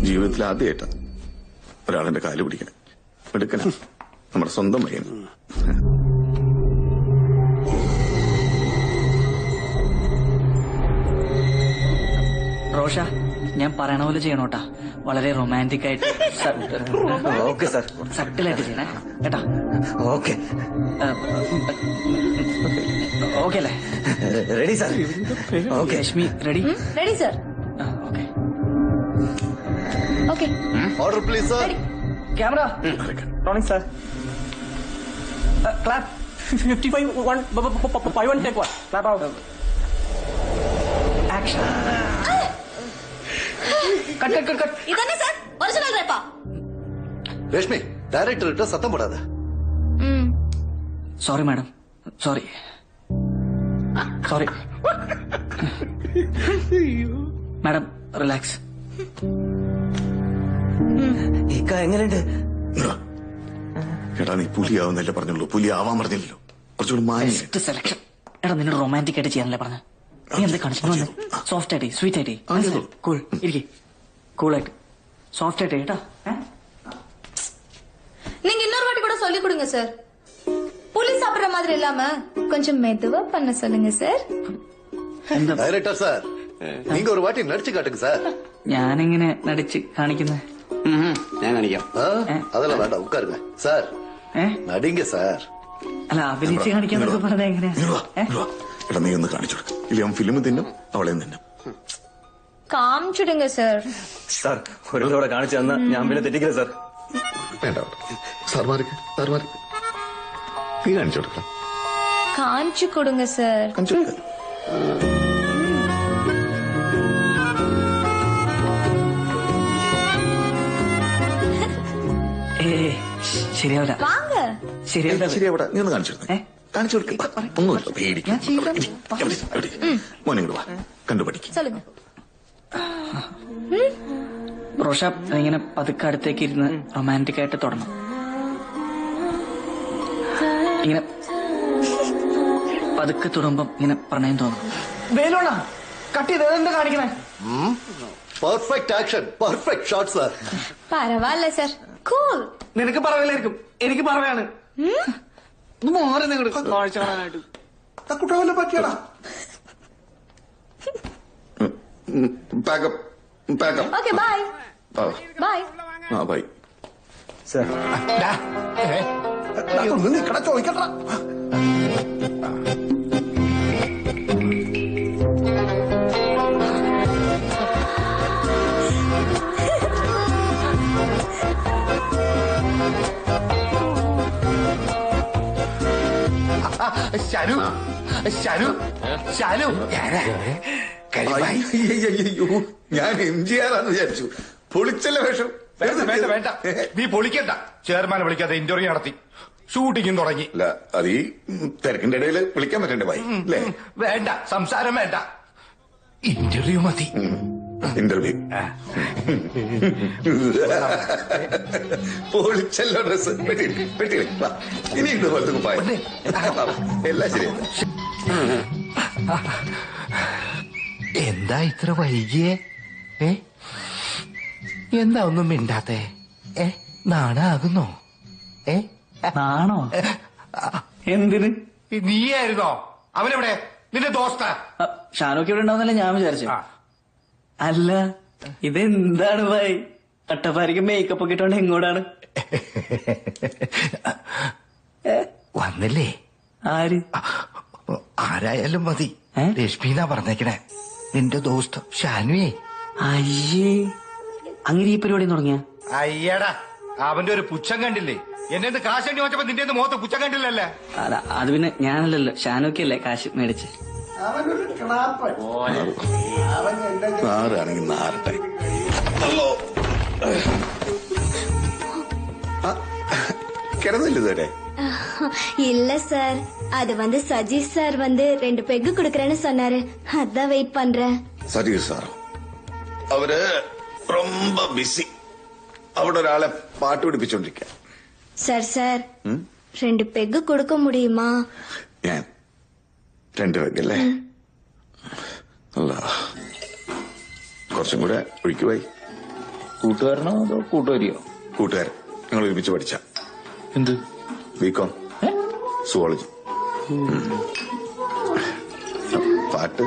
ജീവിതത്തിൽ ആദ്യമായിട്ടാ ഒരാളെന്റെ കാല് പിടിക്കണം. എടുക്കണ നമ്മുടെ സ്വന്തം പയ്യൻ. റോഷ, ഞാൻ പറയണ പോലെ ചെയ്യണോട്ടാ. വളരെ റൊമാൻറ്റിക് ആയിട്ട് ഓക്കെ സാർ. സട്ടിലായിട്ട് ചെയ്യണേ കേട്ടാ. ഓക്കെ ഓക്കെ അല്ലേ? Ready sir. Okay Lakshmi ready? Ready sir. Okay okay. Order please sir. Camera rolling sir. Clap 55 1 take 1 clap out. Action. Cut. ഇതന്നെ സർ ഒറിജിനൽ റേപ്പാ. രശ്മി ഡയറക്ടർ ഇട്ട് സത്തം പോടാതെ. Sorry madam, sorry sorry madam, relax. എങ്ങനെയുണ്ട്? എടാ നീ പുലിയാവുന്നല്ലേ പറഞ്ഞുള്ളൂ, പുലി ആവാൻ പറഞ്ഞില്ലല്ലോ. കുറച്ചുകൂടി ബെസ്റ്റ് സെലക്ഷൻ. എടാ നിന്നോട് റൊമാൻറ്റിക് ആയിട്ട് ചെയ്യാനല്ലേ പറഞ്ഞ? നീ എന്താ കാണിച്ചു? സോഫ്റ്റ് ആയിട്ട്, സ്വീറ്റ് ആയിട്ട്, കൂൾ ഇരിക്കേ, കൂളായിട്ട് சாஃப்ட் ஆயிட்டா. நீங்க இன்னொரு வாட்டி கூட சொல்லி கொடுங்க சார். புலி சாப்பிடுற மாதிரி இல்லாம கொஞ்சம் மெதுவா பண்ண சொல்லுங்க சார். ഡയറക്ടർ സാർ, നീങ്ക ഒരു വാട്ടി നടിച്ചു കാട്ടുங்க സാർ. ഞാനെങ്ങനെ നടിച്ച് കാണിക്കുന്നത്? ഞാൻ കാണിക്കാം. അതല്ല വേണ്ട, ഉட்காருங்க സാർ. നടിങ്ക സാർ. അല്ല അഭിനയിച്ച് കാണിക്കാന്നൊക്കെ പറഞ്ഞ എങ്ങനെയാ? എടാ നീ ഒന്ന് കാണിച്ചു കൊടുക്ക, ഇല്ല അവൻ ഫിലിം തിന്നും അവളെ തിന്നും. കാണിച്ചിടുங்க സാർ. സാർ ഒരു തവണ കാണിച്ചു തന്നാ ഞാൻ പിന്നെ തെറ്റിക്കില്ല സാർ. വേണ്ട സാർ മാറിക്ക്, സാർ മാറിക്ക്. നീ കാണിച്ചു കൊടുക്കാം. കാണിച്ചു കൊടുங்க സാർ. കാണിച്ചു കൊടുക്ക. ശരിയാവില്ല. വാങ്ങ ശരിയാവില്ല. നീ ഒന്ന് കാണിച്ചു കൊടുക്കേ. കാണിച്ചു കൊടുക്ക. ഒന്നുമില്ല, പേടിക്കും. മോനെ ഇങ്ങോട്ട് വാ, കണ്ടുപഠിക്കും. சொல்லுங்க. റോഷ ഇങ്ങനെ പതുക്കെ അടുത്തേക്ക് ഇരുന്ന് റൊമാൻറ്റിക് ആയിട്ട് തുടങ്ങും. ഇങ്ങനെ പതുക്കെ തൊടുമ്പം ഇങ്ങനെ പ്രണയം തോന്നും. വേലോണ കട്ട് ചെയ്ത് എന്താ കാണിക്കണേ? Perfect action, perfect shot sir. പരവായില്ല സാർ, കൂൾ. നിനക്ക് പറവില്ലായിരിക്കും, എനിക്ക് പറവയാണ്. മാറി നിങ്ങട് കാഴ്ച കാണാനായിട്ട്. കുട്ടവല്ല പറ്റിയടാ. Pack up pack up. Okay bye bye. ആ ബൈ സാർ. നിക്കട ചോദിക്കട്ടാ. ഷാനു ഷാനു ഷാനു അയ്യോ, ഞാൻ MGR ആണെന്ന് വിചാരിച്ചു. പൊളിച്ചല്ല വേഷം. വേണ്ട വേണ്ട, നീ പൊളിക്കണ്ട. ചെയർമാനെ വിളിക്കാതെ ഇന്റർവ്യൂ നടത്തി, ഷൂട്ടിങ്ങും തുടങ്ങി. അല്ല അത് ഈ തിരക്കിന്റെ ഇടയിൽ വിളിക്കാൻ പറ്റണ്ടേ ഭായി? അല്ലേ? വേണ്ട, സംസാരം വേണ്ട, ഇന്റർവ്യൂ മതി. ഇന്റർവ്യൂ പൊളിച്ചല്ലോ. ഡ്രസ് പെട്ടി ഇനി ഇതുപോലത്തെ കുപ്പായം എല്ലാം ശരിയാണ്. എന്താ ഇത്ര വൈകിയേ? എന്താ ഒന്നും മിണ്ടാത്തെ? നാണാകുന്നോ? നാണോ? എന്തിന്? നീയായിരുന്നോ അവനെവിടെ? നിന്റെ ദോസ്ത ഷാനോക്ക് ഇവിടെ ഉണ്ടാവുന്നല്ലേ ഞാൻ വിചാരിച്ചു. അല്ല ഇതെന്താണ് ഭായി? കട്ടപ്പാരിക്ക് മേക്കപ്പ് ഒക്കെ ഇട്ടോണ്ട് എങ്ങോട്ടാണ് വന്നില്ലേ? ആര്? ആരായാലും മതി. രശ്മിന്നാ പറഞ്ഞേക്കണേ, നിന്റെ ദോസ്ത് ഷാനുവേ. അയ്യേ, അങ്ങനെ ഈ പരിപാടി തുടങ്ങിയ? അയ്യടാ, അവന്റെ ഒരു പുച്ഛം കണ്ടില്ലേ? എന്നെ കാശ് വേണ്ടി വെച്ചപ്പോ നിന്റെ മുഖത്ത് പുച്ഛം കണ്ടില്ലല്ലേ? അല്ല അത് പിന്നെ ഞാനല്ലല്ലോ, ഷാനോക്കല്ലേ കാശ് മേടിച്ച്. നാറാണെങ്കിൽ നാറട്ടെ. കിടന്നില്ല ഇതുവരെ? இல்ல சார், அது சஜீஷ் சார் 2 பெக்கு குடுக்கறேன்னு சொன்னாரு, அதான் வெயிட் பண்றேன். സജീവ് സാർ അവര് ரொம்ப ബിസി. അവിടെ ഒരാളെ പാട്ട് പിടിപ്പിച്ചോണ്ടിരിക്ക. சார் 2 பெக்கு கொடுக்க முடியுமா? ഞാൻ 2 വെക്കല്ലേ? അല്ല കുറച്ചും കൂടെ ഒഴിക്കുവായി. കൂട്ടുകാരനോ അതോ കൂട്ടുകാരിയോ? കൂട്ടുകാരൻ. ഞങ്ങൾ ഒരുമിച്ച് പഠിച്ച. എന്ത്? BCom zoology. പാട്ട്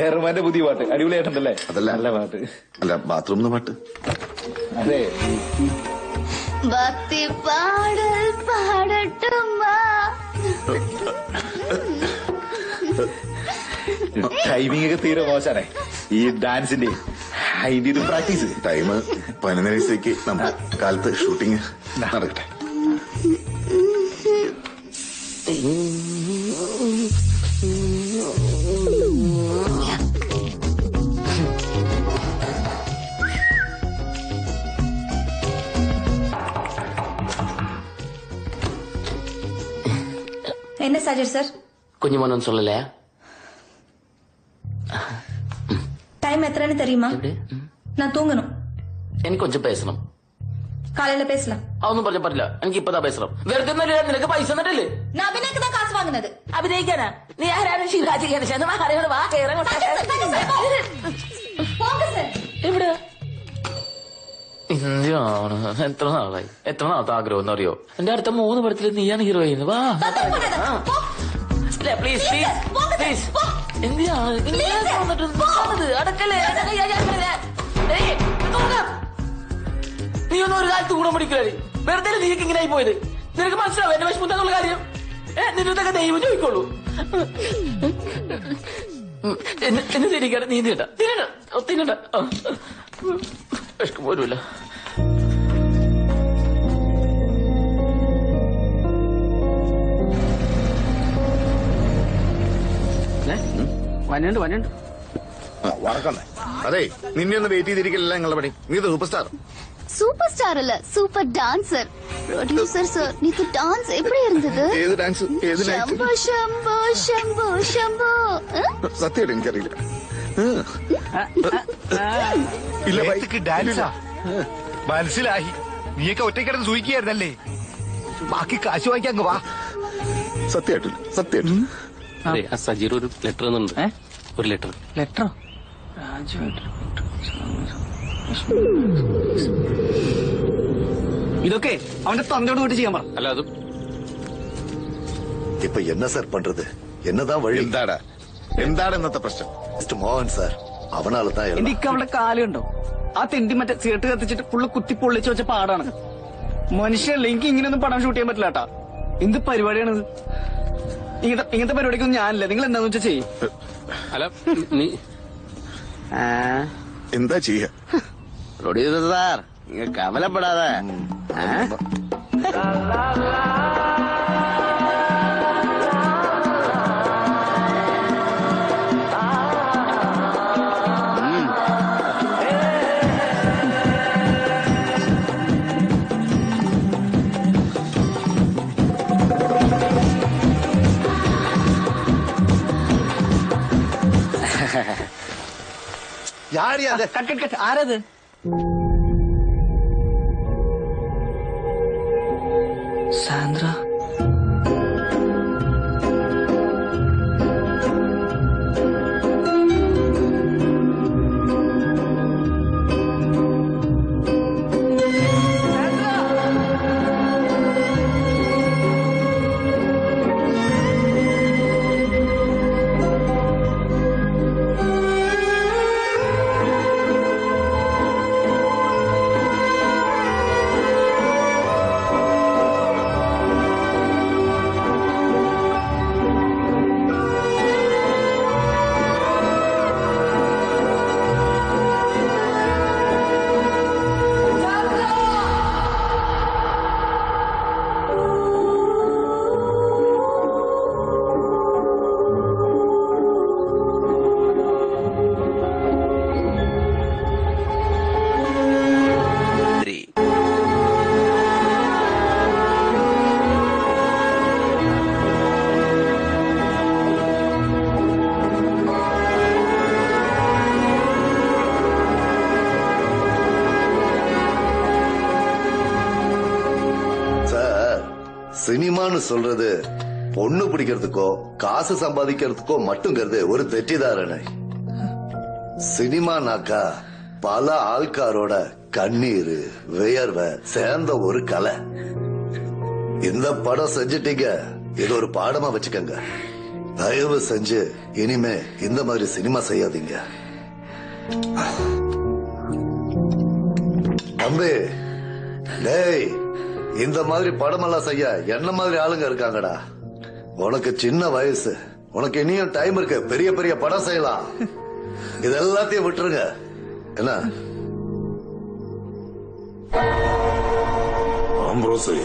ഏറുമാന്റെ പുതിയ പാട്ട് അടിപൊളിയായിട്ടുണ്ടല്ലേ? അതല്ല നല്ല പാട്ട്. അല്ല ബാത്റൂമിലെ പാട്ട്. അതെ, பக்தி பாடல் பாடட்டுமா? ടൈമിംഗ് ഒക്കെ തീരെ മോശാണേ ഈ ഡാൻസിന്റെ. അതിന്റെ ഇത് പ്രാക്ടീസ്. ടൈം 11 വയസ്സേക്ക് നമ്മൾ കാലത്ത് ഷൂട്ടിങ് നടക്കട്ടെ. சாஜர் சார் കുഞ്ഞുമോനൊന്നും சொல்லல டைம் எத்தனைன்னு தெரியுமா நான் தூங்கணும் എനിക്ക് കൊഞ്ചം പേസണം காலையில பேசலாம் അതൊന്നും പറഞ്ഞ പറ്റില്ല എനിക്ക് ഇപ്പതാ പേസണം വെറുതെ നിനക്ക് പൈസ തന്നിട്ടില്ലേ நான் அபிநயக்கு தான் காசு வாங்கினது അഭിനയിക്കാനാ നീ ആരാണ് ശിവരാജ് ഗണേശൻ വാ போங்க சார் എവിടെ എന്തിനാണ് എത്ര നാളത്തെ ആഗ്രഹം എന്നറിയോ എന്റെ അടുത്ത 3 പടത്തിൽ നീയാണ് ഹീറോയിൻ വാ പ്ലീസ് പ്ലീസ് പ്ലീസ് എന്തിനാണ് അടക്കല്ലേ നീ ഒന്നും ഒരു കാലത്ത് കൂടെ പിടിക്കില്ലേ വെറുതെ നീക്ക് ഇങ്ങനെ ആയി പോയത് നിനക്ക് മനസ്സിലാവും എന്റെ വിഷമത്താന്നുള്ള കാര്യം നിന്നൊക്കെ ദൈവം ചോദിക്കുള്ളൂ എന്നെ തിരിക്കട്ടെ നീ തിന്നണ്ട വിഷമം പോലുമില്ല വന്നുണ്ട് വണക്കന്നേ അതെ നിന്നെ ഒന്ന് വെയിറ്റ് ചെയ്തിരിക്കില്ല നിങ്ങളുടെ പണി നീ സൂപ്പർ സ്റ്റാർ சூப்பர் ஸ்டார் இல்ல சூப்பர் டான்சர் ப்ரொடியூசர் சார் நீக்கு டான்ஸ் எப்படி இருந்தது ഏത് ഡാൻസ് ഏത് നൈറ്റ് ശംഭോ ശംഭോ ശംഭോ ശംഭോ സത്യമായിട്ട് എനിക്കറിയില്ല ഡാൻസാ മനസ്സിലായി നീയൊക്കെ ഒറ്റക്കിടന്ന് സൂയിക്കുകയായിരുന്നല്ലേ ബാക്കി കാശ് വാങ്ങിക്കാൻ അങ്ങ് വാ സത്യമായിട്ടില്ല അതെ ആ സജീർ ഒരു ലെറ്റർ തന്നുണ്ട് ഒരു ലെറ്റർ ലെറ്ററോ ഇതൊക്കെ അവന്റെ തന്തയോട് കൂട്ടി ചെയ്യാൻ പറ അല്ല അത് இப்ப என்ன சார் பண்றது என்னதான் வழி എന്താണ് ഇന്നത്തെ പ്രശ്നം மோகன் சார் அவனால தான் எல்லாம். എനിക്ക് അവളുടെ കാലുണ്ടോ ആ തെണ്ടി മറ്റേ സീട്ട് കത്തിച്ചിട്ട് ഫുള്ള് കുത്തി പൊള്ളിച്ച് വെച്ച പാടാണ് മനുഷ്യല്ല എനിക്ക് ഇങ്ങനെയൊന്നും പടം ഷൂട്ട് ചെയ്യാൻ പറ്റില്ല കേട്ടാ എന്ത് പരിപാടിയാണിത് ഇങ്ങനത്തെ പരിപാടിക്കൊന്നും ഞാനില്ല നിങ്ങൾ എന്താന്ന് വെച്ചാ ചെയ്യും അല്ല നീ എന്താ ചെയ്യ പ്രൊഡ്യൂസർ സാർ നിങ്ങൾ കവലപ്പെടാതെ ആരത് സാന്ദ്ര சினிமான்னு சொல்றது பொண்ணு பிடிக்கிறதுக்கோ காசு சம்பாதிக்கிறதுக்கோ மட்டுங்கிறது ஒரு தெட்டிதாரணை. சினிமானாக்கா பல ஆள்காரோட கண்ணீர் வியர்வை சேர்ந்த ஒரு கலை. இந்த படம் செஞ்சிட்டீங்க, இது ஒரு பாடமா வச்சுக்கங்க. தயவு செஞ்சு இனிமே இந்த மாதிரி சினிமா செய்யாதீங்க. தம்பி, டேய், இந்த மாதிரி படமெல்லாம் செய்ய என்ன மாதிரி ஆளுங்க இருக்காங்கடா. உனக்கு சின்ன வயசு, உனக்கு இனியும் டைம் இருக்கு, பெரிய பெரிய படம் செய்யலாம். இது எல்லாத்தையும் விட்டுருங்க. என்ன ആംബ്രോസേ,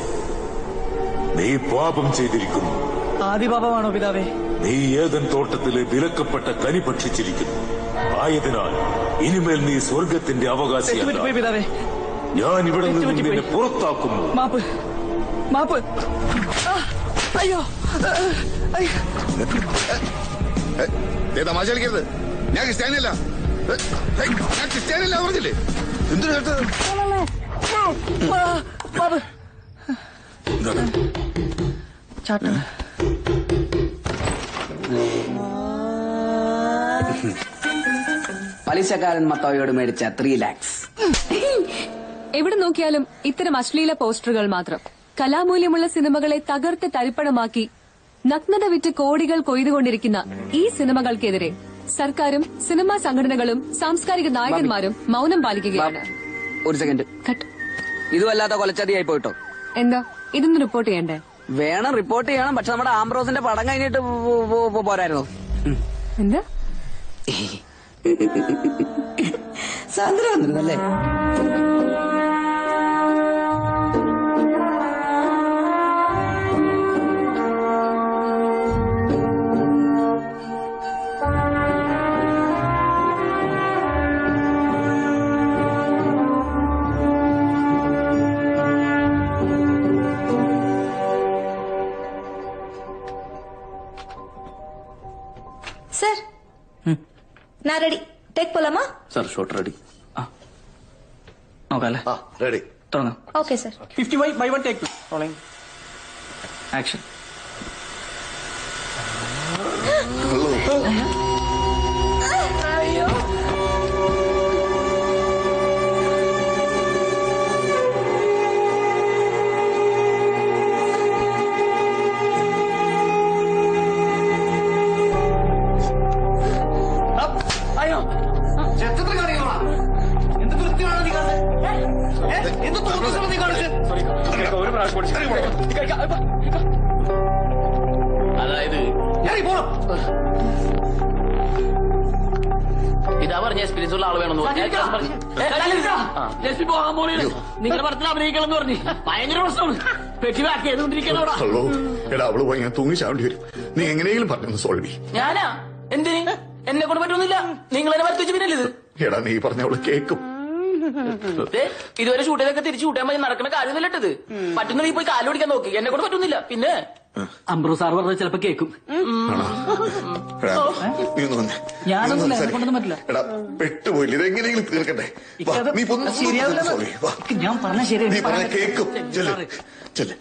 നീ പാപം ചെയ്തിരിക്കുന്നു. ആദിപാപമാണോ പിതാവേ? നീ ഏദൻ തോട്ടത്തിലെ വിലക്കപ്പെട്ട കനി ഭക്ഷിച്ചിരിക്കുന്നു. ആയതിനാൽ ഇനിമേൽ നീ സ്വർഗത്തിന്റെ അവകാശിയല്ല. പിതാവേ, ഞാൻ ഇവിടെ നിന്ന് നിന്നെ പുറത്താക്കുന്നു. മാപ്പ്, മാപ്പ്. അയ്യോ. തമാശ കളിക്കരുത്. ഞാൻ ക്രിസ്ത്യാനിയല്ല. ഞാൻ ക്രിസ്ത്യാനിയല്ല പറഞ്ഞില്ലേ? എന്തിനു കേട്ടത്? പലിശക്കാരൻ മത്തായിയോട് മേടിച്ച 3 lakhs. എവിടെ നോക്കിയാലും ഇത്തരം അശ്ലീല പോസ്റ്ററുകൾ മാത്രം. കലാമൂല്യമുള്ള സിനിമകളെ തകർത്ത് തരിപ്പണമാക്കി നഗ്നത വിറ്റ് കോടികൾ കൊയ്തുകൊണ്ടിരിക്കുന്ന ഈ സിനിമകൾക്കെതിരെ സർക്കാരും സിനിമാ സംഘടനകളും സാംസ്കാരിക നായകന്മാരും മൌനം പാലിക്കുകയാണ്. ഒരു സെക്കൻഡ്. ഇതുമല്ലാത്ത കൊലച്ചതിയായി പോയിട്ടോ. എന്താ ഇതൊന്ന് റിപ്പോർട്ട് ചെയ്യണ്ടേ? വേണം, റിപ്പോർട്ട് ചെയ്യണം. പക്ഷെ നമ്മുടെ ആംബ്രോസിന്റെ പടം കഴിഞ്ഞിട്ട് പോരായിരുന്നു. എന്താ സാന്ദ്ര വന്നിരുന്നല്ലേ? சார் நான் ரெடி. டேக் போலாமா? Sir shot ready. നോക്കാല്ലേ? റെഡി. തുടങ്ങാം. Okay sir. 50 by 1 take 2. Rolling. Action. ஐயோ. അയ്യോ ചെറുപ്പത്തിൽ കാണിക്കണോ? എന്ത് കൃത്യമാണ് നീ കാണുന്നത്? എന്ത് തോന്നുന്നു നീ കാണിച്ചത്? ഒരു പ്രാവശ്യം അതായത് ഇതാ പറഞ്ഞ എക്സ്പീരിയൻസ് ഉള്ള ആള് വേണമെന്ന് നിങ്ങളുടെ പടത്തിൽ അഭിനയിക്കണം എന്ന് പറഞ്ഞു. ഭയങ്കര പ്രശ്നമാണ്. പെട്ടി ബാക്കി ചെയ്തുകൊണ്ടിരിക്കണോടാ. എടാ അവള് പോയി ഞാൻ തൂങ്ങി ചാണ്ടി വരും. നീ എങ്ങനെയെങ്കിലും പറഞ്ഞു സോൾവ് ചെയ്യും. ഞാനാ എന്തിന്? എന്നെ കൊണ്ട് പറ്റൊന്നുമില്ല. നിങ്ങൾ എന്നെ വരുത്തിച്ച് പിന്നെ ഇത് എടാ നീ പറഞ്ഞ അവള് കേക്കും. ഇതുവരെ ഷൂട്ട് ചെയ്തൊക്കെ തിരിച്ചു ഷൂട്ടാൻ പറ്റി നടക്കുന്ന കാര്യമൊന്നുമില്ലട്ടത്. പറ്റുന്ന നീ പോയി കാല് പിടിക്കാൻ നോക്കി. എന്നെ കൊണ്ട് പറ്റുന്നില്ല. പിന്നെ അംബ്രോ സാർ പറഞ്ഞത് ചിലപ്പോ കേക്കും. നീ ഒന്ന് വന്നേ. ഞാനൊന്നും എന്നെ കൊണ്ടൊന്നും പറ്റില്ല. എടാ പെട്ടുപോയില്ല. ഇതെങ്ങനെയെങ്കിലും തീർക്കട്ടെ. ഞാൻ പറഞ്ഞ ശരി. നീ പറഞ്ഞ കേക്കും. ചെല്ല്.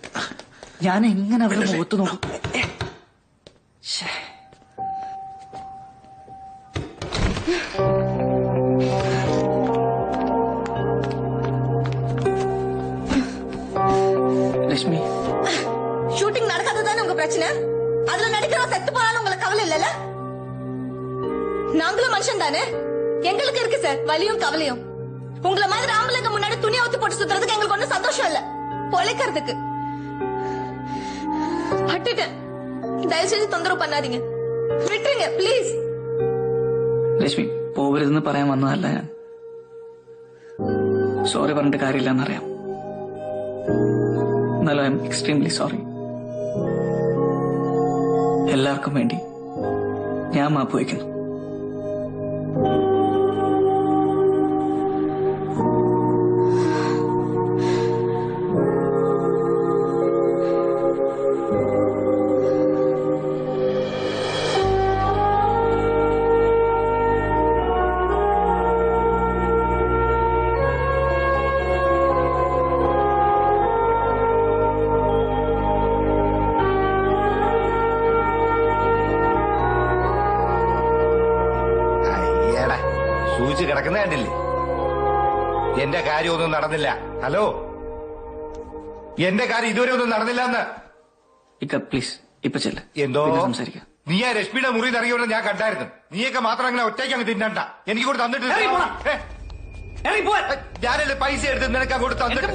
ഞാൻ എങ്ങനെ അവരുടെ മുഖത്ത് നോക്കും? லட்சுமி, ஷூட்டிங் நடக்காததானே உங்க பிரச்சனை? அதுல நடிக்கிறோம் செத்து போனாலும் உங்களுக்கு கவலை இல்லல? நாங்களும் மனுஷன் தானே, எங்களுக்கு இருக்கு சார் வலியும் கவலையும். உங்களை மாதிரி ஆம்பளைங்க முன்னாடி துணி ஊத்தி போட்டு சுத்துறதுக்கு எங்களுக்கு ஒன்னும் சந்தோஷம் இல்ல, பொழைக்கிறதுக்கு. பட்டுட்டேன், தயவு செய்து தொந்தரவு பண்ணாதீங்க, விட்டுருங்க ப்ளீஸ். ലക്ഷ്മി പോകരുതെന്ന് പറയാൻ വന്നതല്ല ഞാൻ. സോറി പറഞ്ഞിട്ട് കാര്യമില്ലെന്നറിയാം. എന്നാലും ഐ എം എക്സ്ട്രീംലി സോറി. എല്ലാവർക്കും വേണ്ടി ഞാൻ മാപ്പ് വയ്ക്കുന്നു. സൂചിച്ച് കിടക്കുന്ന കണ്ടില്ലേ? എന്റെ കാര്യമൊന്നും നടന്നില്ല. ഹലോ, എന്റെ കാര്യം ഇതുവരെ ഒന്നും നടന്നില്ല എന്ന്. പ്ലീസ് ഇപ്പൊ ചെല്ല്. എന്തോ സംസാരിക്കാം. നീ ആ രശ്മിയുടെ മുറി ഇറങ്ങിയോടെ ഞാൻ കണ്ടായിരുന്നു. നീയൊക്കെ മാത്രം അങ്ങനെ ഒറ്റയ്ക്ക് അങ്ങ് തിന്നണ്ട. എനിക്ക് കൂടെ തന്നിട്ട് ഞാനല്ലേ പൈസ എടുത്ത് നിനക്ക് അങ്ങോട്ട് തന്നിട്ട്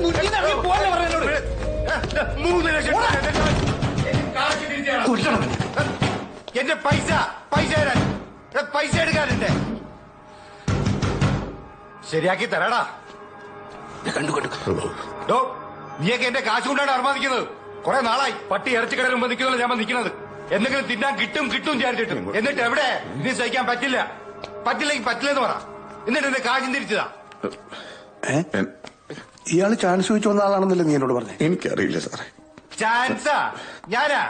3 ലക്ഷം എന്റെ പൈസ തരാൻ, പൈസ എടുക്കാനുണ്ട്. ശരിയാക്കി തരാടാ. നീയൊക്കെ എന്റെ കാശ് കൊണ്ടാണ് അർമാദിക്കുന്നത്. കുറെ നാളായി പട്ടി ഇറച്ചിക്കടയിൽ മുമ്പ് നിൽക്കുന്നല്ലോ ഞാൻ നിൽക്കുന്നത്. എന്തെങ്കിലും തിന്നാൻ കിട്ടും വിചാരിച്ചിട്ടും. എന്നിട്ട് എവിടെ ഇനി സഹിക്കാൻ പറ്റില്ലെങ്കിൽ പറ്റില്ലെന്ന് പറ. എന്നിട്ട് എന്റെ കാശും തിരിച്ചതാ. ഇയാള് ചാൻസ് ചോദിച്ചു വന്ന ആളാണെന്നല്ലേ നീ എന്നോട് പറഞ്ഞേ? എനിക്കറിയില്ല സാറേ. ചാൻസാ? ഞാനാ?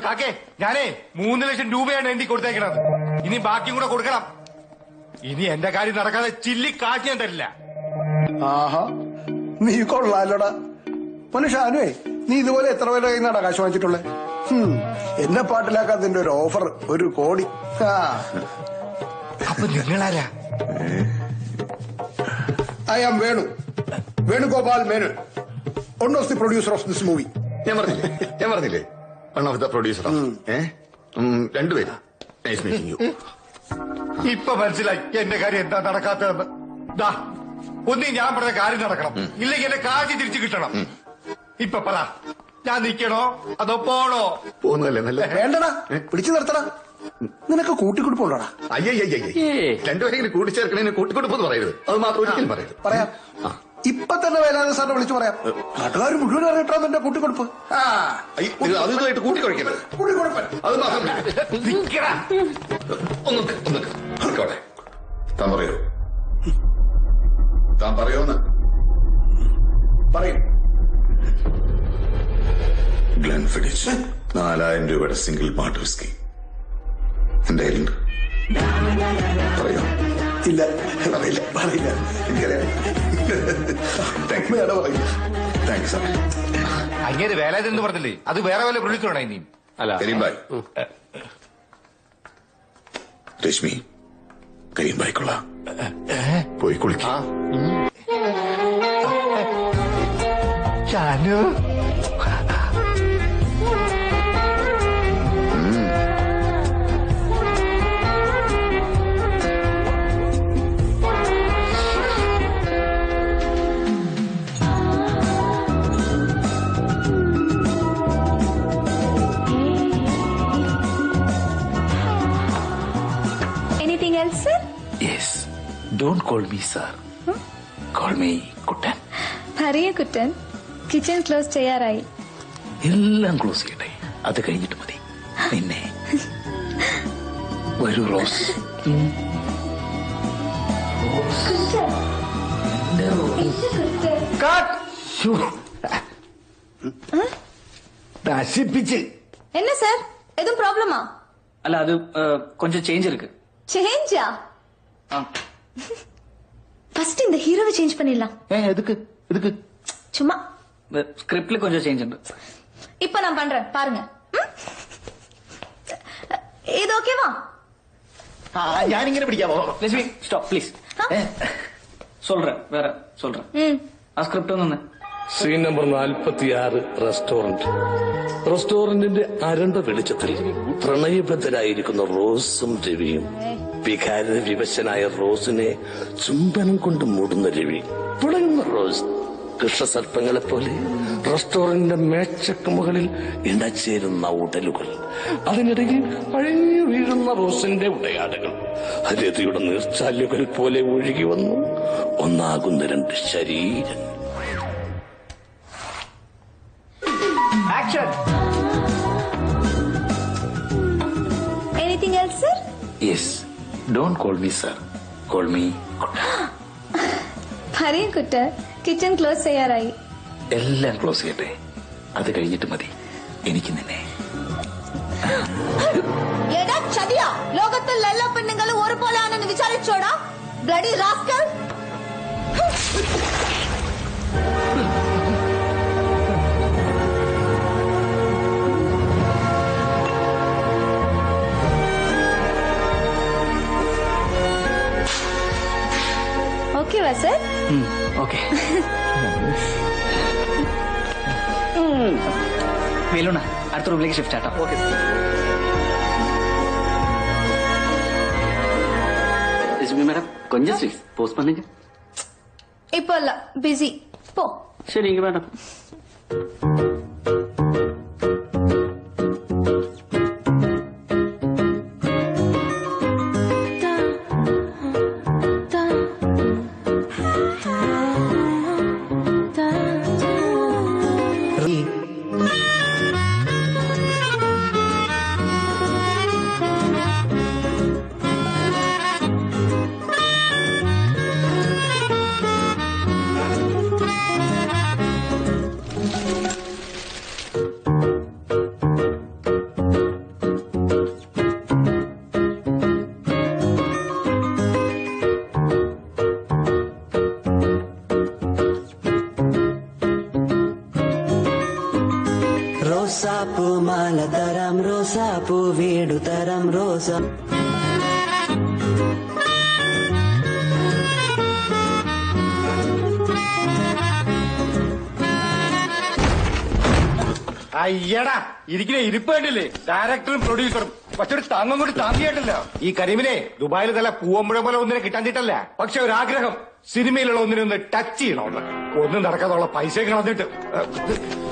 കാക്കേ ഞാനേ 3 ലക്ഷം രൂപയാണ് എഴുതി കൊടുത്തേക്കണത്. ഇനി ബാക്കിയും കൂടെ കൊടുക്കണം. ഇനി എന്റെ കാര്യം നടക്കാതെ ചില്ലി കാശ് ഞാൻ തരില്ല. ആഹാ, നീ കൊള്ളാലോടാ മനുഷ്യാനുവേ. നീ ഇതുപോലെ എത്ര പേരുടെ കയ്യിൽ നിന്നാണ് കാശ് വാങ്ങിച്ചിട്ടുള്ളത്? എന്നെ പാട്ടിലാക്കാതിന്റെ ഒരു ഓഫർ 1 കോടി. അപ്പൊ നിങ്ങളാരാ? I am Venugopal Menon, one of the producer of this movie. ഞാൻ പറഞ്ഞില്ലേ വൺ ഓഫ് ദ പ്രൊഡ്യൂസർ. രണ്ടുപേരും നൈസ് മീറ്റിംഗ് യു. ഇപ്പൊ മനസ്സിലായി എന്റെ കാര്യം എന്താ നടക്കാത്തതെന്ന്. ദാ ഒന്നീ ഞാൻ പറഞ്ഞ കാര്യം നടക്കണം, ഇല്ലെങ്കിൽ എന്റെ കാശ് തിരിച്ചു കിട്ടണം. ഇപ്പൊ പറ, ഞാൻ നിക്കണോ അതോ പോണോ? പോകുന്നതല്ലേ നല്ല. വേണ്ടടാ, പിടിച്ചു നിർത്തടാ. നിനക്ക് കൂട്ടിക്കൊടുപ്പുണ്ടോടാ? അയ്യേ രണ്ടുപേരെങ്കിലും കൂട്ടിച്ചേർക്കണേന് കൂട്ടിക്കൊടുപ്പെന്ന് പറയരുത്. അത് മാത്രം ഒരിക്കലും പറയരുത്. പറയാം, ഇപ്പൊ തന്നെ വേലായുധ സാറിനെ വിളിച്ചു പറയാം. നാട്ടുകാർ മുഴുവൻ അറിയട്ടോ എന്റെ കൂട്ടിക്കൊടുപ്പ്. അതുമായിട്ട് കൂട്ടിക്കൊഴിക്കരുത്. കൂട്ടിക്കൊടുപ്പൻ അത് മാത്രം ഒന്നോട്ടെ. താൻ പറയോന്ന് പറയും. ഗ്ലെൻഫിഡിച്ച് 4000 രൂപയുടെ സിംഗിൾ മാൾട്ട് വിസ്കി എന്റെ കയ്യിലുണ്ട്. പറയോ? ഇല്ല, പറയില്ല. എനിക്കറിയാം. Thank you sir. അങ്ങനെ വേലാതെന്ന് പറഞ്ഞില്ലേ, അത് വേറെ വല്ല പ്രൊഡ്യൂസറാണ് ഇനിയും. കരീംബായ്, രശ്മി, കരീംബായ്ക്കുള്ള പോയി കുളിക്കാം. Chanu Anything else, sir? Yes. Don't call me sir. Call me കുട്ടൻ. പറയൂ കുട്ടൻ. Kitchen close ചെയ്യാറായി. എല്ലാം ക്ലോസ് ചെയ്യട്ടെ, അത് കഴിഞ്ഞിട്ട് മതി. നിന്നെ വരൂ റോസ്. നശിപ്പിച്ച്. என்ன சார், எதுவும் ப்ராப்ளமா? அல்ல அது கொஞ்சம் சேஞ்ச் இருக்கு. சேஞ்சா? ஃபர்ஸ்ட் இந்த ஹீரோவை சேஞ்ச் பண்ணிடலாம். எதுக்கு சும்மா ஸ்கிரிப்ட்ல கொஞ்சம் சேஞ்ச் ഉണ്ട്. இப்ப நான் பண்றேன் பாருங்க. இது ஓகேவா? ഞാനിങ്ങനെ പിടിക്കാമോ? Lakshmi stop please. சொல்றேன் வேற சொல்றேன். ആ സ്ക്രിപ്റ്റ് ഒന്ന്. സീൻ നമ്പർ 46, റെസ്റ്റോറന്റിന്റെ അരണ്ട വെളിച്ചത്തിൽ പ്രണയബദ്ധരായിരിക്കുന്ന റോസും രവിയും, വികാര വിവശനായ റോസിനെ ചുംബനം കൊണ്ട് മൂടുന്ന രവി, പുളയുന്ന റോസ് കൃഷ്ണസർപ്പങ്ങളെ പോലെ റെസ്റ്റോറന്റിന്റെ മേച്ചക്ക് മുകളിൽ ഇണചേരുന്ന ഉടലുകൾ, അതിനിടയിൽ അഴിഞ്ഞു വീഴുന്ന റോസിന്റെ ഉടയാടകൾ, രതിയുടെ നീർച്ചാലുകൾ പോലെ ഒഴുകി വന്നു ഒന്നാകുന്ന 2 ശരീരം. Action. Anything else, sir? Yes. Don't call me sir. Call me കുട്ടൻ. പറയൂ കുട്ടൻ. Kitchen close ചെയ്യാറായി. എല്ലാം ക്ലോസ് ചെയ്യട്ടെ, അത് കഴിഞ്ഞിട്ട് മതി എനിക്ക് നിന്നെ. ஏடா சதியா, லோகத்தில் எல்லா பெண்ணுங்களும் ஒரு போல ஆனன்னு விசாரிச்சோடா பிளடி ராஸ்கல். ஓகேவா சார்? ഓക്കെ. വേലുണ്ണ അടുത്ത റൂമിലേക്ക് ഷിഫ്റ്റ് ആട്ടോ. ഓക്കെ. ലക്ഷ്മി മാഡം கொஞ்சம் ஸ்வீட்ஸ் போஸ்ட் பண்ணுங்க. இப்போ இல்ல, பிஸி. போ. சரிங்க மேடம். ഇളം റോസ. അയ്യടാ ഇരിക്കുന്ന ഇരിപ്പ് കണ്ടില്ലേ? ഡയറക്ടറും പ്രൊഡ്യൂസറും പക്ഷെ ഒരു താങ്ങും കൂടി താങ്ങിയിട്ടില്ല. ഈ കരീമിനെ ദുബായിൽ നല്ല പൂവമ്പുഴ പോലെ ഒന്നിനെ കിട്ടാഞ്ഞിട്ടല്ല, പക്ഷെ ഒരാഗ്രഹം സിനിമയിലുള്ള ഒന്നിനൊന്ന് ടച്ച് ചെയ്യണമെന്ന്. ഒന്നും നടക്കാതുള്ള പൈസ കളഞ്ഞിട്ട്.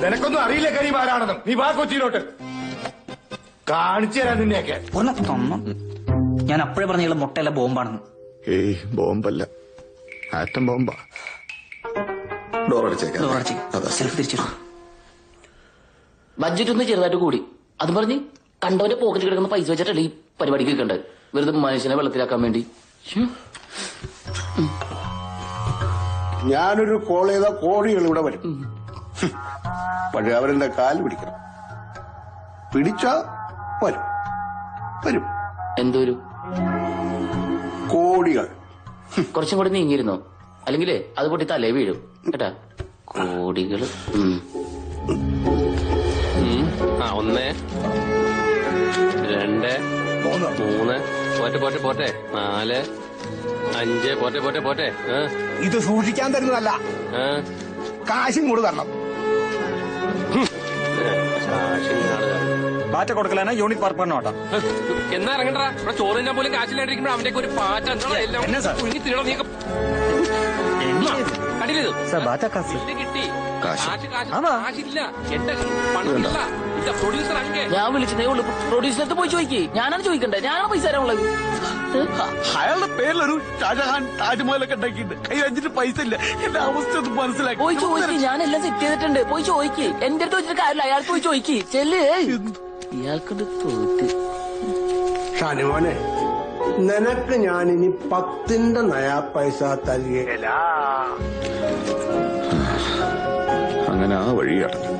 നിനക്കൊന്നും അറിയില്ല കരീം ആരാണെന്നും. നീ വാ കൊച്ചിയിലോട്ട് കാണിച്ചു തരാൻ നിന്നെയൊക്കെ. ഞാൻ അപ്പോഴേ പറഞ്ഞ മുട്ടയല്ല ബോംബാണെന്ന്. ഏയ് ബോംബല്ല, ആറ്റം ബോംബാ. ഡോറടിച്ചേക്കാം. സെൽഫ് തിരിച്ചു. ബഡ്ജറ്റ് ഒന്ന് ചെറുതായിട്ട് കൂടി. അത് പറഞ്ഞ് കണ്ടവന്റെ പോക്കറ്റിൽ കിടക്കുന്ന പൈസ വെച്ചിട്ടല്ലേ ഈ പരിപാടിക്ക് വെക്കണ്ടത്. വെറുതെ മനുഷ്യനെ വെള്ളത്തിലാക്കാൻ വേണ്ടി. ഞാനൊരു കോൾ ചെയ്ത കോടികൾ ഇവിടെ വരും. പക്ഷെ അവരെന്റെ കാല് പിടിക്കണം. പിടിച്ചാ വരും വരും. എന്തോരും കോടികൾ. കുറച്ചും കൂടി നീങ്ങിയിരുന്നോ? അല്ലെങ്കിലേ അത് പൊട്ടി തലേ വീഴും കേട്ടാ. കോടികള്. ഒന്ന്, രണ്ട്, മൂന്ന്, പോട്ടെ പോട്ടെ പോട്ടെ, 4, 5, പോട്ടെ പോട്ടെ പോട്ടെ. ഇത് സൂക്ഷിക്കാൻ തരുന്നതല്ല, കാശും കൂടി തരണം. ബാറ്റ കൊടുക്കലാണ് യൂണിറ്റ് വർക്ക് പണോട്ടാ. എന്നാ ഇറങ്ങണ്ടാ. ഇവിടെ ചോറ് തിന്നാൻ പോലും കാശില്ലാണ്ടിരിക്കുമ്പോ അവന്റെ ഒരു പാറ്റ കിട്ടി. കാശില്ല, എന്റെ പണമില്ല. പ്രൊഡ്യൂസർ അങ്ങേ ഞാൻ വിളിച്ചതേ ഉള്ളൂ. പ്രൊഡ്യൂസറിനടുത്ത് പോയി ചോദിക്കേ. ഞാനാണ് ചോദിക്കണ്ടേ? ഞാനാണ് പൈസ തരാനുള്ളത്. അയാളുടെ പേരിലൊരു ഷാജഹാൻ താജ്മഹലൊക്കെ ഉണ്ടാക്കിയിട്ടുണ്ട്. കയ്യിൽ 5 പൈസ ഇല്ല. എന്റെ അവസ്ഥ ഒന്ന് മനസ്സിലാക്കി. പോയി ചോദിക്കേ. ഞാനെല്ലാം സെറ്റ് ചെയ്തിട്ടുണ്ട്. പോയി ചോദിക്കേ. എന്റെ അടുത്ത് വെച്ചിട്ട് കാര്യമില്ല. അയാൾക്ക് പോയി ചോദിക്കേ. ചെല്ലേ. ഇയാൾക്കുണ്ട് തോറ്റ്. ഷാനുമോനെ, നിനക്ക് ഞാനിനി 10 നയാ പൈസ തരികയില്ല. അങ്ങനെ ആ വഴി അടഞ്ഞു.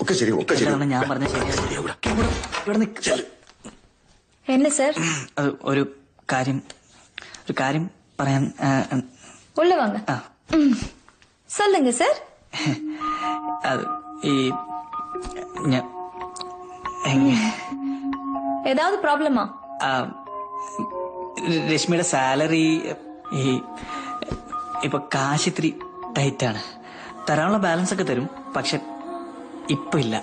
ഒക്കെ ശരി, ഒക്കെ ശരി. ഞാൻ പറഞ്ഞ என்ன சார்? ഒരു കാര്യം പറയാൻ. உள்ள வாங்க. சொல்லுங்க சார். അത് ഈ ஏதாவது ப்ராப்ளமா? രശ്മിയുടെ സാലറി ഇപ്പൊ കാശ് ഇത്തിരി ടൈറ്റാണ്. തരാനുള്ള ബാലൻസ് ഒക്കെ തരും, പക്ഷെ ഇപ്പൊ ഇല്ല.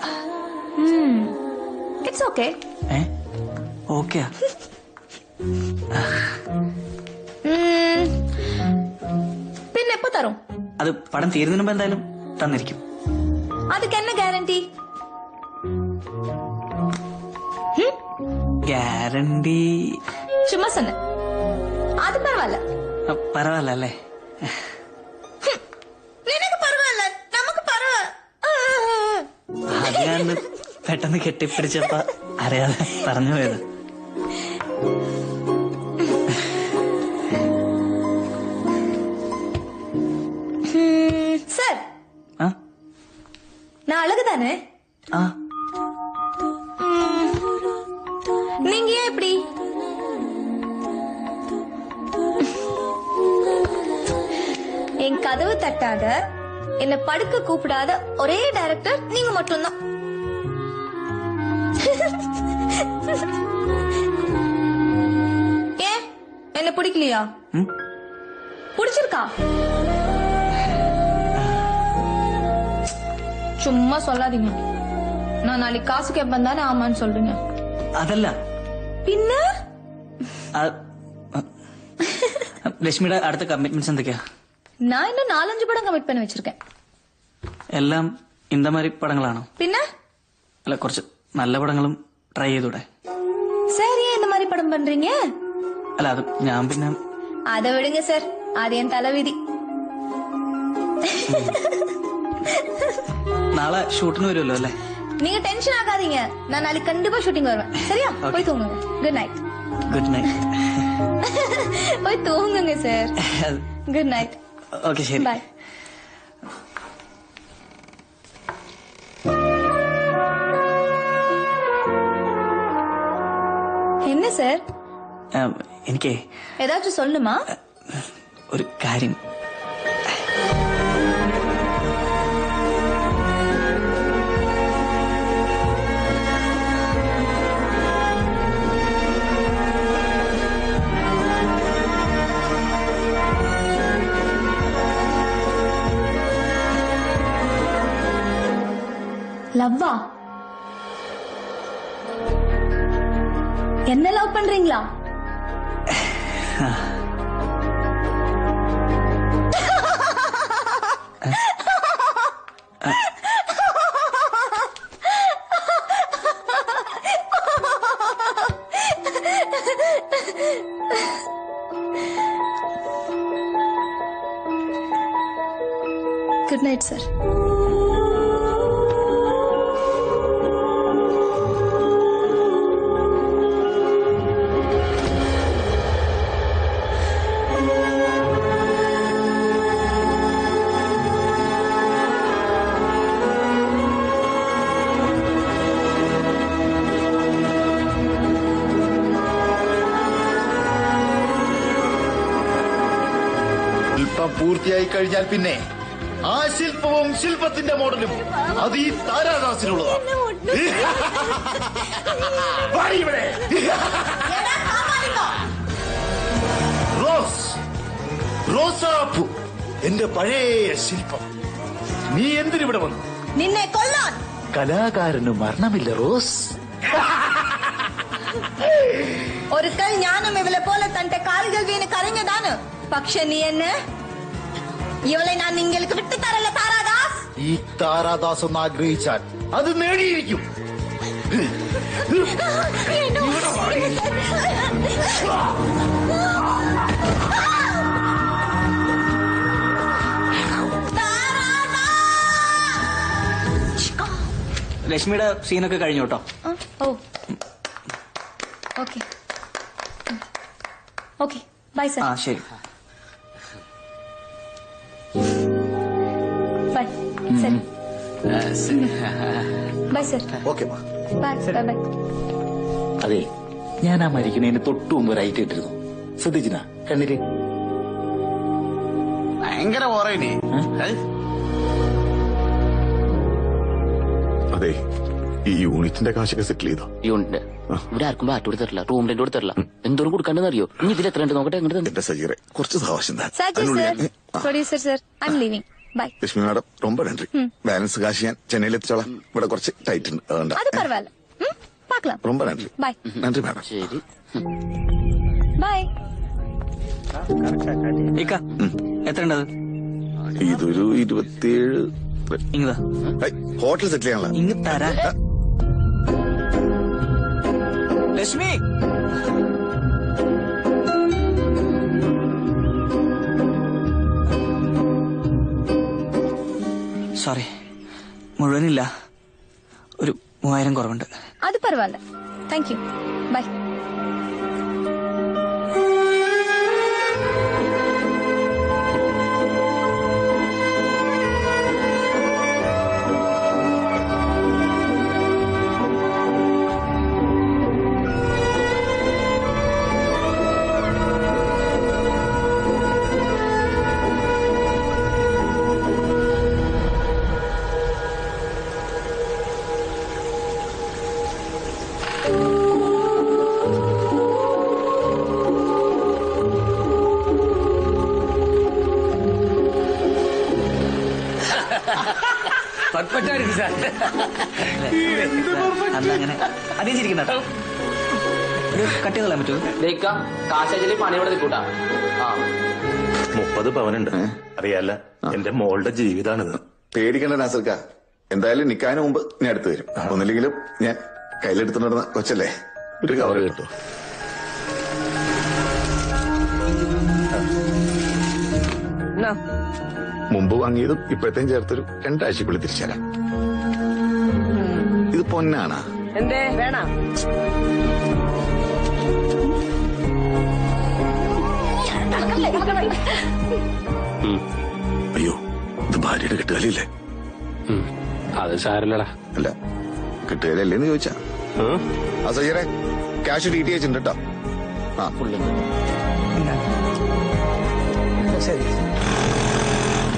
It's okay. ഓക്കെ. പിന്നെ എപ്പോ തരും? അത് പടം തീരുന്നതിന് മുമ്പ് എന്തായാലും തന്നിരിക്കും. அதுக்கு என்ன ഗ്യാരണ്ടി? ഗ്യാരണ്ടി ചുമ്മാ சொன்னேன். அது பரவாயில்ல. പരവായില്ല അല്ലേ? നിനക്ക് പരവായില്ല, നമുക്ക് അത് ഞാൻ പെട്ടെന്ന് കെട്ടിപ്പിടിച്ചപ്പോ അറിയാതെ പറഞ്ഞു പോയത്. சார், நான் அழகுதானே? நீங்க ஏன் இப்படி? என் கதவு தட்டாத, என்ன படுக்க கூப்பிடாத ஒரே டைரக்டர் நீங்க மட்டும்தான். ஏன் என்ன பிடிக்கலையா? பிடிச்சிருக்கா? சும்மா சொல்லாதீங்க. நான் நாளைக்கு காசு கேட்பேன் தானே ஆமான்னு சொல்றீங்க. അതല്ല பின்ன ലക്ഷ്മിയുടെ അടുത്ത കമ്മിറ്റ്മെന്റ്സ് എന്തൊക്കെയാ? நான் இன்னும் 4-5 படம் கமிட் பண்ணி வச்சிருக்கேன். എല്ലാം இந்த மாதிரி പടങ്ങളാണോ? பின்ன അല്ല, കുറച്ച് നല്ല പടങ്ങളും ട്രൈ ചെയ്തൂടെ? சார், ஏன் இந்த மாதிரி படம் பண்றீங்க? അല്ല, അത് ഞാൻ പിന്നെ அதை விடுங்க சார், அது என் தலைவிதி. നാളെ ഷൂട്ടിന് വരുമല്ലോ അല്ലേ? நீங்க டென்ஷன் ஆகாதீங்க, நான் நாளைக்கு கண்டிப்பா ஷூட்டிங் வருவேன். சரியா? போய் தூங்குங்க. Good night. Good night. போய் தூங்குங்க சார். Good night. ഓക്കെ, ശരി. ബൈ. சார் എനിക്കേ ஏதாச்சும் சொல்லணுமா? ഒരു കാര്യം லவ்வா? என்ன லவ் பண்றீங்களா? Good night sir. ശില്പം പൂർത്തിയായി കഴിഞ്ഞാൽ പിന്നെ ആ ശില്പവും ശില്പത്തിന്റെ മോഡലും അത് ഈ താരാദാസിനുള്ളതാണ്. വാടി ഇവിടെ. റോസ്, റോസാപ്പൂ, എന്റെ പഴയ ശില്പം. നീ എന്തിനിവിടെ വന്നു? നിന്നെ കൊല്ലാൻ. കലാകാരന് മരണമില്ല റോസ്. ഒരിക്കൽ ഞാനും ഇവളെ പോലെ തന്റെ കാലുകൾ വീണ് കരഞ്ഞതാണ്. പക്ഷെ നീ എന്നെ ഇവളെ ഞാൻ നിങ്ങൾക്ക് വിട്ടുതരല്ല താരാദാസ്. ഈ താരാദാസ് ഒന്ന് ആഗ്രഹിച്ചാൽ അത് നേടിയിരിക്കും. രശ്മിയുടെ സീനൊക്കെ കഴിഞ്ഞു കേട്ടോ. Oh okay okay bye sir. ആ ശരി. Bye sir. Bye sir. Okay bye bye bye. അതെ, ഞാൻ ആ മരിക്കുന്നതിന് തൊട്ടു മുമ്പ് റൈറ്റ് ഇട്ടിരുന്നു. ശ്രദ്ധിച്ചിനാ കണ്ണില്? ഭയങ്കര ഓറേനെ. അതെ, ഈ യൂണിറ്റിന്റെ കാശൊക്കെ സെറ്റിൽ ചെയ്തോ? യൂണിറ്റ് ഇവിടെ ആർക്കും ബാറ്റ് കൊടുത്തിട്ടില്ല, റൂം റെന്റ് കൊടുത്തിട്ടില്ല. എന്തോരം കൊടുക്കാണ്ടെന്ന് അറിയോ? ഇനി ഇതിൽ എത്ര ഉണ്ട് നോക്കട്ടെ. എന്റെ സജീറെ കുറച്ച് സാവകാശം താ. Saji sir, producer sir, I am leaving. Bye. Lakshmi madam ரொம்ப நன்றி. ബാലൻസ് കാശ് ഞാൻ ചെന്നൈയിൽ എത്തിച്ചോളാം. ഇവിടെ കുറച്ച് ടൈറ്റ് ഉണ്ട്, അതുകൊണ്ടാ. അത് പരവായില്ല. പാക്കലാം. ரொம்ப നன்றി. ബൈ. നன்றി മാഡം. ശരി. ബൈ. എത്ര ഉണ്ടത്? ഇതൊരു 27. ഇങ്ങതാ ഹോട്ടൽ സെറ്റിൽ ചെയ്യാനുള്ള ഇങ്ങ് തരാ. ലക്ഷ്മി, സോറി, മുഴുവനില്ല, ഒരു 3000 കുറവുണ്ട്. അത് പരവായില്ല. Thank you. ബൈ. അങ്ങനെ അധികം ചിരിക്കുന്ന കട്ട് ചെയ്തോളാൻ പറ്റുമോ? കാശാച്ചിലെ പണി ഇവിടെ നിൽക്കൂട്ടാ. 30 പവനുണ്ട്. അറിയാല്ല, എന്റെ മോളുടെ ജീവിതാണിത്. പേടിക്കണ്ട നാസർക്ക, എന്തായാലും നിക്കാന് മുമ്പ് ഞാൻ അടുത്ത് വരും. ഒന്നില്ലെങ്കിലും ഞാൻ കയ്യിലെടുത്തുകൊണ്ടിരുന്ന കൊച്ചല്ലേ, ഒരു കവർ കിട്ടും. മുമ്പ് വാങ്ങിയതും ഇപ്പോഴത്തേം ചേർത്തൊരു 2 ആഴ്ചക്കുള്ളിൽ തിരിച്ചുതരാം. ഇത് പൊന്നാണാ? എന്തേ വേണം? അയ്യോ, ഇത് ഭാര്യയുടെ കെട്ടുകാലില്ലേ? അത് സാരല്ലടാ. അല്ല, കെട്ടുകാലല്ലേന്ന് ചോദിച്ചാ. ആ സയ്യറെ, ക്യാഷ് DTH ഉണ്ട് കേട്ടോ. ആ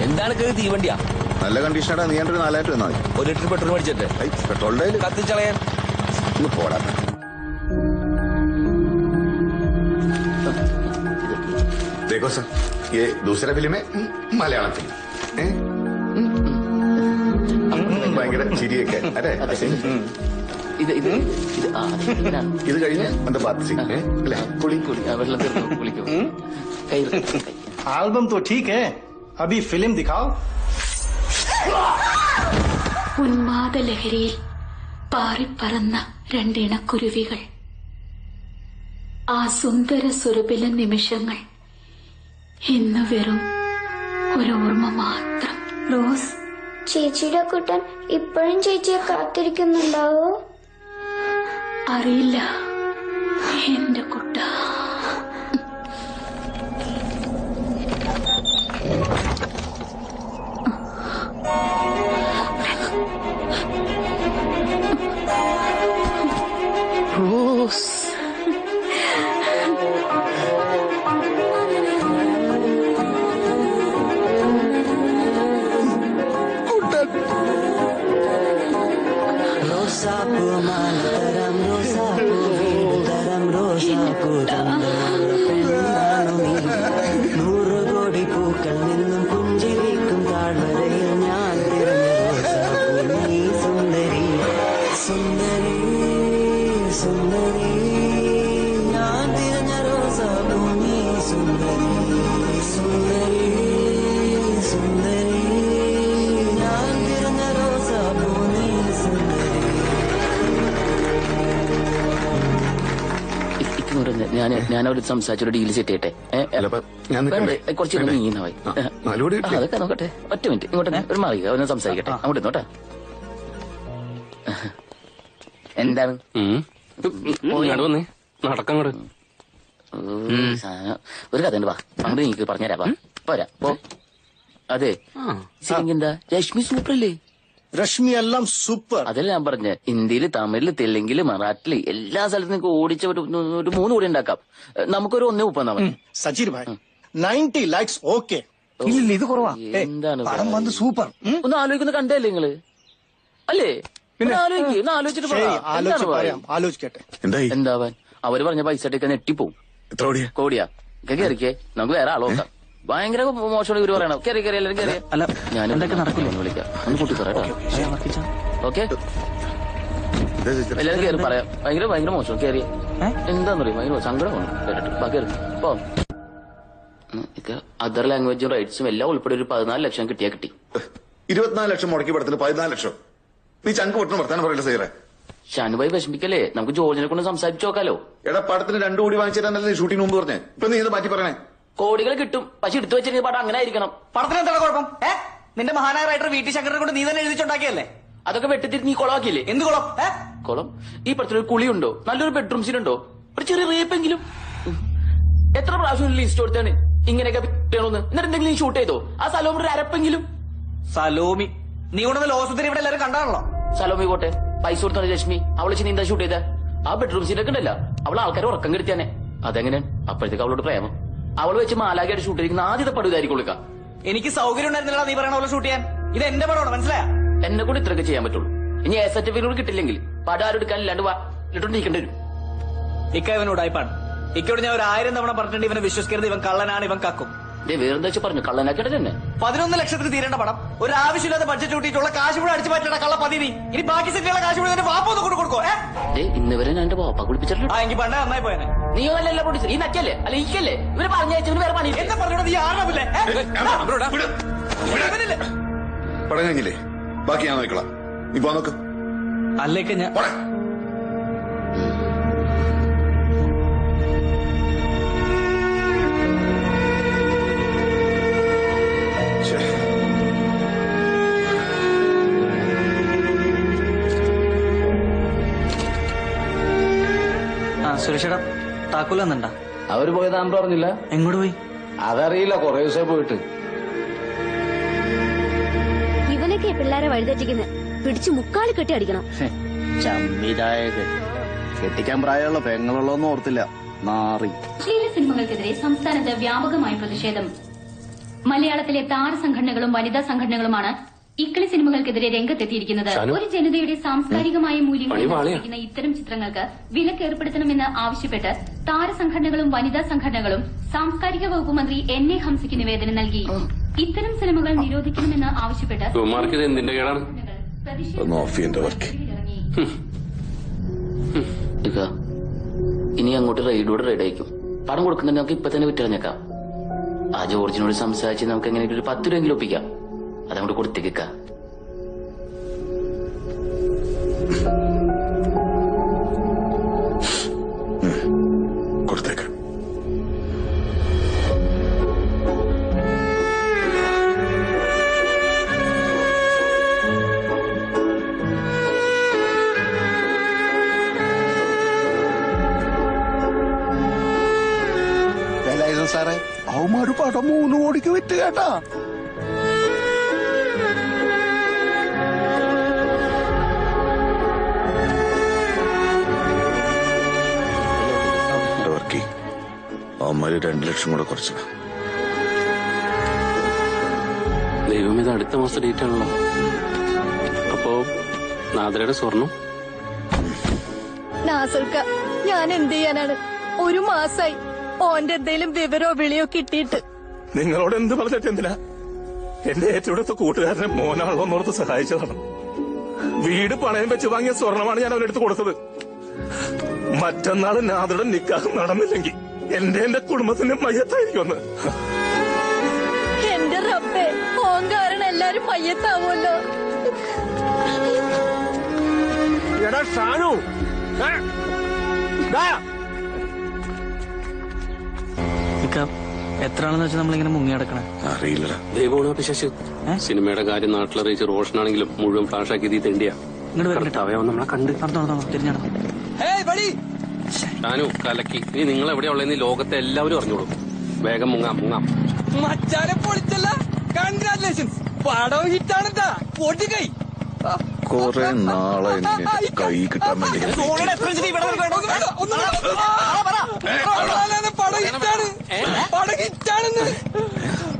എന്താണ് തീവണ്ടിയാ? നല്ല കണ്ടീഷനാടാ. നീ ഒരു 4000 തന്നാ മതി. 1 ലിറ്റർ പെട്രോൾ മേടിച്ചിട്ട് പെട്രോളിന്റെ കത്തിച്ചളയാൻ ഒന്ന് പോടാ. देखो सर, ये दूसरा फिल्म है मलयालम फिल्म. ഭയങ്കര ചിരിയൊക്കെ അല്ലേ? ഇത് കഴിഞ്ഞ് എന്താ ബാത്ത് സീൻ അല്ലേ? കുളി വെള്ളം തീർന്നു കുളിക്കും. एल्बम तो ठीक है, अभी फिल्म दिखाओ. ഉന്മാദലഹരിയിൽ പാറിപ്പറന്ന രണ്ടിണക്കുരുവികൾ. ആ സുന്ദര സുരഭില നിമിഷങ്ങൾ ഇന്ന് വെറും ഒരു ഓർമ്മ മാത്രം. റോസ്, ചേച്ചിയുടെ കുട്ടൻ ഇപ്പോഴും ചേച്ചിയെ കാത്തിരിക്കുന്നുണ്ടാവോ? അറിയില്ല എന്റെ കുട്ട. റോസ് റോസാപ്പൂ മാലതരം റോസാപ്പൂ വീടുതരം റോസാപ്പൂ പെണ്ണാണു നീ. 100 കോടി പൂക്കൾ നിന്നും പുഞ്ചിരിക്കും താഴ്വരയിൽ ഞാൻ തിരഞ്ഞ റോസാപ്പൂ നീ. സുന്ദരി സുന്ദരി സുന്ദരി ഞാൻ തിരഞ്ഞ റോസാപ്പൂ നീ. സുന്ദരി സുന്ദരി സുന്ദരി ഞാൻ തിരഞ്ഞ റോസാപ്പൂ നീ. സുന്ദരി ഞാനവര് സംസാരിച്ചൊരു ഡീൽ സെറ്റ് ചെയ്യട്ടെ. കുറച്ച് നീങ്ങി അതൊക്കെ നോക്കട്ടെ. ഒറ്റ മിനിറ്റ് ഇങ്ങോട്ട് ഒരു മാറി അവനെ സംസാരിക്കട്ടെ. അങ്ങോട്ട് നോട്ടെ. എന്താണ് വന്നേ നടക്കങ്ങോട്ട് ഒരു കഥ ഉണ്ട്. വാ അങ്ങോട്ട് എനിക്ക് പറഞ്ഞുതരാ. വാ പോരാ പോ. അതെ എന്താ രശ്മി സൂപ്പറല്ലേ? രശ്മി എല്ലാം സൂപ്പർ. അതല്ല ഞാൻ പറഞ്ഞ ഹിന്ദിയില് തമിഴില് തെലുങ്കില് മറാഠില് എല്ലാ സ്ഥലത്തും നിങ്ങൾക്ക് ഓടിച്ച ഒരു 3 കോടി ഉണ്ടാക്കാം. നമുക്കൊരു 1.30 സജീർ ഭായ് 90 ലൈക്സ് ഓക്കെ. ഇത് കുറവാ. എന്താണ് സൂപ്പർ. ഒന്ന് ആലോചിക്കുന്ന കണ്ടല്ലേ നിങ്ങള് അല്ലേ? ആലോചിച്ചിട്ട് ആലോചിക്കട്ടെ. എന്താവാൻ അവര് പറഞ്ഞ പൈസ ഇട്ടൊക്കെ നെട്ടിപ്പോവും. കോടിയാ കയറിക്കേ നമുക്ക് വേറെ ആളോ നോക്കാം. ഭയങ്കര മോശമാണ് ഇവര് പറയണം. കയറി കയറി എല്ലാവരും കയറി. അല്ല ഞാൻ എന്തൊക്കെ നടക്കില്ല ഒന്ന് വിളിക്കാം. ഒന്ന് കൂട്ടി പറയാം. ഓക്കെ എല്ലാവരും കയറി പറയാം. ഭയങ്കര മോശം കയറി. എന്താന്ന് പറയും ഭയങ്കര സങ്കടമാണ് കേട്ടിട്ട്. ബാക്കി ഇപ്പോ അതർ ലാംഗ്വേജും റൈറ്റ്സും എല്ലാം ഉൾപ്പെടെ ഒരു 14 ലക്ഷം കിട്ടിയാ കിട്ടി. 24 ലക്ഷം മുടക്കി പടത്തിന് 14 ലക്ഷം. നീ ചങ്ക് പൊട്ടണം വർത്താനം പറയില്ല സൈറെ. ഷാനുഭായി വിഷമിക്കല്ലേ? നമുക്ക് ജോർജിനെ കൊണ്ട് സംസാരിച്ചു നോക്കാലോ. എടാ പടത്തിന് 2 കോടി വാങ്ങിച്ചു തരാനല്ലേ നീ ഷൂട്ടിന് മുമ്പ് പറഞ്ഞേ. ഇപ്പൊ നീ ഇത് മാറ്റി പറയണേ. കോടികൾ കിട്ടും പക്ഷെ എടുത്തു വെച്ചിരുന്ന പാടം അങ്ങനെ ആയിരിക്കണം. പടത്തിന് എന്താണ് കുഴപ്പം? നിന്റെ മഹാനായ റൈറ്റർ VT ശങ്കരനെ കൊണ്ട് നീ തന്നെ എഴുതിച്ചുണ്ടാക്കിയല്ലേ? അതൊക്കെ വെട്ടിത്തിരി നീ കുളമാക്കിയില്ലേ? എന്ത് കുളം? കുളം ഈ പടത്തിലൊരു കുളിയുണ്ടോ? നല്ലൊരു ബെഡ്റൂം സീനുണ്ടോ? ഒരു ചെറിയ റേപ്പെങ്കിലും? എത്ര പ്രാവശ്യം ലിസ്റ്റ് കൊടുത്താണ് ഇങ്ങനെയൊക്കെ എന്നിട്ട് എന്തെങ്കിലും നീ ഷൂട്ട് ചെയ്തോ? ആ സലോമി ഒരു അരപ്പെങ്കിലും. സലോമി നീ കൊണ്ടുവന്ന ലോകസുന്ദരി ഇവിടെ എല്ലാവരും കണ്ടാണല്ലോ. സലോമി പോട്ടെ പൈസ കൊടുത്താണ് രശ്മി. അവളെ നീ എന്താ ഷൂട്ട് ചെയ്ത? ആ ബെഡ്റൂം സീനൊക്കെ ഉണ്ടല്ല അവളെ ആൾക്കാർ ഉറക്കം കെടുത്തിയാനെ. അതെങ്ങനെയാണ്? അപ്പോഴത്തേക്ക് അവളോട് പ്രേമം. അവള് വെച്ച് മാലാഖയായിട്ട് ഷൂട്ട് ചെയ്തിരിക്കുന്ന ആദ്യത്തെ പടുതായിരിക്കും വിളിക്കാം. എനിക്ക് സൗകര്യം ഉണ്ടായിരുന്നില്ല നീ പറയണ പോലെ ഷൂട്ട് ചെയ്യാൻ. ഇത് എന്റെ പടമാണ് മനസ്സിലായ? എന്നെ കൂടി ഇത്രയൊക്കെ ചെയ്യാൻ പറ്റുള്ളൂ. ഇനി എ സർട്ടിഫിക്കറ്റ് കിട്ടില്ലെങ്കിൽ പടം ആരും എടുക്കാനില്ലാണ്ട് ഇല്ലാണ്ട് നീക്കേണ്ടി വരും. ഇക്ക ഇവനോട് ആയിപ്പാണ്. ഇക്കോട് ഞാൻ 1000 തവണ പറഞ്ഞിട്ടുണ്ട് ഇവനെ വിശ്വസിക്കരുത്. ഇവൻ കള്ളനാണ്, ഇവൻ കക്കും. വേറെന്താ വെച്ച് പറഞ്ഞു കള്ളനാക്കിയിട്ട് തന്നെ 11 ലക്ഷത്തിന് തീരേണ്ട പടം ഒരു ആവശ്യമില്ലാത്ത ബഡ്ജറ്റ് കൂട്ടിയിട്ടുള്ള കാശ് കൂടെ അടിച്ചു മാറ്റേണ്ട കള്ള പതിനി. ഇനി ബാക്കി സെറ്റുള്ള കാശ് കൂടെ വാപ്പൊന്ന് കൊടുക്കോ? ഇന്ന് വരെ ഞാൻ എന്റെ വാപ്പ കുളിപ്പിച്ചിട്ടില്ല. എനിക്ക് പണ്ടേ നന്നായി പോയനെ. നീ അല്ല പ്രൊഡ്യൂസർ ഈ നക്കല്ലേ അല്ല ഈക്കല്ലേ ഇവര് പറഞ്ഞയച്ചു വേറെ പണി. എന്താ പറഞ്ഞോട് നീ ആറാമില്ലേ? പടം കഴിഞ്ഞില്ലേ? ബാക്കി ഞാൻ നോക്കിക്കോളാം. നീ പോ നോക്ക്. അല്ലേക്ക് ഞാൻ സുരക്ഷയുടെ താക്കോൽ വന്നിണ്ടാ? അവര് പോയത് താൻ പറഞ്ഞില്ല. എങ്ങോട്ട് പോയി? അതറിയില്ല. കുറെ ദിവസം പോയിട്ട്. ഇവനൊക്കെ പിള്ളേരെ വഴിതെറ്റിക്കുന്നത് പിടിച്ച് മുക്കാലി കെട്ടി അടിക്കണം. സംവിധായകൻ കെട്ടിക്കാൻ പ്രായമുള്ള പെങ്ങളുള്ളൊന്നും ഓർത്തില്ല. നാറി. അശ്ലീല സിനിമകൾക്കെതിരെ സംസ്ഥാനത്ത് വ്യാപകമായ പ്രതിഷേധം. മലയാളത്തിലെ താരസംഘടനകളും വനിതാ സംഘടനകളുമാണ് ഇക്കിളി സിനിമകൾക്കെതിരെ രംഗത്തെത്തിയിരിക്കുന്നത്. ഒരു ജനതയുടെ സാംസ്കാരികമായ മൂല്യങ്ങൾ പ്രദർശിപ്പിക്കുന്ന ഇത്തരം ചിത്രങ്ങൾക്ക് വിലക്ക് ഏർപ്പെടുത്തണമെന്ന് ആവശ്യപ്പെട്ട് താരസംഘടനകളും വനിതാ സംഘടനകളും സാംസ്കാരിക വകുപ്പ് മന്ത്രി എൻ.എ. ഹംസയ്ക്ക് നിവേദനം നൽകി. ഇത്തരം സിനിമകൾ നിരോധിക്കണമെന്ന് ആവശ്യപ്പെട്ട് ഇനി അങ്ങോട്ട് റെയ്ഡോട് റെയ്ഡ് അയക്കും. പണം കൊടുക്കുന്നുണ്ട് നമുക്ക് ഇപ്പൊ തന്നെ വിറ്ററിഞ്ഞേക്കാം. ആ ജോർജിനോട് സംസാരിച്ച് നമുക്ക് എങ്ങനെ ഒരു 10 രൂപയെങ്കിലും ഒപ്പിക്കാം. അതങ്ങോട്ട് കൊടുത്തേക്ക. കൊടുത്തേക്കാം. സാറേ അവന്മാര് പടം 3 കോടിക്ക് വിറ്റ് കേട്ടാ. അവന്മാര് 2 ലക്ഷം കൂടെ കുറച്ച്. ദൈവം, ഇത് അടുത്ത മാസം ഡേറ്റ് ആണല്ലോ. അപ്പോ നാദരയുടെ സ്വർണം നാസർക്ക, ഞാൻ എന്ത് ചെയ്യാനാണ്? 1 മാസായി ഓന്റെ എന്തേലും വിവരോ വിളിയോ കിട്ടിയിട്ട്. നിങ്ങളോട് എന്ത് പറഞ്ഞിട്ട് എന്തിനാ? എന്റെ ഏറ്റവും അടുത്ത കൂട്ടുകാരനെ മോനാണല്ലോ എന്നോർത്ത് സഹായിച്ചതാണ്. വീട് പണയം വെച്ച് വാങ്ങിയ സ്വർണമാണ് ഞാൻ അവനെടുത്ത് കൊടുത്തത്. മറ്റന്നാള് നാദരുടെ നിക്കാഹ് നടന്നില്ലെങ്കിൽ എന്റെ കുടുംബത്തിന്റെ മയ്യത്തായിരിക്കുമെന്ന്. എന്റെ റബ്ബേ, ഓൻ കാരണം എല്ലാരും മയ്യത്താവുമല്ലോ. എടാ ഷാനു, എത്രയാണെന്ന് വെച്ചാൽ നമ്മളിങ്ങനെ മുങ്ങി നടക്കണേ? അറിയില്ലടാ. ദൈവമാണ് പിശാച്. സിനിമയുടെ കാര്യം നാട്ടിലറിയിച്ച് റോഷനാണെങ്കിലും മുഴുവൻ ഫ്ലാഷാക്കി ഇത് തെണ്ടിയാ. നമ്മളെ കണ്ട് ഷാനു കലക്കി. ഇനി നിങ്ങൾ എവിടെയാ ഉള്ളതെന്ന് ലോകത്തെ എല്ലാവരും അറിഞ്ഞോളൂ. വേഗം മുങ്ങാം മുങ്ങാം. മച്ചാനെ പൊളിച്ചല്ല. കൺഗ്രാറ്റുലേഷൻസ്. പടം ഹിറ്റാണെന്താ പൊടികൈ. കൊറേ നാളെ കൈ കിട്ടാൻ വേണ്ടി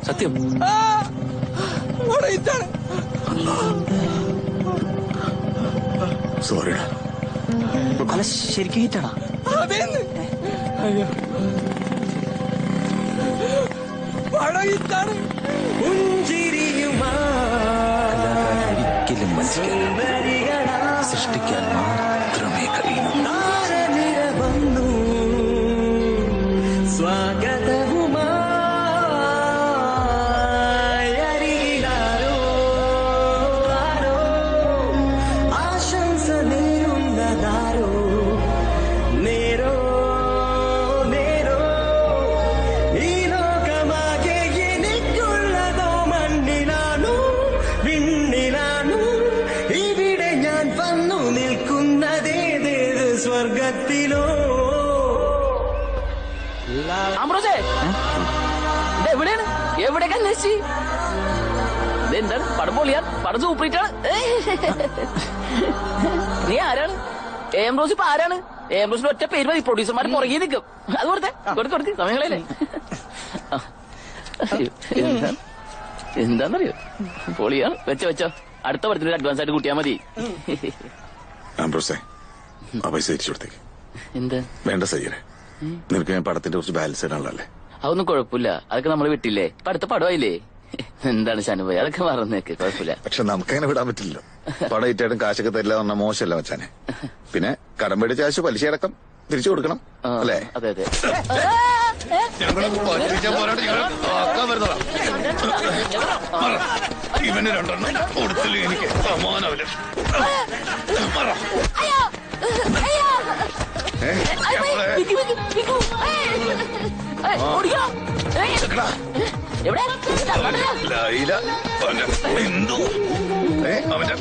സത്യം സോറിടാ. അല്ല, ശരിക്കും ഹിറ്റാടാ. പടം ഹിറ്റാണ്. ഒരിക്കലും സൃഷ്ടിക്കാൻ മാത്രമേ കഴിയൂ. സ്വാഗതവുമാരോ ആശംസ നേരുന്നതാരോ നേരോ നേരോ ഈ ലോകമാകെ എനിക്കുള്ളതോ മണ്ണിലാണോ വിണ്ണിലാണോ ഇവിടെ ഞാൻ വന്നു നിൽക്കുന്നതേതേത് സ്വർഗത്തിലോ. എവിടെയാണ്? എവിടേക്ക് അന്വേഷിച്ച്? എന്താണ് പടം പൊളിയാൻ? പടം സൂപ്പറിട്ടാണ്. നീ ആരാണ്? എംറോസ് ഇപ്പൊ ആരാണ്? എംറോസിന്റെ ഒറ്റ പേര് മതി. പ്രൊഡ്യൂസർമാർ പുറകെ നിൽക്കും. അത് കൊടുത്ത് സമയങ്ങളല്ലേ. എന്താന്നറിയോ? പൊളിയാണ്. വെച്ചോ അടുത്ത പടത്തിന് അഡ്വാൻസ് ആയിട്ട് കൂട്ടിയാ മതി. ആ പൈസ തിരിച്ചു കൊടുത്തേക്ക്. എന്താ വേണ്ട സയ്യനെ, നിനക്ക് ഞാൻ പടത്തിന്റെ കുറച്ച് ബാലൻസ് ഇടാനുള്ളല്ലേ. അതൊന്നും കുഴപ്പമില്ല. അതൊക്കെ നമ്മൾ വിട്ടില്ലേ. ഇപ്പൊ അടുത്ത പടമായില്ലേ. എന്താണ് ഷാനുഭായി, അതൊക്കെ മറന്നേക്ക്. കുഴപ്പമില്ല. പക്ഷെ നമുക്കങ്ങനെ വിടാൻ പറ്റില്ലല്ലോ. പടം ഇറ്റായിട്ടും കാശൊക്കെ തരില്ല പറഞ്ഞാൽ മോശമല്ല വെച്ചാനെ. പിന്നെ കടം പേടിച്ച കാശ് പലിശ അടക്കം തിരിച്ചു കൊടുക്കണം അല്ലേ? അതെ അതെ. ഇവന് 2 കൊടുത്തില്ല എനിക്ക് സമാനമില്ല. ബിന്ദു അവന്റെ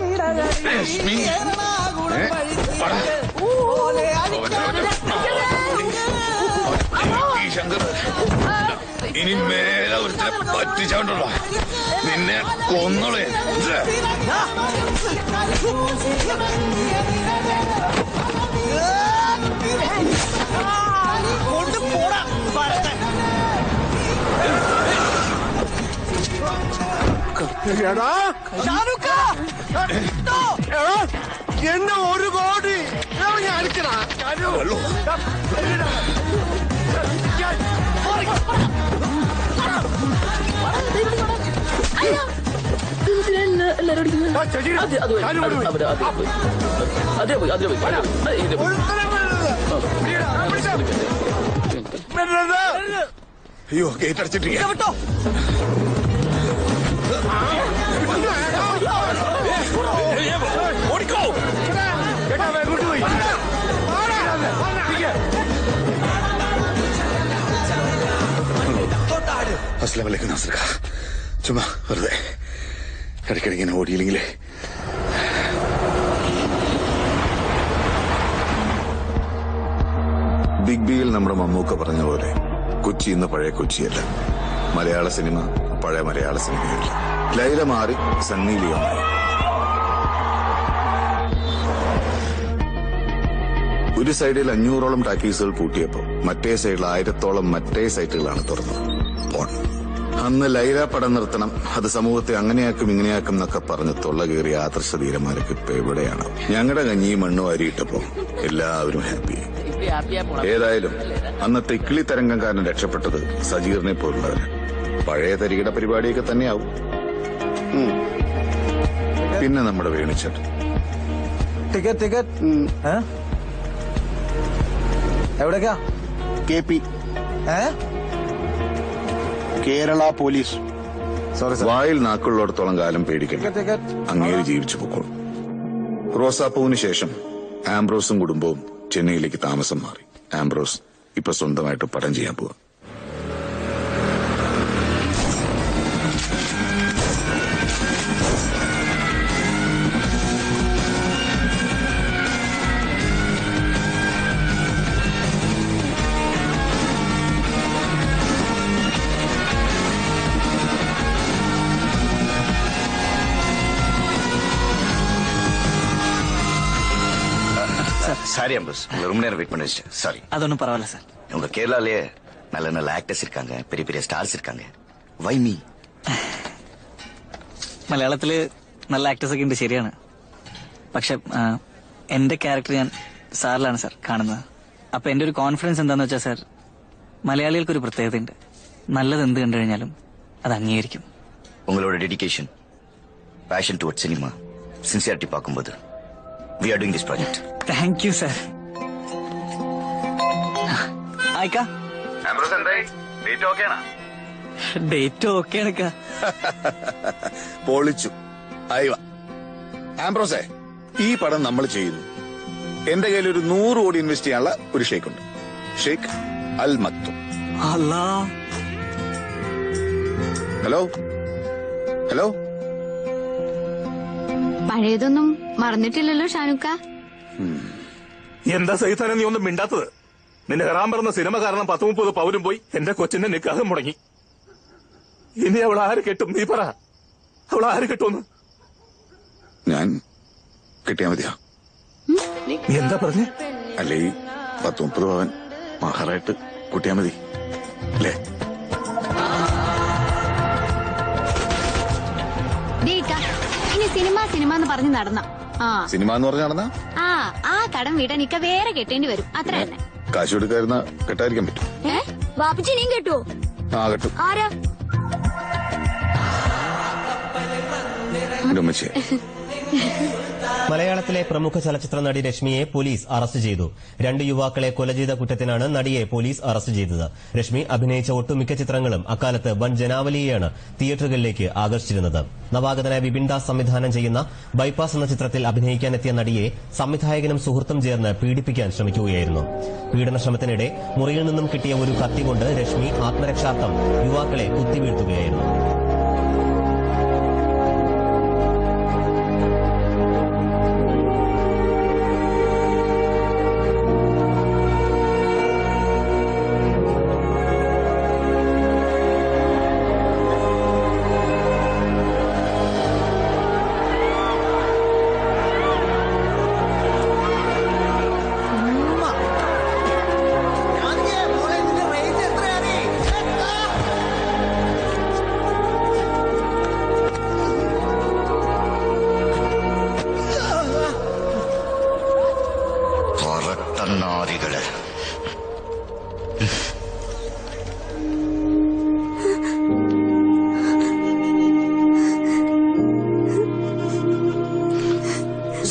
ലക്ഷ്മി ശങ്കർ ഇനി മേലെ ഒരുത്തിനെ പറ്റിച്ചോണ്ടല്ലോ. നിന്നെ കൊന്നോളേ. എന്നെ 1 കോടി ഞാൻ അടിക്കണ അയ്യോ ഗേറ്റ് അടച്ചിട്ടില്ല. ഓടിക്കോ. അസ്സലാമു അലൈക്കും നാസർക്ക. ചുമ്മാ വെറുതെ ഇടയ്ക്കിടയ്ക്ക് ഇങ്ങനെ ഓടിയില്ലെങ്കിലേ. ബിഗ് ബിയിൽ നമ്മുടെ മമ്മൂക്ക പറഞ്ഞ പോലെ കൊച്ചി ഇന്ന് പഴയ കൊച്ചിയല്ല. മലയാള സിനിമ പഴയ മലയാള സിനിമയല്ല. ലൈല മാറി സണ്ണി ലിയോണായി. ഒരു സൈഡിൽ 500ഓളം ടാക്കീസുകൾ പൂട്ടിയപ്പോ മറ്റേ സൈഡിൽ 1000ഓളം മറ്റേ സൈറ്റുകളാണ് തുറന്നത്. അന്ന് ലൈല പടം നിർത്തണം, അത് സമൂഹത്തെ അങ്ങനെയാക്കും ഇങ്ങനെയാക്കും എന്നൊക്കെ പറഞ്ഞ് തൊള്ള കയറിയ ആദർശധീരന്മാരൊക്കെ ഇപ്പൊ എവിടെയാണ്? ഞങ്ങളുടെ കഞ്ഞിയും മണ്ണു വാരിയിട്ടപ്പോ എല്ലാവരും ഹാപ്പി. ഏതായാലും അന്നത്തെ ഇക്കിളി തരംഗംകാരൻ രക്ഷപ്പെട്ടത് സജീറിനെ പോലുള്ളവര്. പഴയ തരികിട പരിപാടിയൊക്കെ തന്നെയാവും. പിന്നെ നമ്മുടെ വേണിച്ചേട്ടൻ. ടിക്കറ്റ് എവിടേക്കാ? KP Kerala police. വായിൽ നാക്കുള്ളിടത്തോളം കാലം പേടിക്കണം. അങ്ങേര് ജീവിച്ചു പൊക്കോളും. റോസാപ്പൂവിന് ശേഷം ആംബ്രോസും കുടുംബവും ചെന്നൈയിലേക്ക് താമസം മാറി. ആംബ്രോസ് ഇപ്പൊ സ്വന്തമായിട്ട് പടം ചെയ്യാൻ പോവാ. சாரி அம்பஸ், உங்களை ரொம்ப நேரம் வெயிட் பண்ண வச்சிட்டேன். சாரி. அது ஒன்றும் பரவாயில்ல சார். உங்க கேரளாலேயே நல்ல நல்ல ஆக்டர்ஸ் இருக்காங்க, பெரிய பெரிய ஸ்டார்ஸ் இருக்காங்க. Why me? മലയാളത്തില് നല്ല ആക്ടേഴ്സ് ഒക്കെ ഉണ്ട്, ശരിയാണ്. പക്ഷെ എന്റെ ക്യാരക്ടർ ഞാൻ സാറിലാണ് സാർ കാണുന്നത്. അപ്പൊ എന്റെ ഒരു കോൺഫിഡൻസ് എന്താന്ന് വെച്ചാൽ സാർ, മലയാളികൾക്കൊരു പ്രത്യേകതയുണ്ട്. നല്ലത് എന്ത് കണ്ടു കഴിഞ്ഞാലും അത് അംഗീകരിക്കും. உங்களோட dedication, passion towards cinema, sincerity பார்க்கும்போது we are doing this project. Thank you sir. ആയിക്കാ ആംബ്രോസ് എന്തായി? ഡേറ്റ് ഓക്കെയാണോ? ഡേറ്റ് ഓക്കെയാണ്. പൊളിച്ചു. അയവ ആംബ്രോസേ, ഈ പടം നമ്മൾ ചെയ്യുന്നു. എന്റെ കയ്യിൽ ഒരു 100 കോടി ഇൻവെസ്റ്റ് ചെയ്യാനുള്ള ഒരു ഷേക്ക് ഉണ്ട്. Sheikh Al Maktoum. Hello hello. പഴയതൊന്നും മറന്നിട്ടില്ലല്ലോ ഷാനുക്ക. എന്താ സൈതാനെ നീ ഒന്നും മിണ്ടാത്തത്? നിന്നെ കയറാൻ പറഞ്ഞ സിനിമ കാരണം 10-30 പൗരും പോയി. എന്റെ കൊച്ചിന്റെ നിക്കാഹം മുടങ്ങി. ഇനി അവൾ ആര് കെട്ടും? നീ പറ, അവൾ ആര് കെട്ടുമെന്ന്? ഞാൻ കിട്ടിയാ മതിയാ? നീ എന്താ പറഞ്ഞേ? അല്ലേ, 10-30 പവൻ മഹാറായിട്ട് കൂട്ടിയാ മതി അല്ലേ? ഇനി സിനിമ എന്ന് പറഞ്ഞ് നടന്ന സിനിമ എന്ന് പറഞ്ഞ് നടന്ന ആ കടം വീടാൻ ഇക്ക വേറെ കെട്ടേണ്ടി വരും. അത്ര തന്നെ. കാശ് കൊടുക്കാതിരുന്ന കെട്ടായിരിക്കാൻ പറ്റും. വാപ്പച്ചി നീ കേട്ടോ? കെട്ടും. ആരാ? എന്റെ ഉമ്മച്ചിയെ. മലയാളത്തിലെ പ്രമുഖ ചലച്ചിത്ര നടി രശ്മിയെ പോലീസ് അറസ്റ്റ് ചെയ്തു. 2 യുവാക്കളെ കൊല ചെയ്ത കുറ്റത്തിനാണ് നടിയെ പോലീസ് അറസ്റ്റ് ചെയ്തത്. രശ്മി അഭിനയിച്ച ഒട്ടുമിക്ക ചിത്രങ്ങളും അക്കാലത്ത് വൻ ജനാവലിയെയാണ് തിയേറ്ററുകളിലേക്ക് ആകർഷിച്ചിരുന്നത്. നവാഗതനായ വിപിൻ ദാസ് സംവിധാനം ചെയ്യുന്ന ബൈപ്പാസ് എന്ന ചിത്രത്തിൽ അഭിനയിക്കാനെത്തിയ നടിയെ സംവിധായകനും സുഹൃത്തും ചേർന്ന് പീഡിപ്പിക്കാൻ ശ്രമിക്കുകയായിരുന്നു. പീഡനശ്രമത്തിനിടെ മുറിയിൽ നിന്നും കിട്ടിയ ഒരു കത്തി കൊണ്ട് രശ്മി ആത്മരക്ഷാർത്ഥം യുവാക്കളെ കുത്തിവീഴ്ത്തുകയായിരുന്നു. തന്നാദികള്.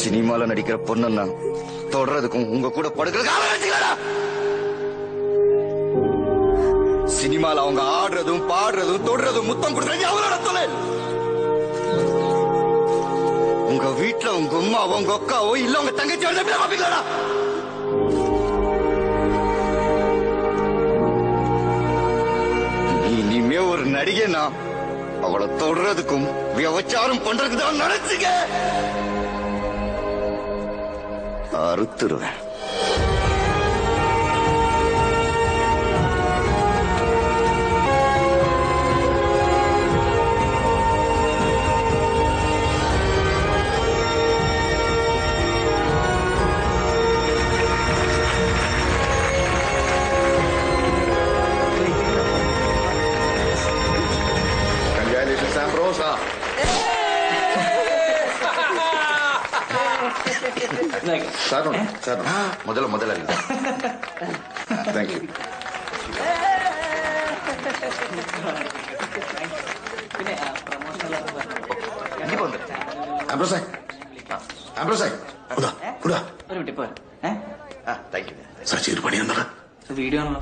சினிமால நடிக்கிற பொண்ணுன்னா தொடர்றதுக்கும் உங்க கூட படுக்கிறதுக்கு சினிமால அவங்க ஆடுறதும் பாடுறதும் தொடுறதும் முத்தம் கொடுக்கறது அவங்களோட தொழில். உங்க வீட்டுல உங்க அம்மாவோ உங்க அக்காவோ இல்ல உங்க தங்கச்சி பாப்பீங்களா? இனிமே ஒரு நடிகைனா அவளை தொடுறதுக்கும் விபச்சாரம் பண்றதுக்கு தான் நினைச்சுக்க. அறுத்துருவேன். Congratulations, Ambrosa. സാർ முதல்ல താങ്ക് യു. ആംബ്രോസേ ആംബ്രോസേ ഒരു വിട്ടിപ്പോ താങ്ക് യു. സച്ചി ഒരു പണി എന്താ വീഡിയോ ആണല്ലോ.